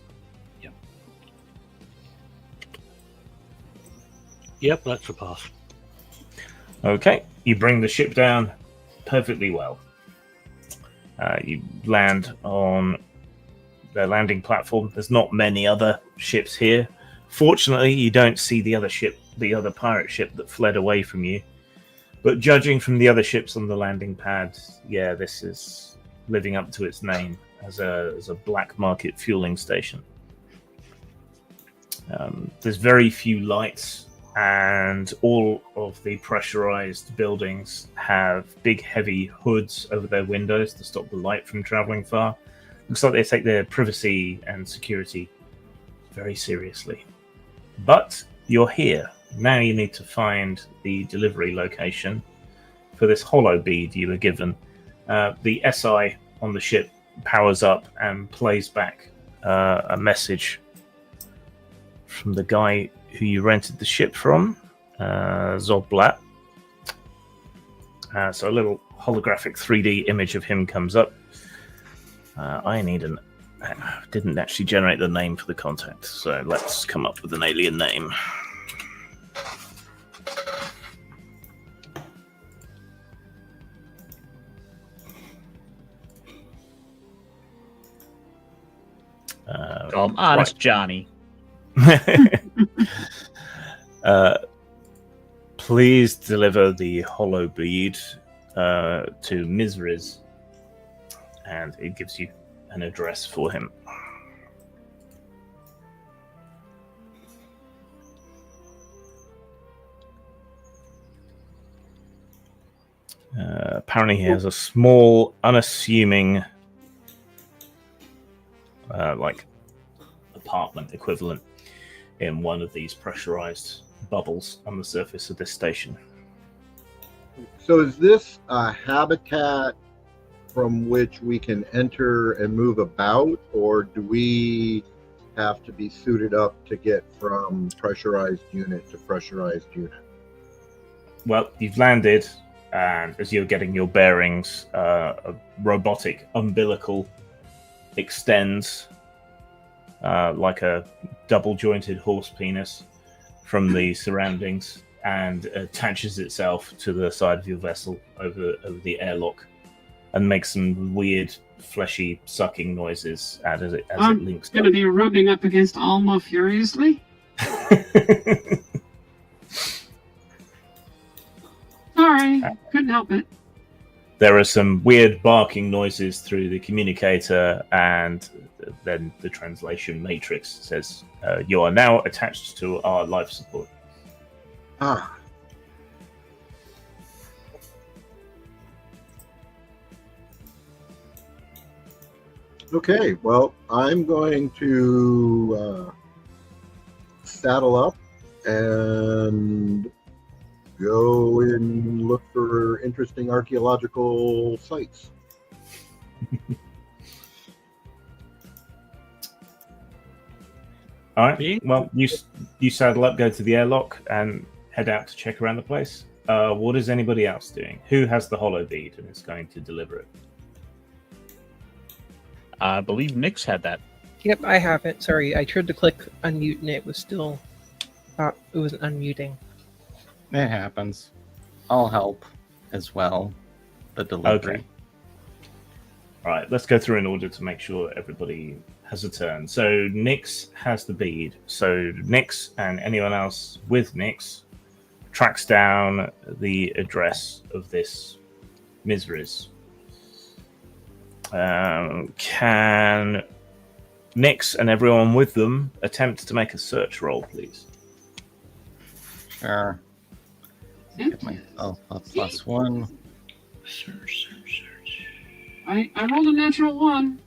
Yep, that's a pass. Okay, you bring the ship down perfectly well. You land on the landing platform. There's not many other ships here. Fortunately, you don't see the other pirate ship that fled away from you. But judging from the other ships on the landing pad, yeah, this is living up to its name as a black market fueling station. There's very few lights, and all of the pressurized buildings have big, heavy hoods over their windows to stop the light from traveling far. Looks like they take their privacy and security very seriously. But you're here. Now you need to find the delivery location for this hollow bead you were given. The SI on the ship powers up and plays back a message from the guy who you rented the ship from, Zoblat. So a little holographic 3D image of him comes up. I didn't actually generate the name for the contact, so let's come up with an alien name. Honest Johnny. Please deliver the hollow bead to Mizriz, and it gives you an address for him. Apparently he has a small, unassuming like apartment equivalent in one of these pressurized bubbles on the surface of this station. So is this a habitat from which we can enter and move about, or do we have to be suited up to get from pressurized unit to pressurized unit? Well, you've landed, and as you're getting your bearings, a robotic umbilical extends like a double-jointed horse penis from the surroundings and attaches itself to the side of your vessel over the airlock and makes some weird, fleshy, sucking noises as it links. I'm going to be rubbing up against Alma furiously. Sorry, couldn't help it. There are some weird barking noises through the communicator, and then the translation matrix says, "You are now attached to our life support." Ah. Okay, well, I'm going to saddle up and go and look for interesting archaeological sites. All right. Well, you saddle up, go to the airlock, and head out to check around the place. What is anybody else doing? Who has the hollow bead and is going to deliver it? I believe Nyx had that. Yep, I have it. Sorry, I tried to click unmute and it was still it wasn't unmuting. It happens. I'll help as well. The delivery. Okay. All right, let's go through in order to make sure everybody has a turn. So Nyx has the bead. So Nyx and anyone else with Nyx tracks down the address of this Mizriz. Can Nyx and everyone with them attempt to make a search roll, please? Sure. Get myself a +1. Search. I rolled a natural 1.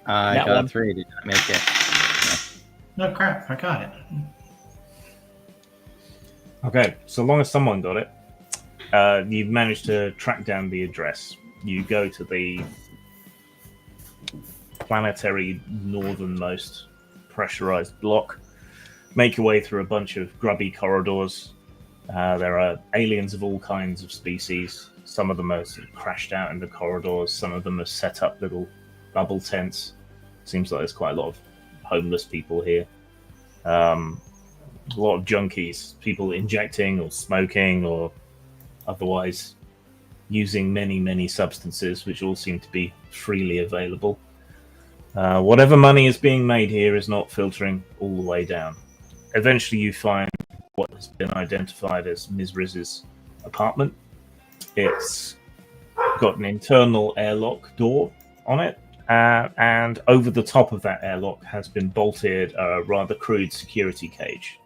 I That got one. 3. Did not make it. No crap, I got it. Okay, so long as someone got it, you've managed to track down the address. You go to the planetary northernmost pressurized block, make your way through a bunch of grubby corridors. There are aliens of all kinds of species. Some of them are sort of crashed out in the corridors. Some of them have set up little bubble tents. Seems like there's quite a lot of homeless people here. A lot of junkies, people injecting or smoking or otherwise using many substances, which all seem to be freely available. Whatever money is being made here is not filtering all the way down. Eventually you find what has been identified as Mizriz's apartment. It's got an internal airlock door on it, and over the top of that airlock has been bolted a rather crude security cage.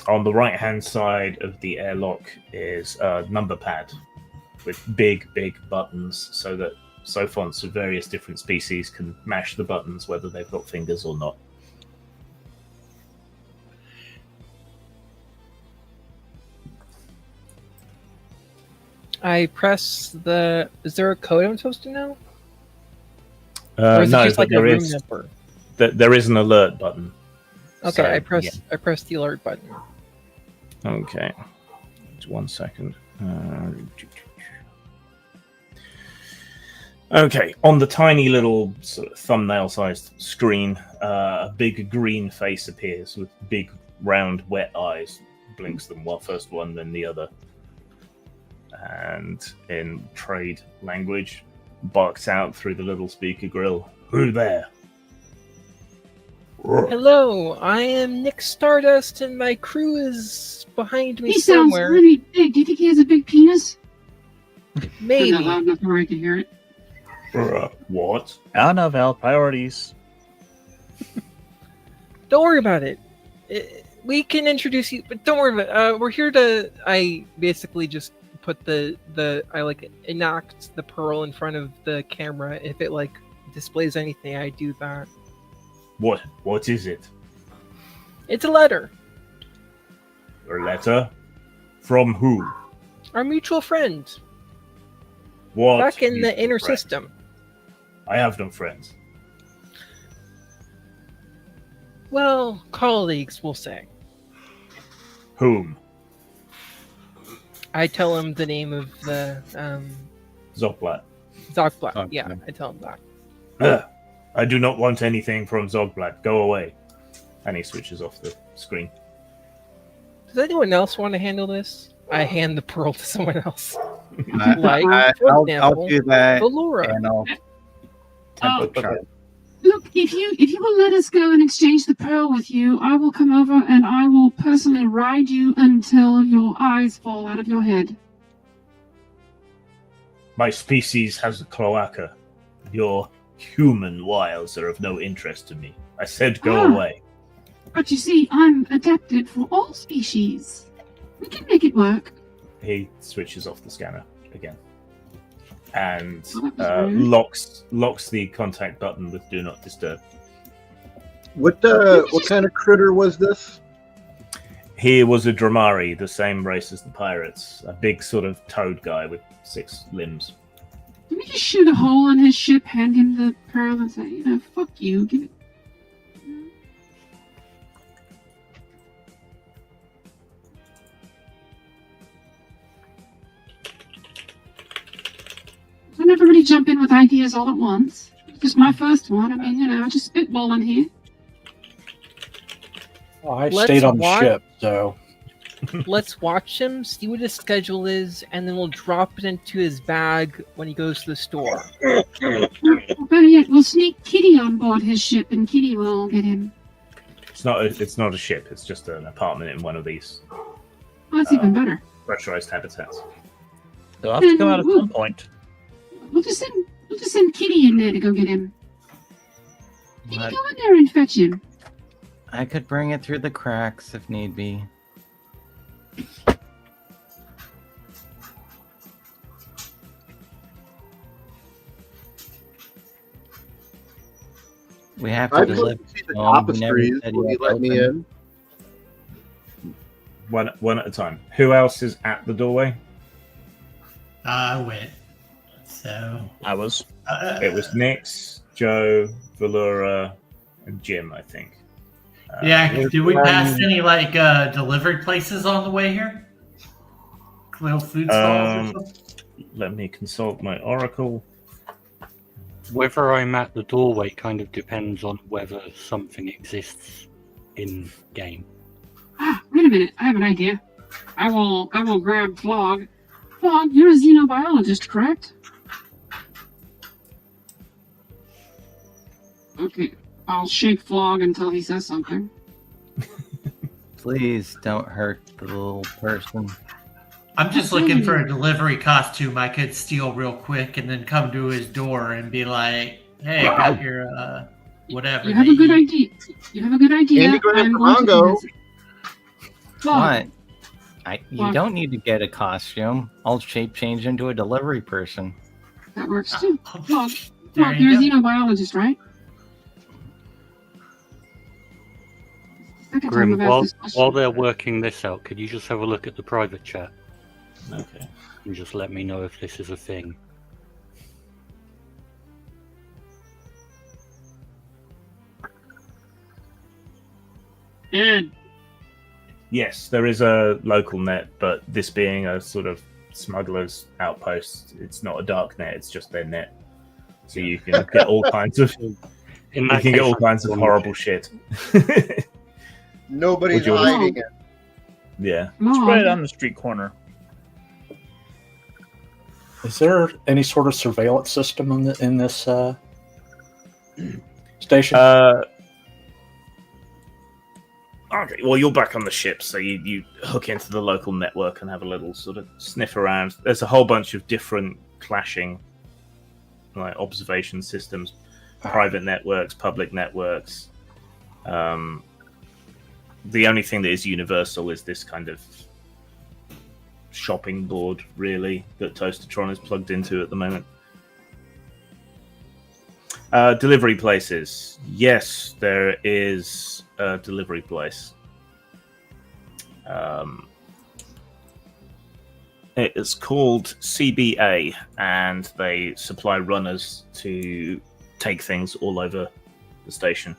On the right-hand side of the airlock is a number pad with big buttons so that sophonts of various different species can mash the buttons whether they've got fingers or not. I press the. Is there a code I'm supposed to know? No, or is it just but like a room number? There is an alert button. Okay, So, I press. yeah. I press the alert button. Okay. Just 1 second. Okay, on the tiny little sort of thumbnail-sized screen, a big green face appears with big, round, wet eyes. Blinks them, well, first one, then the other. And in trade language, barks out through the little speaker grill, "Who there?" Hello, I am Nick Stardust, and my crew is behind me He sounds somewhere. really big. Do you think he has a big penis? Maybe. Not loud enough where I can hear it. What? I don't know, Val. Priorities. Don't worry about it. We can introduce you, but don't worry about it. We're here to. I basically just put I enact the pearl in front of the camera. If it displays anything, I do that. What is it? It's a letter. A letter? From who? Our mutual friend. What? Back in the mutual inner friend? system. I have no friends. Well, colleagues, we'll say. Whom? I tell him the name of the Zogblat. Zogblat. Yeah, I tell him that. I do not want anything from Zogblat. Go away. And he switches off the screen. Does anyone else want to handle this? I hand the pearl to someone else. For I'll example, do that. Valora. And I'll tempo chart. Look, if you will let us go and exchange the pearl with you, I will come over and I will personally ride you until your eyes fall out of your head. My species has a cloaca. Your human wiles are of no interest to me. I said go away. But you see, I'm adapted for all species. We can make it work. He switches off the scanner again. And rude. locks the contact button with do not disturb. What kind of critter was this? He was a Dramari, the same race as the pirates. A big sort of toad guy with 6 limbs. Can we just shoot a hole in his ship, hand him the pearl, and say, fuck you, give it. Don't everybody jump in with ideas all at once. Just my first one. I mean, just spitballing here. Well, I Let's stayed on the watch- ship, so Let's watch him, see what his schedule is, and then we'll drop it into his bag when he goes to the store. Or better yet, we'll sneak Kitty on board his ship, and Kitty will get him. It's not a ship. It's just an apartment in one of these Oh, that's even better. pressurized habitats. They'll have to come out at some point. We'll just send Kitty in there to go get him. Kitty, What? go in there and fetch him. I could bring it through the cracks if need be. We have to I'd deliver. like to see the tapestries. Will you let me in? One at a time. Who else is at the doorway? I went. So I was. It was Nix, Joe, Valura, and Jim, I think. Yeah, do we pass any delivery places on the way here? Little food stalls or something? Let me consult my oracle. Whether I'm at the doorway kind of depends on whether something exists in game. Wait a minute, I have an idea. I will grab Flog. Flog, you're a xenobiologist, correct? Okay, I'll shake Flog until he says something. Please don't hurt the little person. I'm just looking for a delivery costume I could steal real quick and then come to his door and be like, "Hey, I got your whatever." You have a good idea. You have a good idea. Andy Grant I'm for going to do Mongo. this. Flog, What? You What? don't need to get a costume. I'll shape change into a delivery person. that works too. Flog, There Flog, you you're a go. xenobiologist, right? Second time Grim, I've asked while, this question. while they're working this out, could you just have a look at the private chat Okay. and just let me know if this is a thing? Ed, Yes, there is a local net, but this being a sort of smuggler's outpost, it's not a dark net, it's just their net. So you can get all kinds of In you that can get case, all I kinds of don't horrible want shit. Nobody's Would you- hiding it. Yeah. It's Flog, right on the street corner. is there any sort of surveillance system in this station? Okay, well, you're back on the ship, so you hook into the local network and have a little sort of sniff around. There's a whole bunch of different clashing observation systems, private networks, public networks. The only thing that is universal is this kind of shopping board, really, that Toastertron is plugged into at the moment. Delivery places. Yes, there is a delivery place. It is called CBA, and they supply runners to take things all over the station.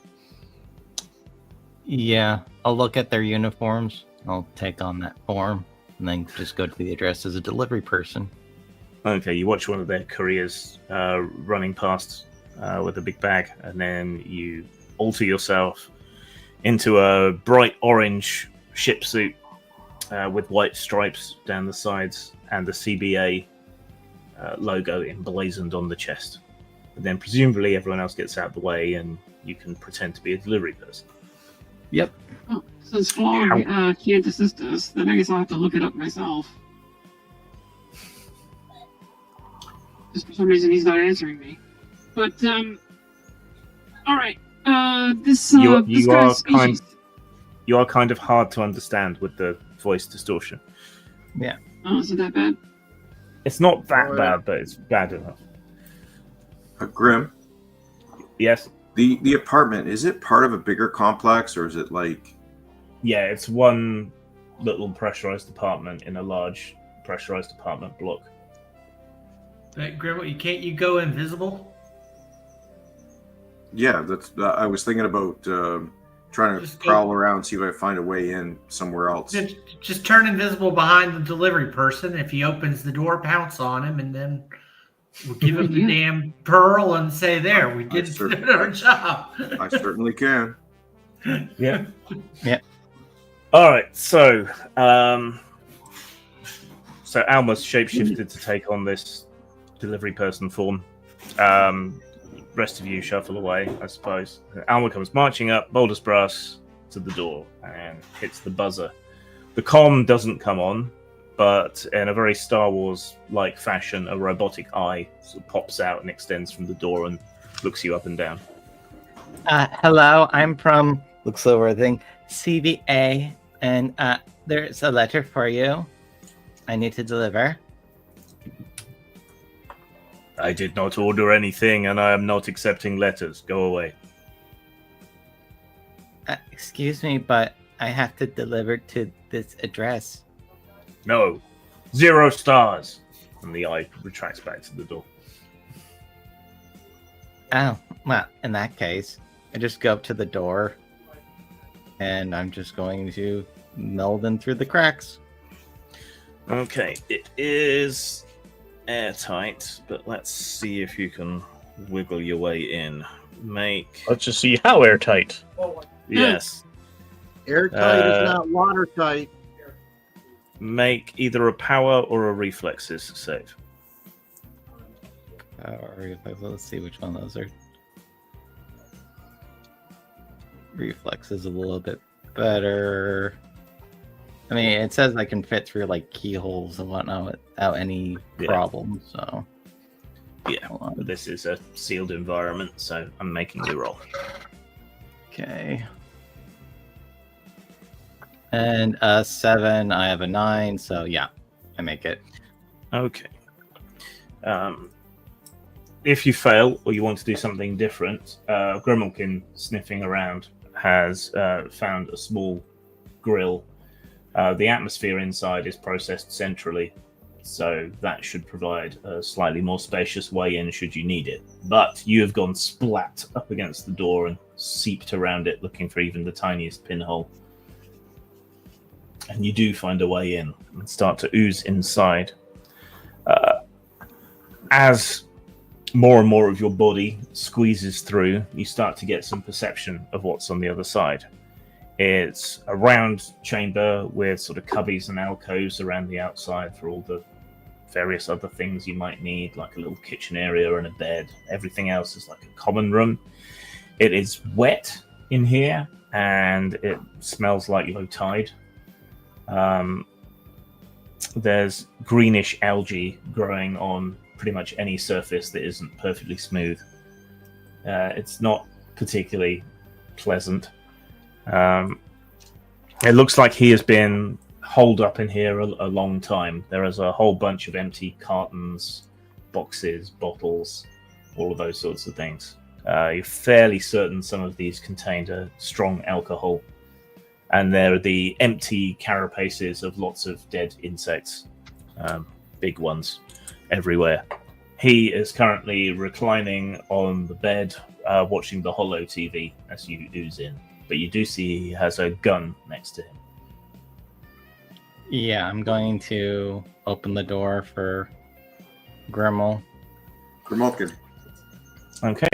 Yeah, I'll look at their uniforms. I'll take on that form, and then just go to the address as a delivery person. Okay, you watch one of their couriers running past with a big bag, and then you alter yourself into a bright orange ship suit with white stripes down the sides and the CBA logo emblazoned on the chest. And then presumably everyone else gets out of the way and you can pretend to be a delivery person. Yep. Oh, since Flog can't assist us, then I guess I'll have to look it up myself. Just for some reason he's not answering me. But, alright. This You are kind of hard to understand with the voice distortion. Yeah. Oh, is it that bad? It's not that bad, but it's bad enough. Grim? Yes? The apartment, is it part of a bigger complex, or is it like... Yeah, it's one little pressurized apartment in a large pressurized apartment block. Grim, can't you go invisible? Yeah, that's. I was thinking about trying to prowl around, see if I find a way in somewhere else. Just turn invisible behind the delivery person. If he opens the door, pounce on him, and then we'll give him the damn pearl and say, "There, we did our job." I certainly can. Yeah. Yeah. All right. So Alma's shapeshifted to take on this delivery person form. Rest of you shuffle away, I suppose. Alma comes marching up, bold as brass, to the door and hits the buzzer. The comm doesn't come on, but in a very Star Wars-like fashion, a robotic eye sort of pops out and extends from the door and looks you up and down. Hello, I'm from, looks over the thing, CBA, and there's a letter for you. I need to deliver. I did not order anything, and I am not accepting letters. Go away. Excuse me, but I have to deliver to this address. No. 0 stars. And the eye retracts back to the door. Oh, well, in that case, I just go up to the door, and I'm just going to meld in through the cracks. Okay, it is airtight, but let's see if you can wiggle your way in. Let's just see how airtight. Yes. Airtight is not watertight. Make either a power or a reflexes save. Let's see which one those are. Reflex is a little bit better. I mean, it says I can fit through like keyholes and whatnot without any problem. So, yeah, but this is a sealed environment, so I'm making you roll. Okay. And 7, I have a 9, so yeah, I make it. Okay. If you fail or you want to do something different, Grimalkin, sniffing around, has found a small grill. The atmosphere inside is processed centrally, so that should provide a slightly more spacious way in should you need it. But you have gone splat up against the door and seeped around it looking for even the tiniest pinhole. And you do find a way in and start to ooze inside. As more and more of your body squeezes through, you start to get some perception of what's on the other side. It's a round chamber with sort of cubbies and alcoves around the outside for all the various other things you might need, like a little kitchen area and a bed. Everything else is like a common room. It is wet in here, and it smells like low tide. There's greenish algae growing on pretty much any surface that isn't perfectly smooth. It's not particularly pleasant. It looks like he has been holed up in here a long time. There is a whole bunch of empty cartons, boxes, bottles, all of those sorts of things. You're fairly certain some of these contained a strong alcohol. And there are the empty carapaces of lots of dead insects, big ones, everywhere. He is currently reclining on the bed, watching the holo TV as you ooze in. But you do see he has a gun next to him. Yeah, I'm going to open the door for Grimmel. Grimulkin. Okay.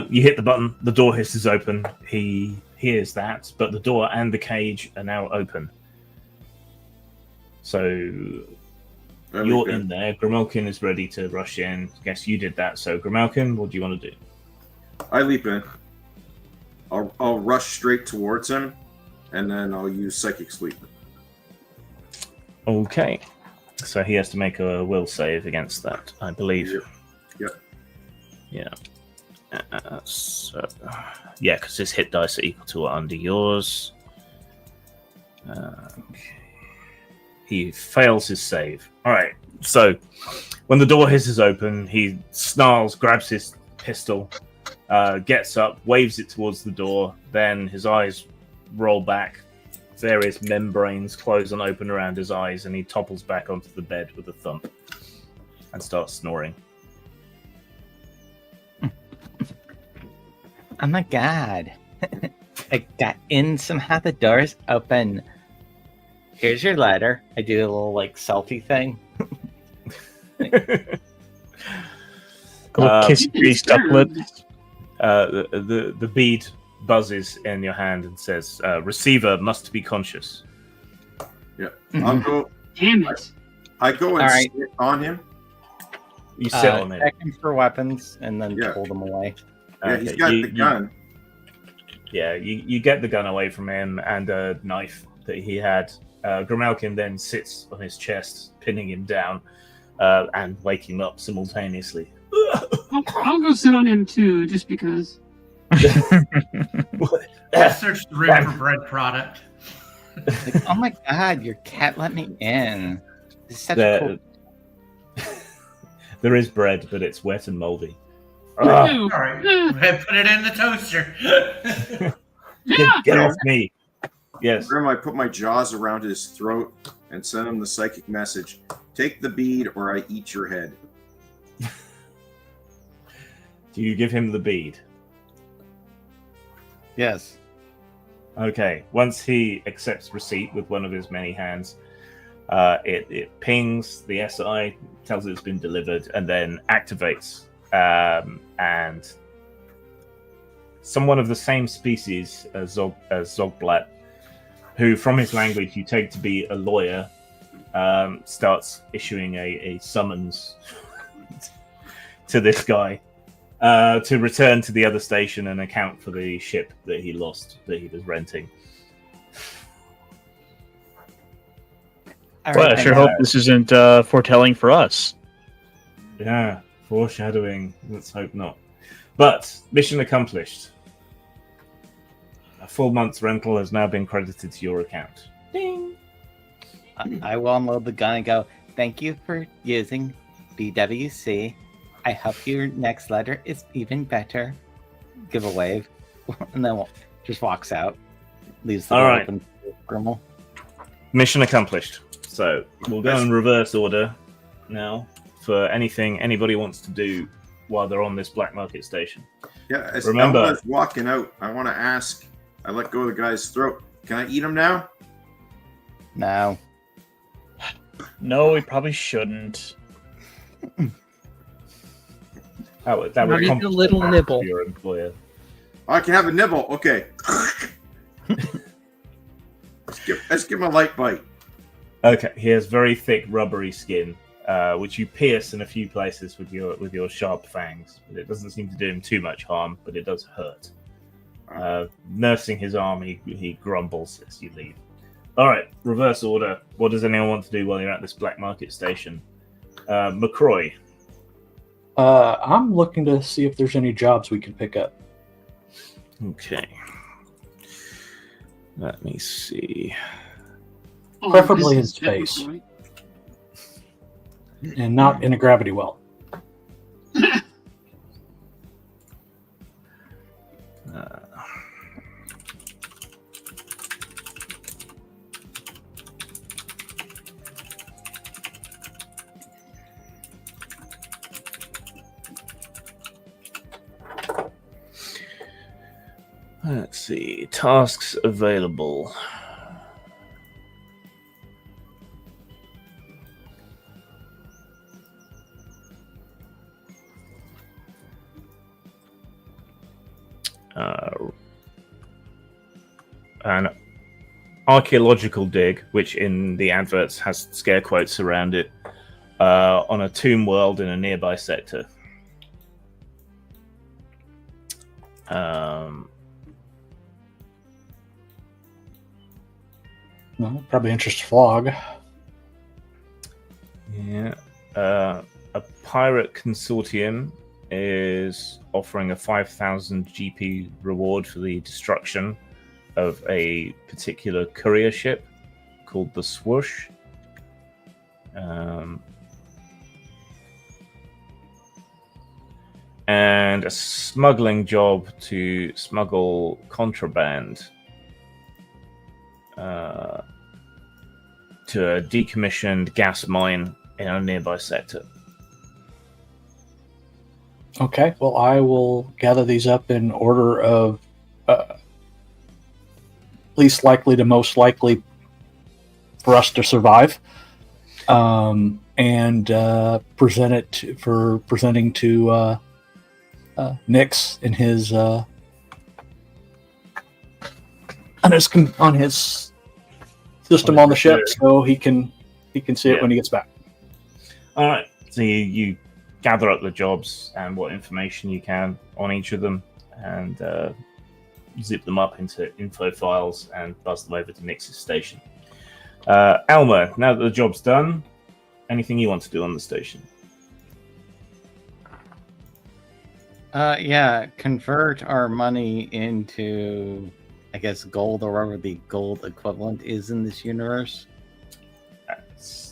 You hit the button, the door hisses open. He hears that, but the door and the cage are now open. So you're in there. Grimalkin is ready to rush in. Guess you did that. So Grimalkin, what do you want to do? I leap in. I'll rush straight towards him, and then I'll use Psychic Sleep. Okay. So he has to make a will save against that, I believe. Yep. Yeah. Yeah, because his hit dice are equal to what under yours. Okay. He fails his save. All right. So when the door hisses open, he snarls, grabs his pistol, gets up, waves it towards the door. Then his eyes roll back. Various membranes close and open around his eyes, and he topples back onto the bed with a thump and starts snoring. Oh my god. I got in somehow, the door's open. Here's your letter. I do a little like selfie thing. Kiss your stuck lips. The bead buzzes in your hand and says, receiver must be conscious. Yeah. I'll go. Damn it. I go and All right. sit on him. You sit on him. Check him for weapons and then pull them away. Yeah, he's got the gun. You get the gun away from him and a knife that he had. Grimalkin then sits on his chest, pinning him down and waking up simultaneously. I'll go sit on him too, just because. I searched the room for bread product. Like, oh my god, your cat let me in. This is such There- cool. There is bread, but it's wet and moldy. All right, put it in the toaster. Get off me. Yes. Grim, I put my jaws around his throat and send him the psychic message. Take the bead or I eat your head. Do you give him the bead? Yes. Okay. Once he accepts receipt with one of his many hands, it pings the SI, tells it it's been delivered, and then activates. And someone of the same species as Zogblat, who from his language you take to be a lawyer, starts issuing a summons to this guy to return to the other station and account for the ship that he lost, that he was renting. Well, I sure hope this isn't foretelling for us. Yeah, foreshadowing. Let's hope not. But mission accomplished. A full month's rental has now been credited to your account. Ding. I will unload the gun and go, thank you for using BWC. I hope your next letter is even better. Give a wave. And then just walks out. Leaves the door open for Grimmel. Mission accomplished. So we'll go in reverse order now for anything anybody wants to do while they're on this black market station. Yeah, as Remember, Elmo's walking out, I want to ask, I let go of the guy's throat. Can I eat him now? No. No, we probably shouldn't. that would Maybe a little nibble. Your employer. I can have a nibble. Okay. let's give him a light bite. Okay, he has very thick, rubbery skin, which you pierce in a few places with your sharp fangs. But it doesn't seem to do him too much harm, but it does hurt. Nursing his arm, he grumbles as you leave. All right, reverse order. What does anyone want to do while you're at this black market station? McCroy. I'm looking to see if there's any jobs we can pick up. Okay. Let me see. Preferably in space. And not in a gravity well. Let's see. Tasks available. An archaeological dig, which in the adverts has scare quotes around it, on a tomb world in a nearby sector. Well, probably interest Flog. Yeah. A pirate consortium is offering a 5,000 GP reward for the destruction of a particular courier ship called the Swoosh. And a smuggling job to smuggle contraband to a decommissioned gas mine in a nearby sector. Okay, well, I will gather these up in order of least likely to most likely for us to survive, and present it for presenting to Nix in his on his system on the ship, so he can see it when he gets back. All right, so you gather up the jobs and what information you can on each of them, and zip them up into info files and buzz them over to Nix's station. Alma, now that the job's done, anything you want to do on the station? Yeah, convert our money into, I guess, gold, or whatever the gold equivalent is in this universe.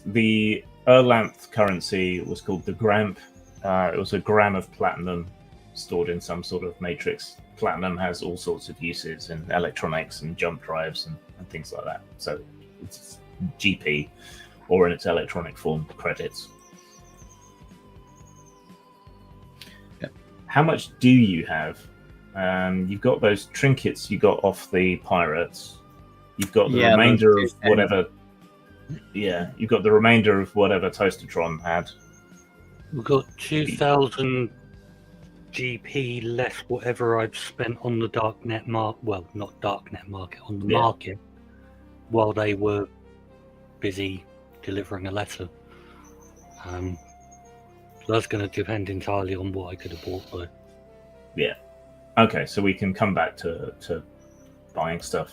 The Erlanth currency was called the Gramp. It was a gram of platinum stored in some sort of matrix. Platinum has all sorts of uses in electronics and jump drives and things like that. So it's GP, or in its electronic form, credits. Yeah. How much do you have? You've got those trinkets you got off the pirates. You've got the remainder of whatever. Yeah, you've got the remainder of whatever Toastertron had. We've got 2,000 GP less whatever I've spent on the darknet market. Well, not darknet market, on the market, while they were busy delivering a letter. So that's going to depend entirely on what I could have bought, though. Yeah. Okay, so we can come back to buying stuff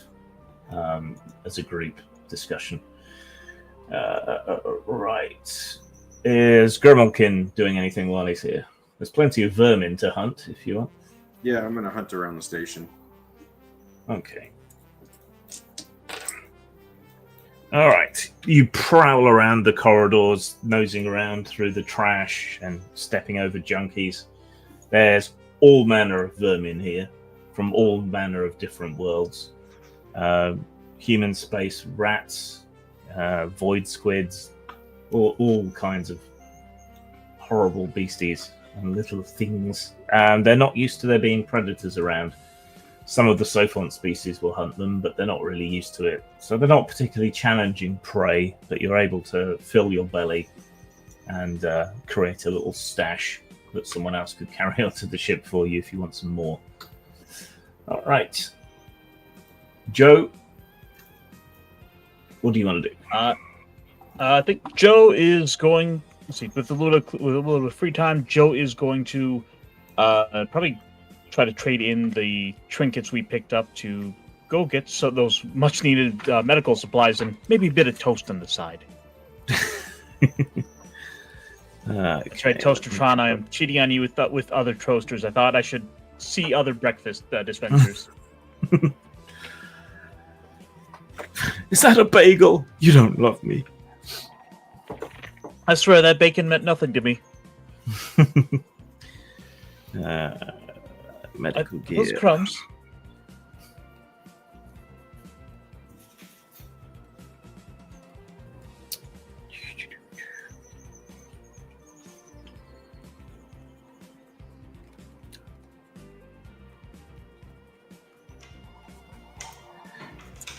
as a group discussion. Right. Is Gurmalkin doing anything while he's here? There's plenty of vermin to hunt if you want. Yeah, I'm going to hunt around the station. Okay. All right. You prowl around the corridors, nosing around through the trash and stepping over junkies. There's all manner of vermin here, from all manner of different worlds. Human space rats, void squids, all kinds of horrible beasties and little things. They're not used to there being predators around. Some of the Sophont species will hunt them, but they're not really used to it. So they're not particularly challenging prey, but you're able to fill your belly and create a little stash that someone else could carry onto the ship for you if you want some more. All right. Joe, what do you want to do? I think Joe is going. Let's see, with a little bit of free time, Joe is going to probably try to trade in the trinkets we picked up to go get those much-needed medical supplies and maybe a bit of toast on the side. That's right, Toastertron. I am cheating on you with other toasters. I thought I should see other breakfast dispensers. Is that a bagel? You don't love me. I swear that bacon meant nothing to me. Medical gear. Those crumbs.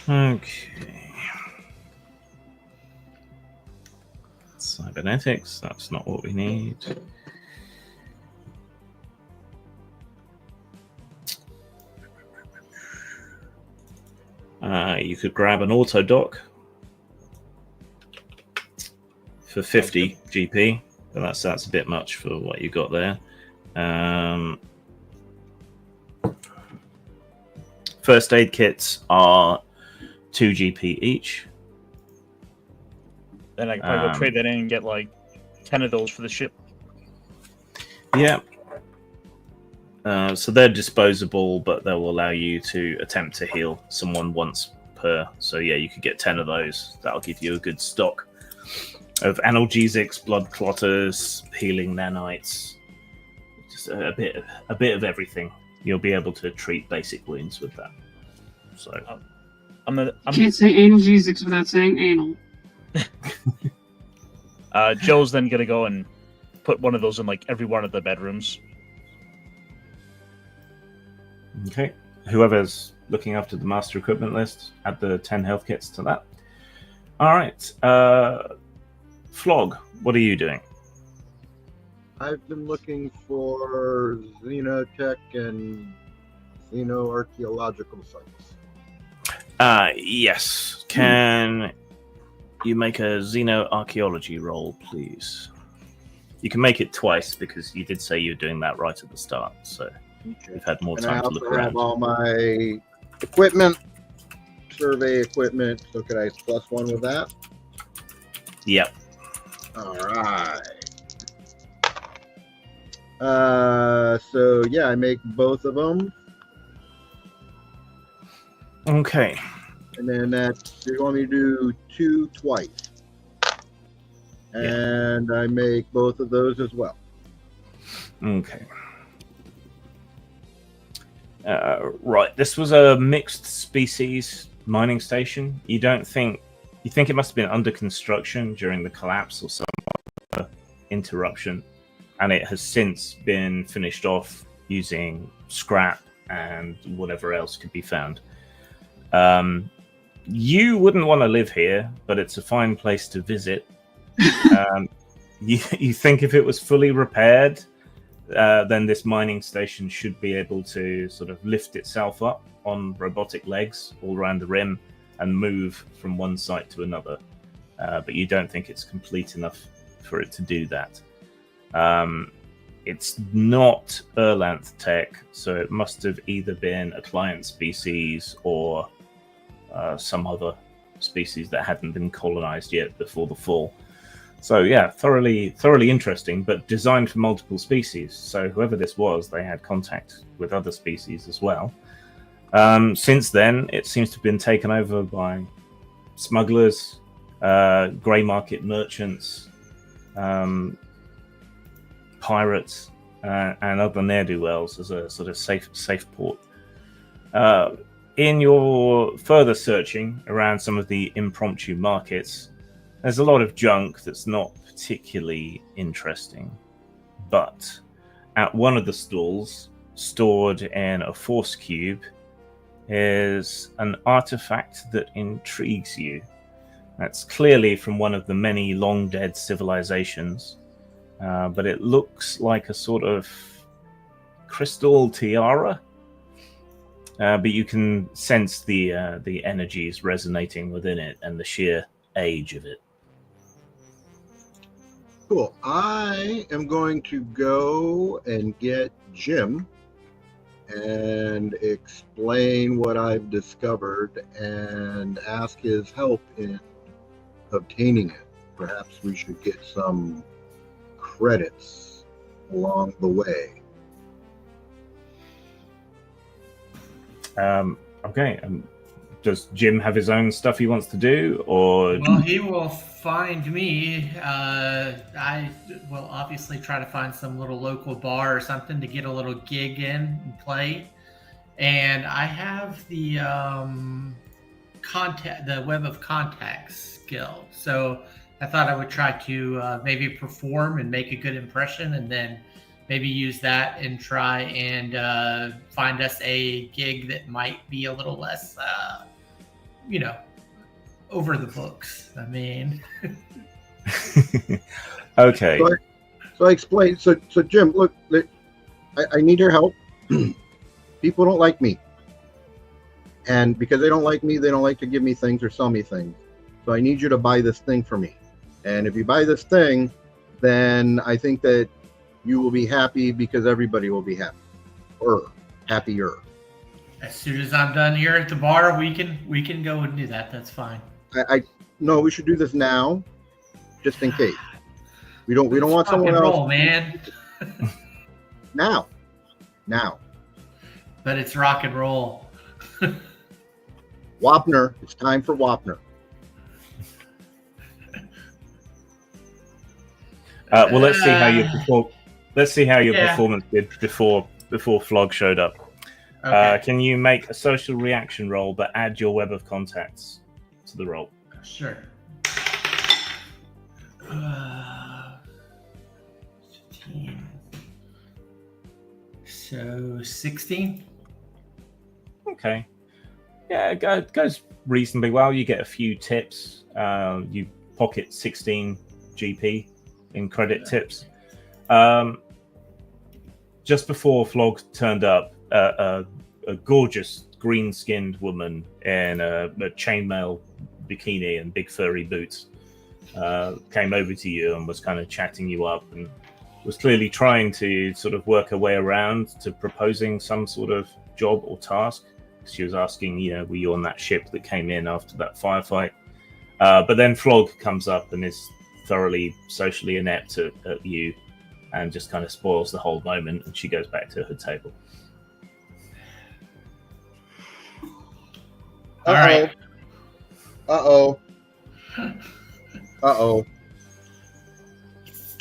Okay. Cybernetics, that's not what we need. You could grab an auto dock for 50 GP, but that's a bit much for what you got there. First aid kits are 2 GP each. Then I can probably go trade that in and get like 10 of those for the ship. Yeah. So they're disposable, but they will allow you to attempt to heal someone once per. So yeah, you could get 10 of those. That'll give you a good stock of analgesics, blood clotters, healing nanites, just a bit of everything. You'll be able to treat basic wounds with that. So can't say analgesics without saying anal. Joe's then gonna go and put one of those in like every one of the bedrooms. Okay. Whoever's looking after the master equipment list, add the 10 health kits to that. All right. Flog, what are you doing? I've been looking for xenotech and xenoarchaeological sites. Yes. Can you make a xenoarchaeology roll, please? You can make it twice because you did say you were doing that right at the start, so you've had more time to look around. I have all my equipment, survey equipment, so could I plus 1 with that? Yep. All right. So yeah, I make both of them. Okay. And then you want me to do 2 twice. And I make both of those as well. Okay. Right. This was a mixed species mining station. You think it must have been under construction during the collapse or some other interruption, and it has since been finished off using scrap and whatever else could be found. You wouldn't want to live here, but it's a fine place to visit. You think if it was fully repaired, then this mining station should be able to sort of lift itself up on robotic legs all around the rim and move from one site to another. But you don't think it's complete enough for it to do that. It's not Erlanth tech, so it must have either been a client species or some other species that hadn't been colonized yet before the fall. So yeah, thoroughly interesting, but designed for multiple species. So whoever this was, they had contact with other species as well. Since then, it seems to have been taken over by smugglers, grey market merchants, pirates, and other ne'er-do-wells as a sort of safe port. In your further searching around some of the impromptu markets, there's a lot of junk that's not particularly interesting. But at one of the stalls, stored in a force cube, is an artifact that intrigues you. That's clearly from one of the many long-dead civilizations, but it looks like a sort of crystal tiara. But you can sense the energies resonating within it and the sheer age of it. Cool. I am going to go and get Jim and explain what I've discovered and ask his help in obtaining it. Perhaps we should get some credits along the way. Okay. Does Jim have his own stuff he wants to do, or? Well, he will find me. I will obviously try to find some little local bar or something to get a little gig in and play. And I have the web of contacts skill. So I thought I would try to maybe perform and make a good impression, and then maybe use that and try and find us a gig that might be a little less, over the books. I mean, Okay. So I explained. So Jim, look, I need your help. People don't like me, and because they don't like me, they don't like to give me things or sell me things. So I need you to buy this thing for me. And if you buy this thing, then I think that you will be happy because everybody will be happy, or happier. as soon as I'm done here at the bar, we can go and do that. That's fine. I no, we should do this now, just in case. We don't want someone else. Roll, man. Now. But it's rock and roll. Wapner, it's time for Wapner. Well, let's see how you perform. Let's see how your performance did before Flog showed up. Okay. Can you make a social reaction roll, but add your web of contacts to the roll? Sure. 15. So 16. Okay. Yeah, it goes reasonably well. You get a few tips. You pocket 16 GP in credit tips. Just before Flog turned up, a gorgeous green-skinned woman in a chainmail bikini and big furry boots came over to you and was kind of chatting you up and was clearly trying to sort of work her way around to proposing some sort of job or task. She was asking, were you on that ship that came in after that firefight? But then Flog comes up and is thoroughly socially inept at you and just kind of spoils the whole moment, and she goes back to her table. All right. Uh-oh.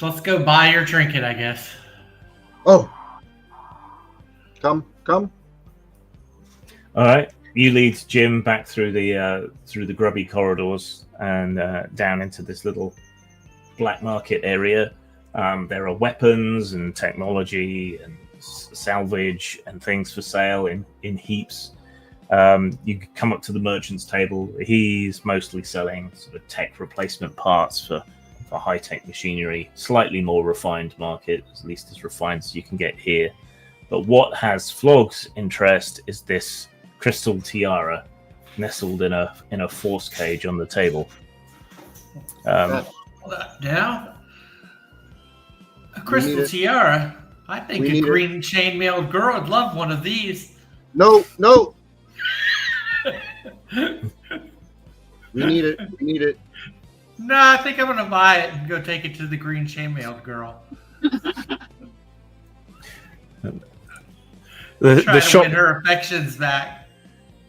Let's go buy your trinket, I guess. Oh. Come. All right. You lead Jim back through the grubby corridors and down into this little black market area. There are weapons and technology and salvage and things for sale in heaps. You come up to the merchant's table. He's mostly selling sort of tech replacement parts for high-tech machinery, slightly more refined market, at least as refined as you can get here. But what has Flog's interest is this crystal tiara nestled in a force cage on the table. Now, a crystal tiara. I think a green chainmail girl would love one of these. No. We need it. No, I think I'm gonna buy it and go take it to the green chainmail girl. Try to win her affections back.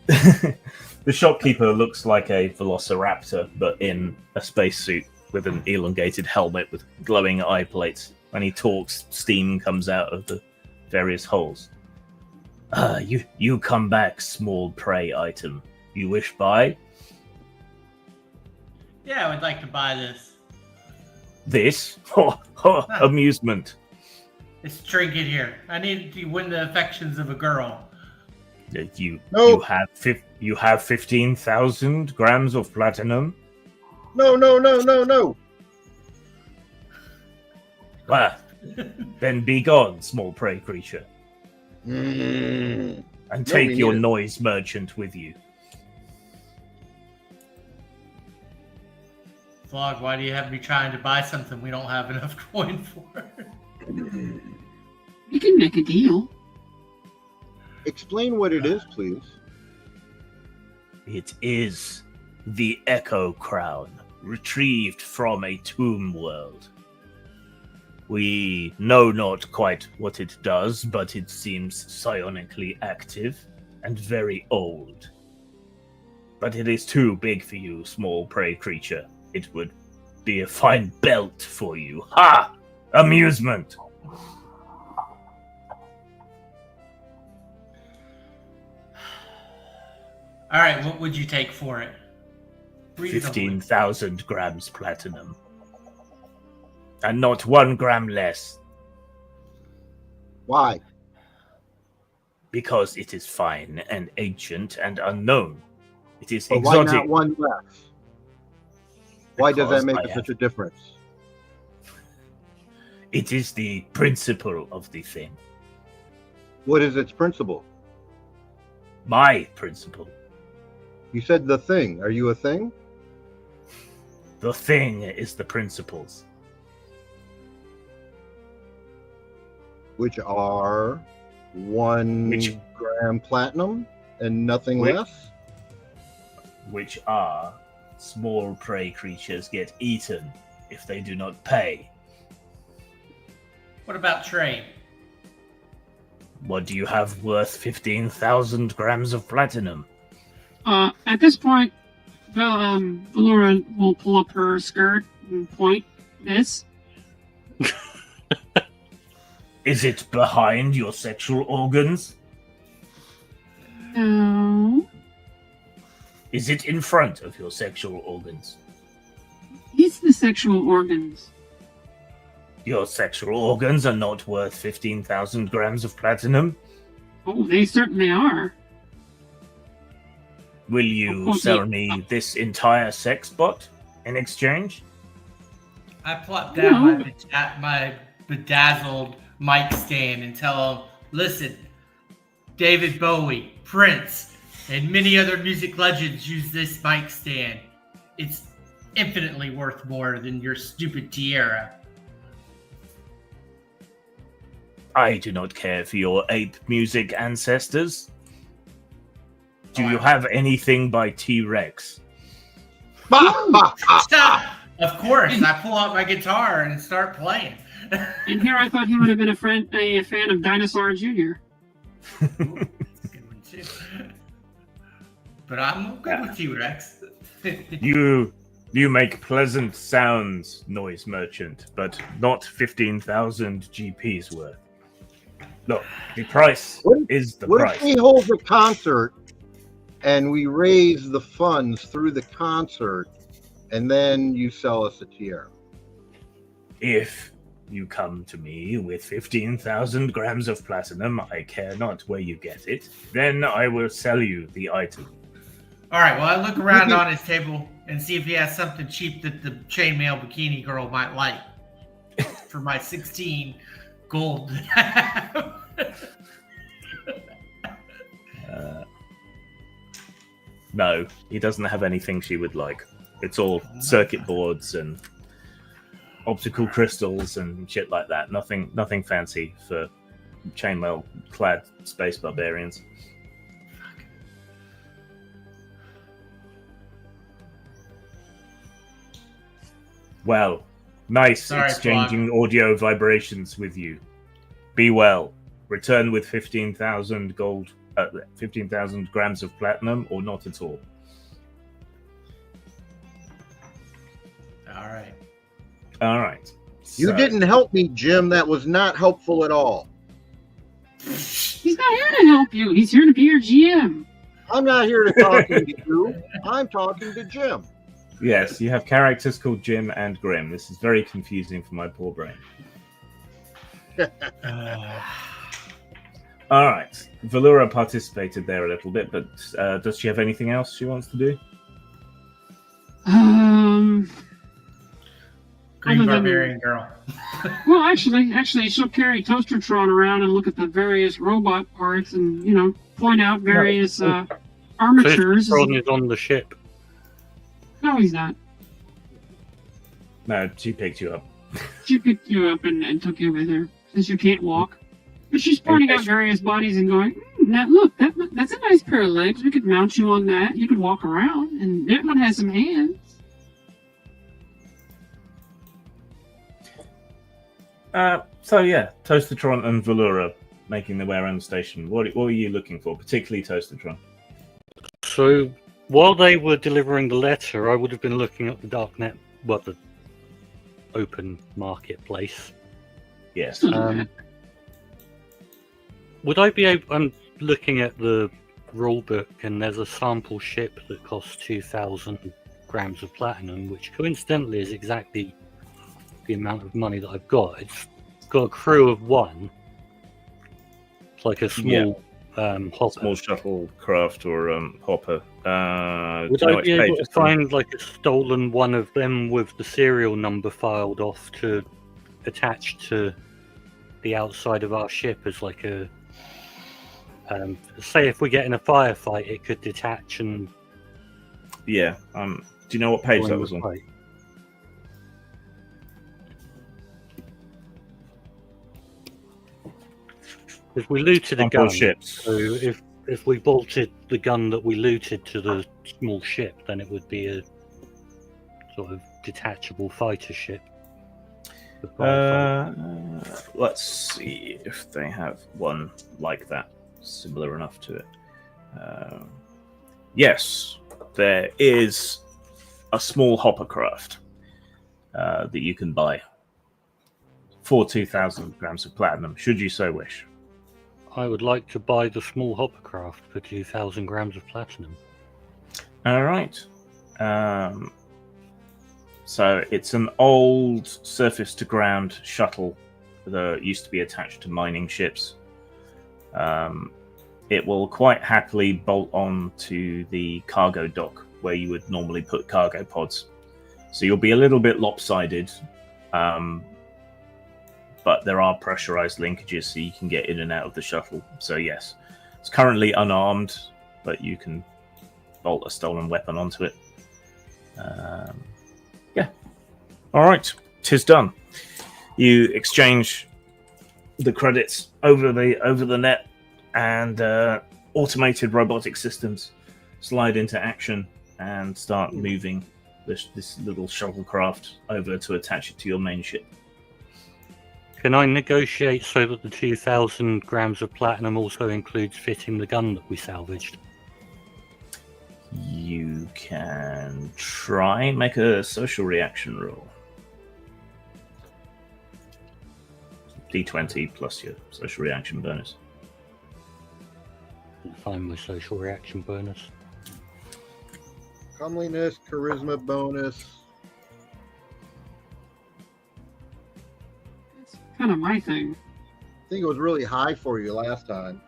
The shopkeeper looks like a velociraptor, but in a spacesuit with an elongated helmet with glowing eye plates. When he talks, steam comes out of the various holes. You come back, small prey item. You wish buy? Yeah, I would like to buy this. This? Amusement. This trinket here. I need to win the affections of a girl. You have 15,000 grams of platinum? No. Well, then be gone, small prey creature. And take your noise merchant with you. Flog, why do you have me trying to buy something we don't have enough coin for? We can make a deal. Explain what it is, please. It is the Echo Crown, retrieved from a tomb world. We know not quite what it does, but it seems psionically active and very old. But it is too big for you, small prey creature. It would be a fine belt for you. Ha! Amusement! All right, what would you take for it? 15,000 grams platinum. And not 1 gram less. Why? Because it is fine and ancient and unknown. It is But exotic. why not one less? Why does that Because make I such a difference? It is the principle of the thing. What is its principle? My principle. You said the thing. Are you a thing? The thing is the principles. Which are 1 gram platinum and nothing less? Which are small prey creatures get eaten if they do not pay. What about trade? What do you have worth 15,000 grams of platinum? At this point, Valora will pull up her skirt and point this. Is it behind your sexual organs? No. Is it in front of your sexual organs? It's the sexual organs. Your sexual organs are not worth 15,000 grams of platinum. Oh, they certainly are. Will you sell me this entire sex bot in exchange? I plop down my bedazzled mic stand and tell him, listen, David Bowie, Prince, and many other music legends use this mic stand. It's infinitely worth more than your stupid tiara. I do not care for your ape music ancestors. Do you have anything by T-Rex? Of course, I pull out my guitar and start playing. And here I thought he would have been a fan of Dinosaur Jr. But I'm good with T-Rex. You make pleasant sounds, noise merchant, but not 15,000 GPs worth. Look, the price is the What price. if we hold a concert and we raise the funds through the concert and then you sell us a tiara? If you come to me with 15,000 grams of platinum, I care not where you get it, then I will sell you the item. All right, well, I look around on his table and see if he has something cheap that the chainmail bikini girl might like for my 16 gold. No, he doesn't have anything she would like. It's all circuit boards and optical crystals and shit like that. Nothing fancy for chainmail-clad space barbarians. Well, nice exchanging audio vibrations with you. Be well. Return with 15,000 gold, 15,000 grams of platinum, or not at all. All right. You didn't help me, Jim. That was not helpful at all. He's not here to help you. He's here to be your GM. I'm not here to talk to you. I'm talking to Jim. Yes, you have characters called Jim and Grim. This is very confusing for my poor brain. All right. Valura participated there a little bit, but does she have anything else she wants to do? Green barbarian girl. Well, actually, she'll carry Toastertron around and look at the various robot parts and, point out various armatures. Toastertron is on the ship. No, he's not. No, she picked you up. She picked you up and took you with her, since you can't walk. But she's pointing out various bodies and going, Now look, that's a nice pair of legs. We could mount you on that. You could walk around, and that one has some hands. So yeah, Toastertron and Valura making their way around the station. What are you looking for, particularly Toastertron? So while they were delivering the letter, I would have been looking at the darknet, the open marketplace. Yes. Would I be able? I'm looking at the rule book, and there's a sample ship that costs 2,000 grams of platinum, which coincidentally is exactly the amount of money that I've got. It's got a crew of 1. It's like a small hopper. Small shuttlecraft or hopper. Would I be able to find like a stolen one of them with the serial number filed off to attach to the outside of our ship as like a say if we get in a firefight, it could detach and do you know what page that was on? Because we looted a On gun, ships. so if we bolted the gun that we looted to the small ship, then it would be a sort of detachable fighter ship. Let's see if they have one like that, similar enough to it. Yes, there is a small hoppercraft that you can buy for 2,000 grams of platinum, should you so wish. I would like to buy the small hoppercraft for 2,000 grams of platinum. All right. So it's an old surface-to-ground shuttle that used to be attached to mining ships. It will quite happily bolt on to the cargo dock where you would normally put cargo pods. So you'll be a little bit lopsided, but there are pressurized linkages so you can get in and out of the shuttle. So yes, it's currently unarmed, but you can bolt a stolen weapon onto it. All right, 'tis done. You exchange the credits over the net, and automated robotic systems slide into action and start moving this little shuttlecraft over to attach it to your main ship. Can I negotiate so that the 2,000 grams of platinum also includes fitting the gun that we salvaged? You can try make a social reaction roll. D20 plus your social reaction bonus. Find my social reaction bonus. Comeliness, charisma bonus. It's kind of my thing. I think it was really high for you last time.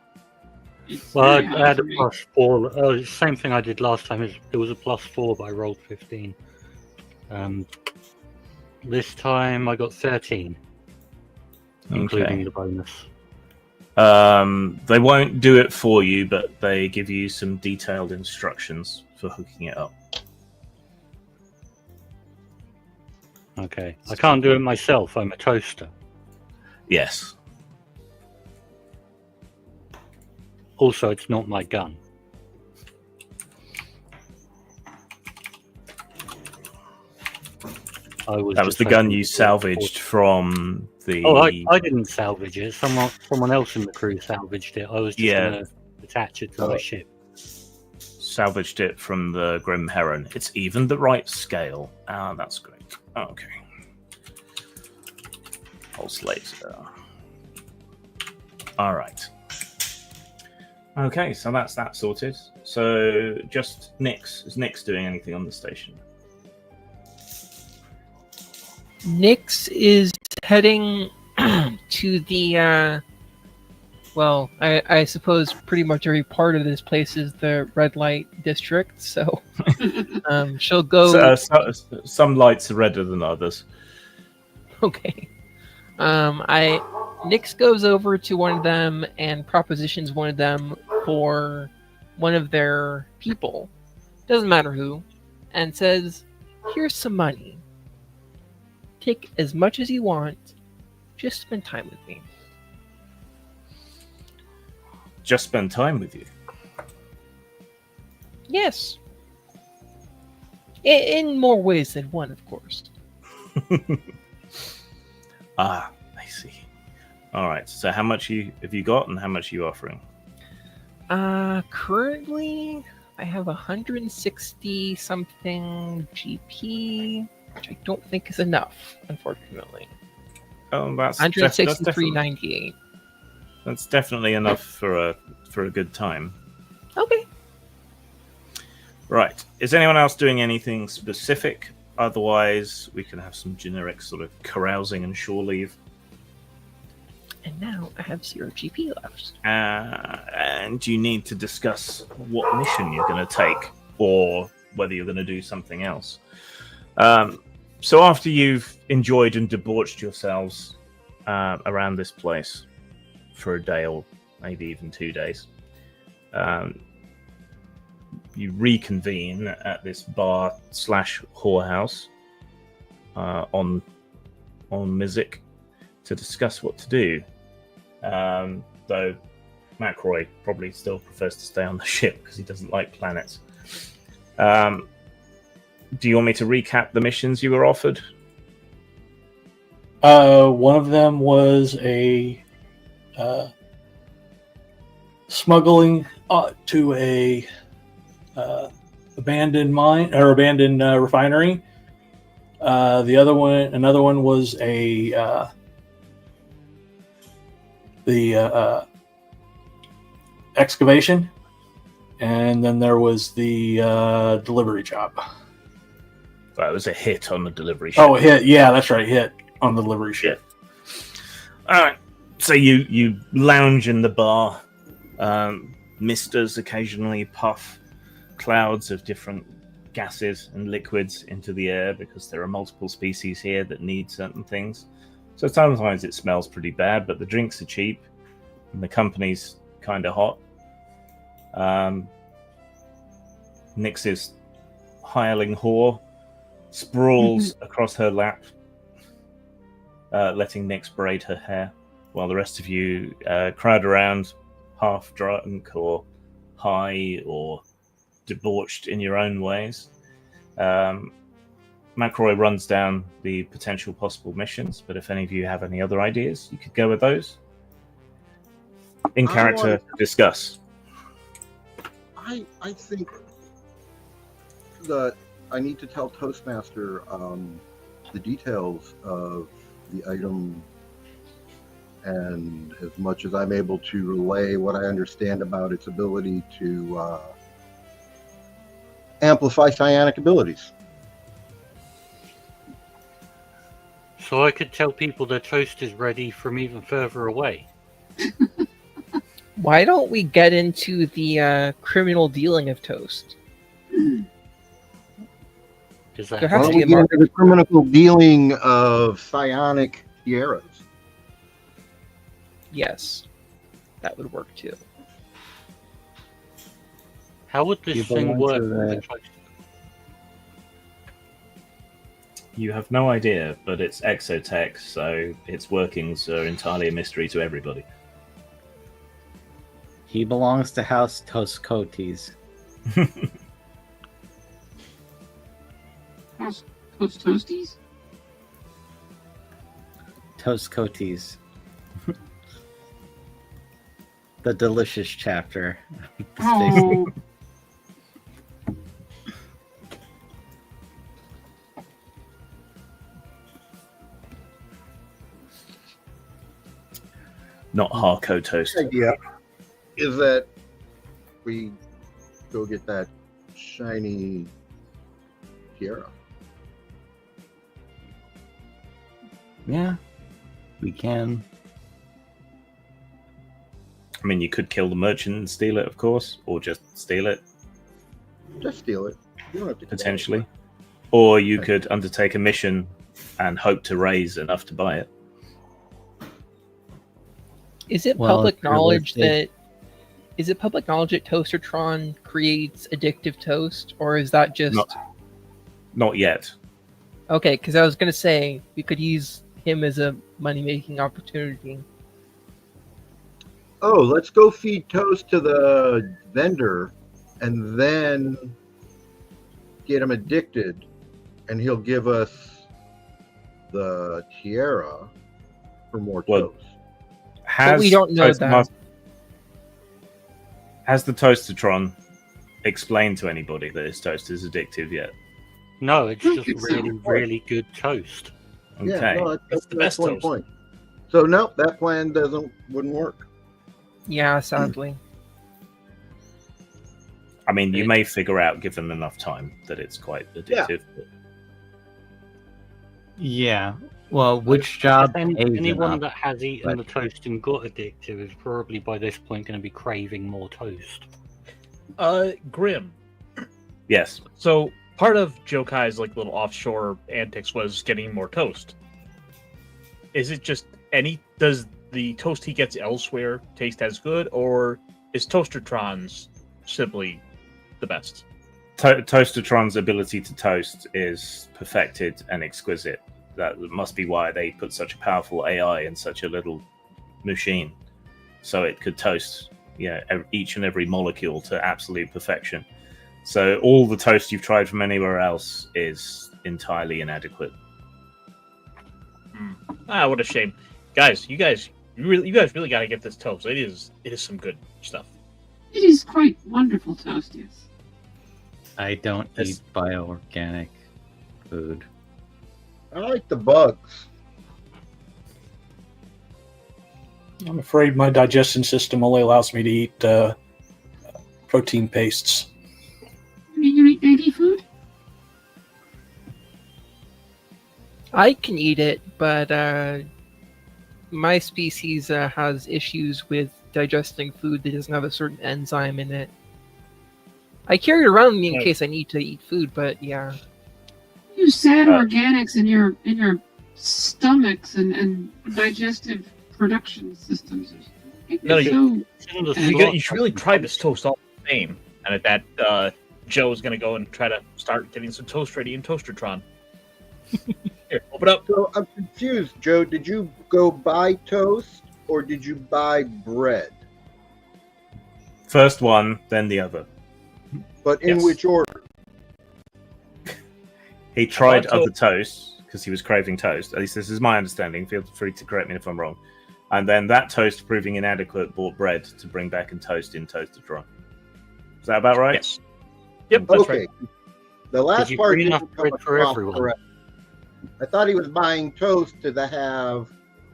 Well, I had a +4. Same thing I did last time. It was a +4, but I rolled 15. This time I got 13, including the bonus. They won't do it for you, but they give you some detailed instructions for hooking it up. Okay. I can't do it myself. I'm a toaster. Yes. Also, it's not my gun. That was the gun you salvaged from the... Oh, I didn't salvage it. Someone else in the crew salvaged it. I was just going to attach it to my ship. Salvaged it from the Grim Heron. It's even the right scale. Ah, that's great. Okay. Pulse laser. All right. Okay, so that's that sorted. So just Nyx. Is Nyx doing anything on the station? Nyx is heading to the, well, I suppose pretty much every part of this place is the red light district, so she'll go... some lights are redder than others. Okay. Nyx goes over to one of them and propositions one of them for one of their people, doesn't matter who, and says, "Here's some money. Take as much as you want. Just spend time with me." just spend time with you. Yes. In more ways than one, of course. I see. All right. So how much have you got, and how much are you offering? Currently, I have 160 something GP, which I don't think is enough, unfortunately. Oh, that's 163.98. That's definitely enough for a good time. Okay. Right. Is anyone else doing anything specific? Otherwise, we can have some generic sort of carousing and shore leave. And now I have 0 GP left. And you need to discuss what mission you're going to take, or whether you're going to do something else. So after you've enjoyed and debauched yourselves around this place for a day or maybe even 2 days, you reconvene at this bar / whorehouse on Mizik to discuss what to do. Though McRoy probably still prefers to stay on the ship because he doesn't like planets. Do you want me to recap the missions you were offered? One of them was a smuggling to a abandoned mine or abandoned refinery. Another one was the excavation, and then there was the delivery job. That was a hit on the delivery ship. Oh, hit! Yeah, that's right, hit on the delivery ship. All right. So you lounge in the bar. Misters occasionally puff clouds of different gases and liquids into the air because there are multiple species here that need certain things. So sometimes it smells pretty bad, but the drinks are cheap and the company's kind of hot. Nix's hireling whore sprawls across her lap, letting Nix braid her hair, while the rest of you crowd around, half drunk or high or debauched in your own ways. McRoy runs down the potential possible missions, but if any of you have any other ideas, you could go with those. In character, discuss. I think that I need to tell Toastmaster the details of the item, and as much as I'm able to relay what I understand about its ability to amplify psionic abilities. So I could tell people their toast is ready from even further away. Why don't we get into the criminal dealing of toast? Does There that has Why to don't be we a get into the criminal dealing of psionic tiaras? Yes, that would work too. How would this thing work? You have no idea, but it's exotech, so its workings are entirely a mystery to everybody. He belongs to House Toscotes. House Toasties? Toscotes. The delicious chapter. Oh. Not Harco toast. The idea is that we go get that shiny tiara. Yeah, we can. I mean, you could kill the merchant and steal it, of course, or just steal it. Just steal it. You don't have to potentially. Or you could undertake a mission and hope to raise enough to buy it. Is it public knowledge that Toastertron creates addictive toast, or is that just not yet? Okay, because I was going to say we could use him as a money-making opportunity. oh, let's go feed toast to the vendor and then get him addicted, and he'll give us the tiara for more toast. But we don't know that. Has the Toastatron explained to anybody that his toast is addictive yet? No, it's just really, really good toast. Okay. Yeah, no, that's the best one toast. point. So no, that plan wouldn't work. Yeah, sadly. I mean, you may figure out, given enough time, that it's quite addictive. But... Yeah. Well, which job? Anyone that has eaten the toast and got addictive is probably by this point going to be craving more toast. Grim. Yes. So part of Jokai's like little offshore antics was getting more toast. Is it just does the toast he gets elsewhere taste as good, or is Toastertron's simply the best? Toastatron's ability to toast is perfected and exquisite. That must be why they put such a powerful AI in such a little machine, so it could toast, each and every molecule to absolute perfection. So all the toast you've tried from anywhere else is entirely inadequate. Ah, what a shame, guys! You guys really got to get this toast. It is some good stuff. It is quite wonderful toast, yes. I don't eat bioorganic food. I like the bugs. I'm afraid my digestion system only allows me to eat protein pastes. I mean, you eat baby food? I can eat it, but my species has issues with digesting food that doesn't have a certain enzyme in it. I carry it around with me in case I need to eat food, but yeah. You sad organics in your stomachs and digestive production systems. No, you should really try this toast all the same. And at that, Joe's gonna go and try to start getting some toast ready in Toastertron. Here, open up. So I'm confused, Joe. Did you go buy toast or did you buy bread? First one, then the other. But in which order? He tried other toast because he was craving toast. At least this is my understanding. Feel free to correct me if I'm wrong. And then that toast proving inadequate, bought bread to bring back and toast in Toastatron. Is that about right? Yes. Yep, that's okay. right. The last part didn't come bread for across everyone? correct. I thought he was buying toast to have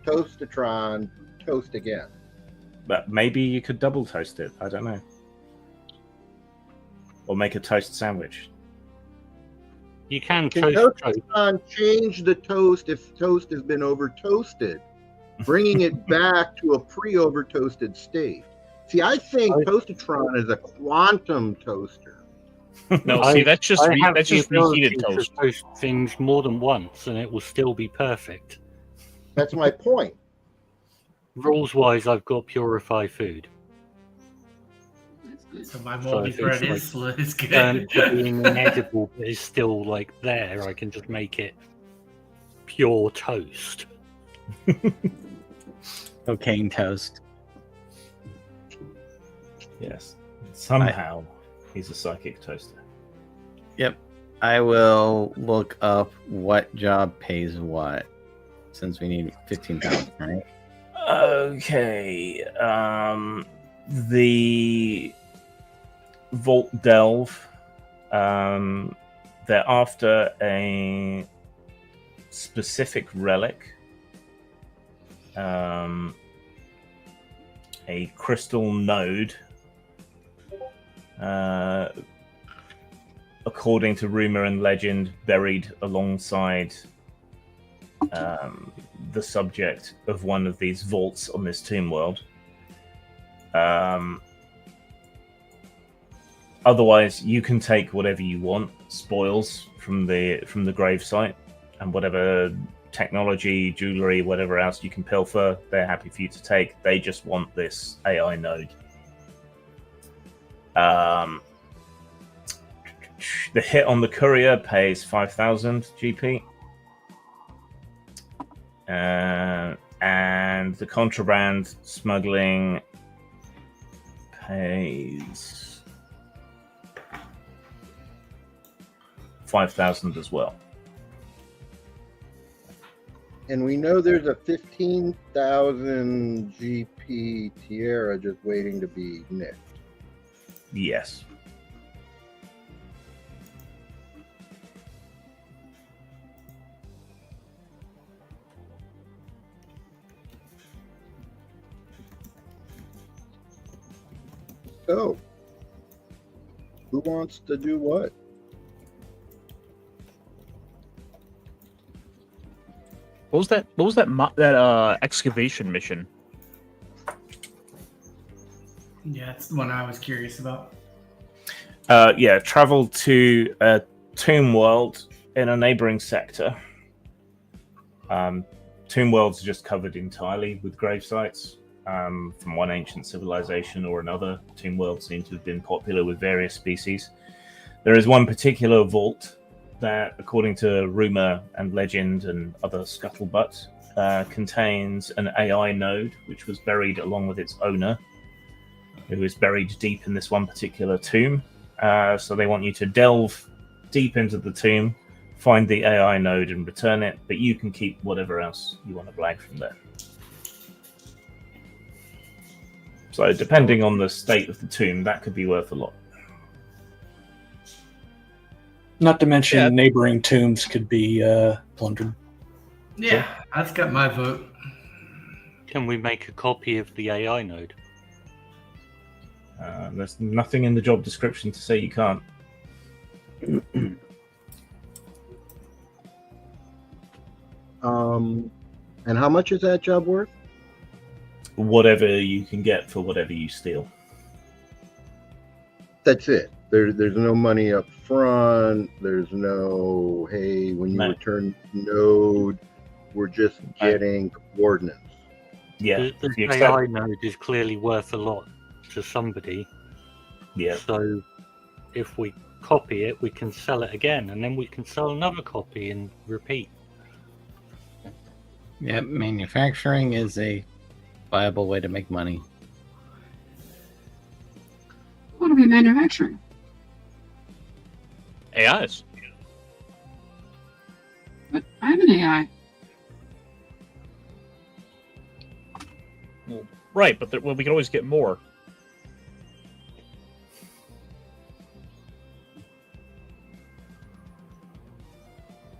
Toastatron toast again. But maybe you could double toast it. I don't know. Or make a toast sandwich. You can Can toast Toastatron change the toast if toast has been over toasted, bringing it back to a pre-over toasted state? See, I think Toastatron is a quantum toaster. No, see, that's just reheated to toast. toast things more than once, and it will still be perfect. That's my point. Rules-wise, I've got purify food. So my moldy bread is good. To being inedible, but it's still like there. I can just make it pure toast. Cocaine toast. Yes. Somehow he's a psychic toaster. Yep. I will look up what job pays what, since we need 15,000, right? Okay. The Vault Delve. They're after a specific relic. A crystal node. According to rumor and legend, buried alongside the subject of one of these vaults on this tomb world. Otherwise, you can take whatever you want, spoils from the grave site, and whatever technology, jewelry, whatever else you can pilfer, they're happy for you to take. They just want this AI node. The hit on the courier pays 5,000 GP. And the contraband smuggling pays 5,000 as well. And we know there's a 15,000 GP Tierra just waiting to be nicked. Yes. So, who wants to do what? What was that excavation mission? Yeah, it's the one I was curious about. Travel to a tomb world in a neighboring sector. Tomb worlds are just covered entirely with grave sites from one ancient civilization or another. Tomb worlds seem to have been popular with various species. There is one particular vault that, according to rumor and legend and other scuttlebutt, contains an AI node which was buried along with its owner, who is buried deep in this one particular tomb. So they want you to delve deep into the tomb, find the AI node and return it, but you can keep whatever else you want to blag from there. So depending on the state of the tomb, that could be worth a lot. Not to mention neighboring tombs could be plundered. Yeah, that's got my vote. Can we make a copy of the AI node? There's nothing in the job description to say you can't. And how much is that job worth? Whatever you can get for whatever you steal. That's it. There's no money up front. There's no, hey, when you return node, we're just getting coordinates. Yeah. The AI node is clearly worth a lot to somebody. Yeah. So if we copy it, we can sell it again, and then we can sell another copy and repeat. Yeah, manufacturing is a viable way to make money. What are we manufacturing? AIs. But I'm an AI. Well, right, but we can always get more.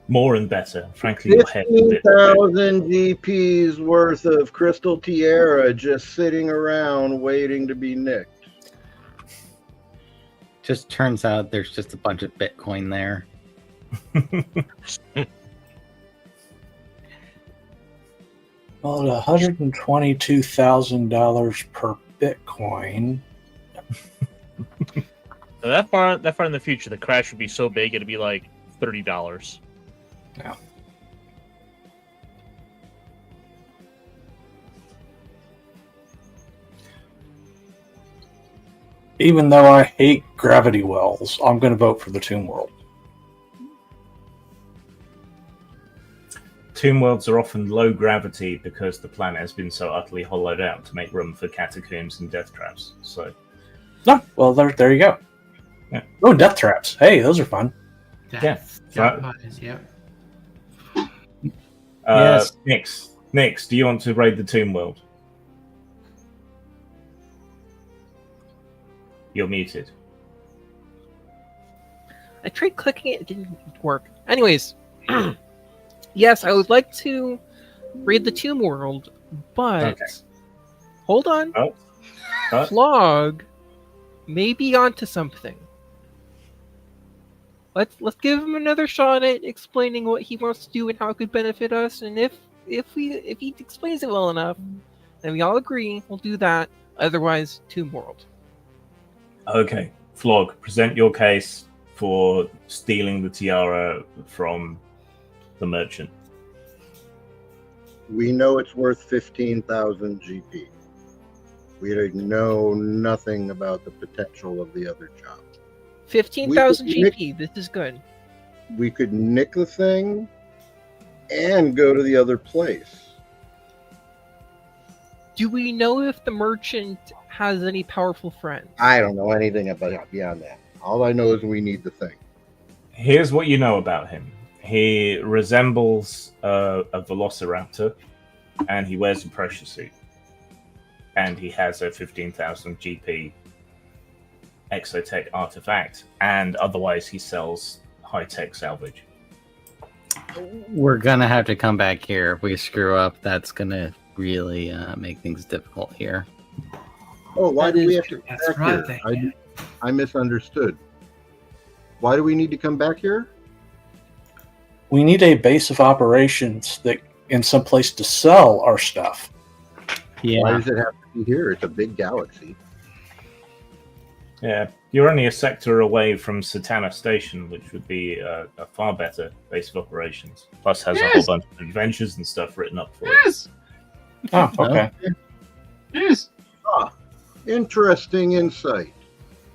More and better. Frankly, your head. 15,000 GPs worth of Crystal Tierra just sitting around waiting to be nicked. Just turns out there's just a bunch of Bitcoin there. Well, at $122,000 per Bitcoin. So that far in the future, the crash would be so big it'd be like $30. Yeah. Even though I hate gravity wells, I'm going to vote for the Tomb World. Tomb worlds are often low gravity because the planet has been so utterly hollowed out to make room for catacombs and death traps. So, well, there you go. Yeah. Oh, death traps. Hey, those are fun. Yes. Yep. Yes. Nix, do you want to raid the Tomb World? You're muted. I tried clicking it didn't work. Anyways, yes, I would like to raid the Tomb World, but hold on. Flog may be onto something. Let's give him another shot at explaining what he wants to do and how it could benefit us. And if he explains it well enough, then we all agree we'll do that. Otherwise, Tomb World. Okay, Flog, present your case for stealing the tiara from the merchant. We know it's worth 15,000 GP. We know nothing about the potential of the other job. 15,000 GP. This is good. We could nick the thing and go to the other place. Do we know if the merchant has any powerful friends? I don't know anything about beyond that. All I know is we need the thing. Here's what you know about him. He resembles a velociraptor, and he wears a pressure suit. And he has a 15,000 GP exotech artifact, and otherwise he sells high-tech salvage. We're gonna have to come back here. If we screw up, that's gonna really make things difficult here. Oh, why That do we is have to true. come That's back right, here? I misunderstood. Why do we need to come back here? We need a base of operations that in some place to sell our stuff. Yeah. Why does it have to be here? It's a big galaxy. Yeah, you're only a sector away from Satana Station, which would be a far better base of operations. Plus, has a whole bunch of adventures and stuff written up for Yes. Oh, okay. Yes. Ah, interesting insight.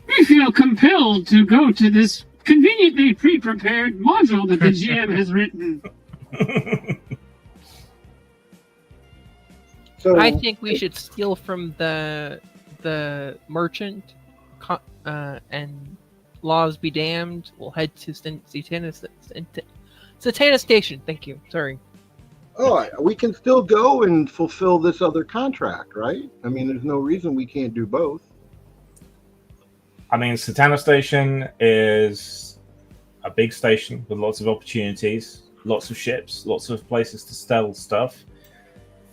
We feel compelled to go to this conveniently pre-prepared module that the GM has written. So I think we should steal from the merchant, and laws be damned. We'll head to Satana Station. Thank you. Sorry. Oh, we can still go and fulfill this other contract, right? I mean, there's no reason we can't do both. I mean, Satana Station is a big station with lots of opportunities, lots of ships, lots of places to sell stuff.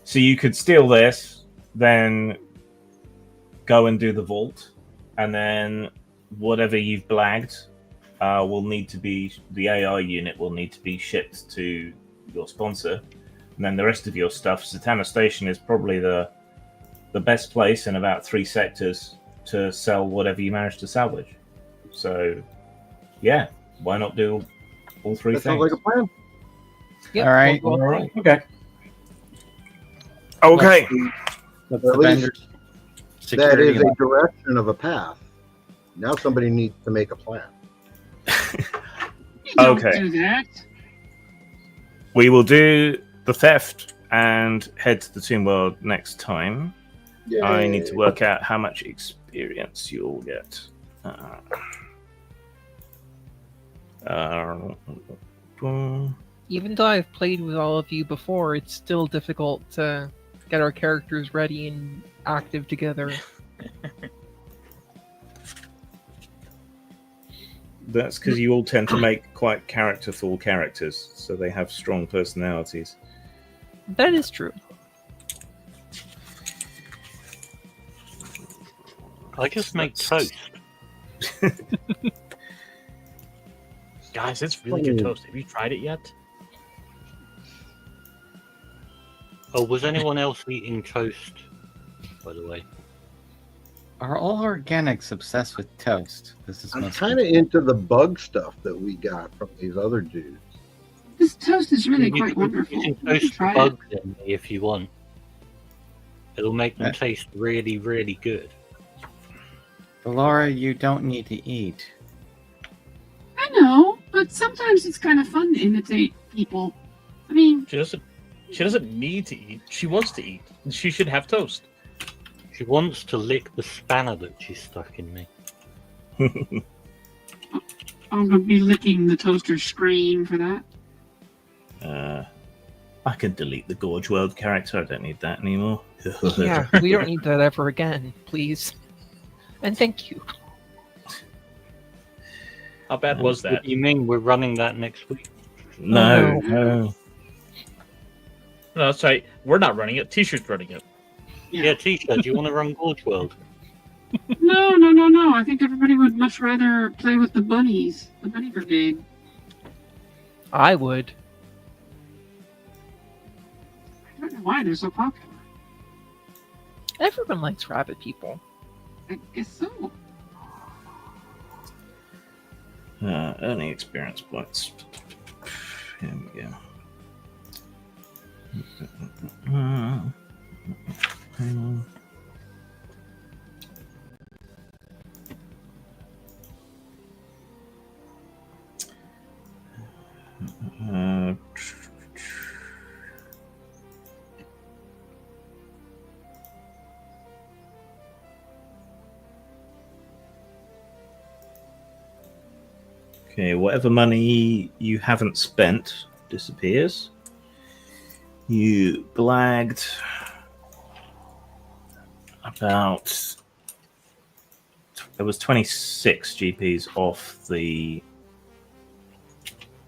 So you could steal this, then go and do the vault, and then whatever you've blagged will need to be, the AI unit will need to be shipped to your sponsor. And then the rest of your stuff, Satana Station is probably the best place in about 3 sectors to sell whatever you manage to salvage. So, yeah, why not do all 3 That things? sounds like a plan. Yep, All right. we'll go. All right. Okay. Okay. What's At the least vendor that security is a like? direction of a path. Now somebody needs to make a plan. You don't Okay. do that. We will do the theft and head to the Tomb World next time. I need to work out how much experience you'll get. Even though I've played with all of you before, it's still difficult to get our characters ready and active together. That's because you all tend to make quite characterful characters, so they have strong personalities. That is true. I just make toast. Guys, it's really good toast. Have you tried it yet? Oh, was anyone else eating toast, by the way? Are all organics obsessed with toast? This is I'm must kind of into the bug stuff that we got from these other dudes. This toast is really You quite can- wonderful. You You can should toast try it. bugs in me if you want. It'll make them Yeah. taste really, really good. Laura, you don't need to eat. I know, but sometimes it's kind of fun to imitate people. I mean, She doesn't need to eat. She wants to eat. And she should have toast. She wants to lick the spanner that she's stuck in me. I'm gonna be licking the toaster screen for that. I can delete the Gorge World character. I don't need that anymore. Yeah, we don't need that ever again, please. And thank you. How bad was that? What do you mean we're running that next week? No, Oh, no. No, that's right. We're not running it. T-shirt's running it. Yeah, T-shirt, do you want to run Gorge World? No. I think everybody would much rather play with the bunnies, the bunny brigade. I would. I don't know why they're so popular. Everyone likes rabbit people. I guess so. Earning experience points. Here we go. Hang on. Okay, whatever money you haven't spent disappears. You blagged about... There was 26 GPs off the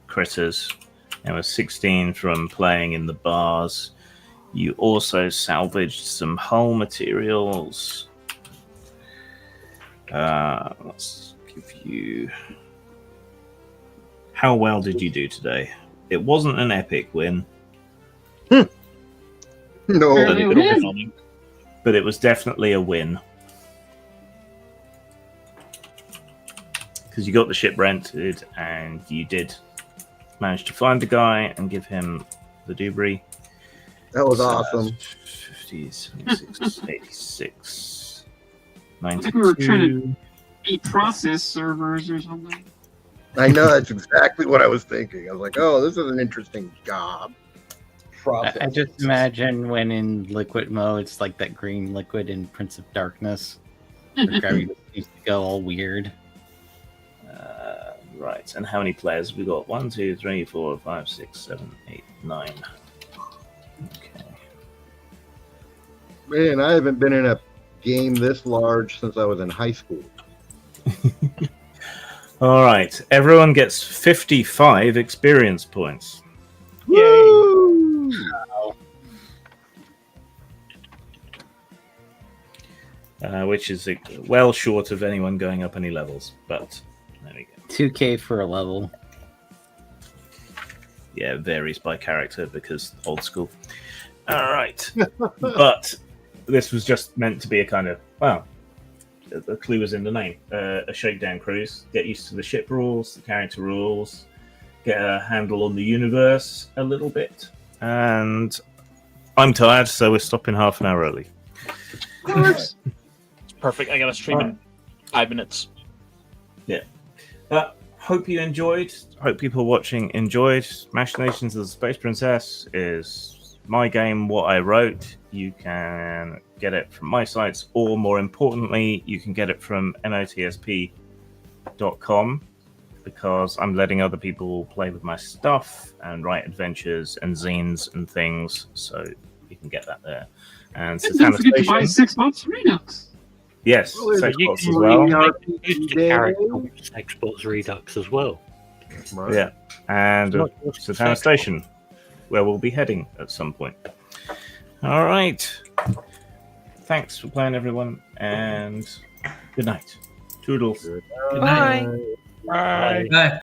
critters. There was 16 from playing in the bars. You also salvaged some hull materials. Let's give you... How well did you do today? It wasn't an epic win. No. But it was definitely a win. Because you got the ship rented and you did manage to find the guy and give him the debris. That was awesome. 50, 76, 86, I think we were 92. trying to beat process servers or something. I know, that's exactly what I was thinking. I was like, oh, this is an interesting job. I just imagine when in liquid mode, it's like that green liquid in Prince of Darkness. Where gravity seems to go all weird. Right, and how many players have we got? 1, 2, 3, 4, 5, 6, 7, 8, 9. Okay. Man, I haven't been in a game this large since I was in high school. All right, everyone gets 55 experience points. Woo! Which is well short of anyone going up any levels, but there we go. 2K for a level. Yeah, it varies by character because old school. All right. But this was just meant to be a kind of, well, the clue was in the name. A shakedown cruise. Get used to the ship rules, the character rules, get a handle on the universe a little bit. And I'm tired, so we're stopping half an hour early. It's perfect. I got to stream in 5 minutes. Yeah. Hope you enjoyed. Hope people watching enjoyed. Machinations of the Space Princess is my game, what I wrote. You can get it from my sites, or more importantly, you can get it from notsp.com because I'm letting other people play with my stuff and write adventures and zines and things, so you can get that there. And And don't forget to buy Station, 6 months Redux. yes, So sex you bots can as well. use the character with Xbox Redux as well. Yeah, and Not just Satana sex Station, where we'll be heading at some point. All right. Thanks for playing, everyone, and good night. Toodles. Bye. Bye. Bye.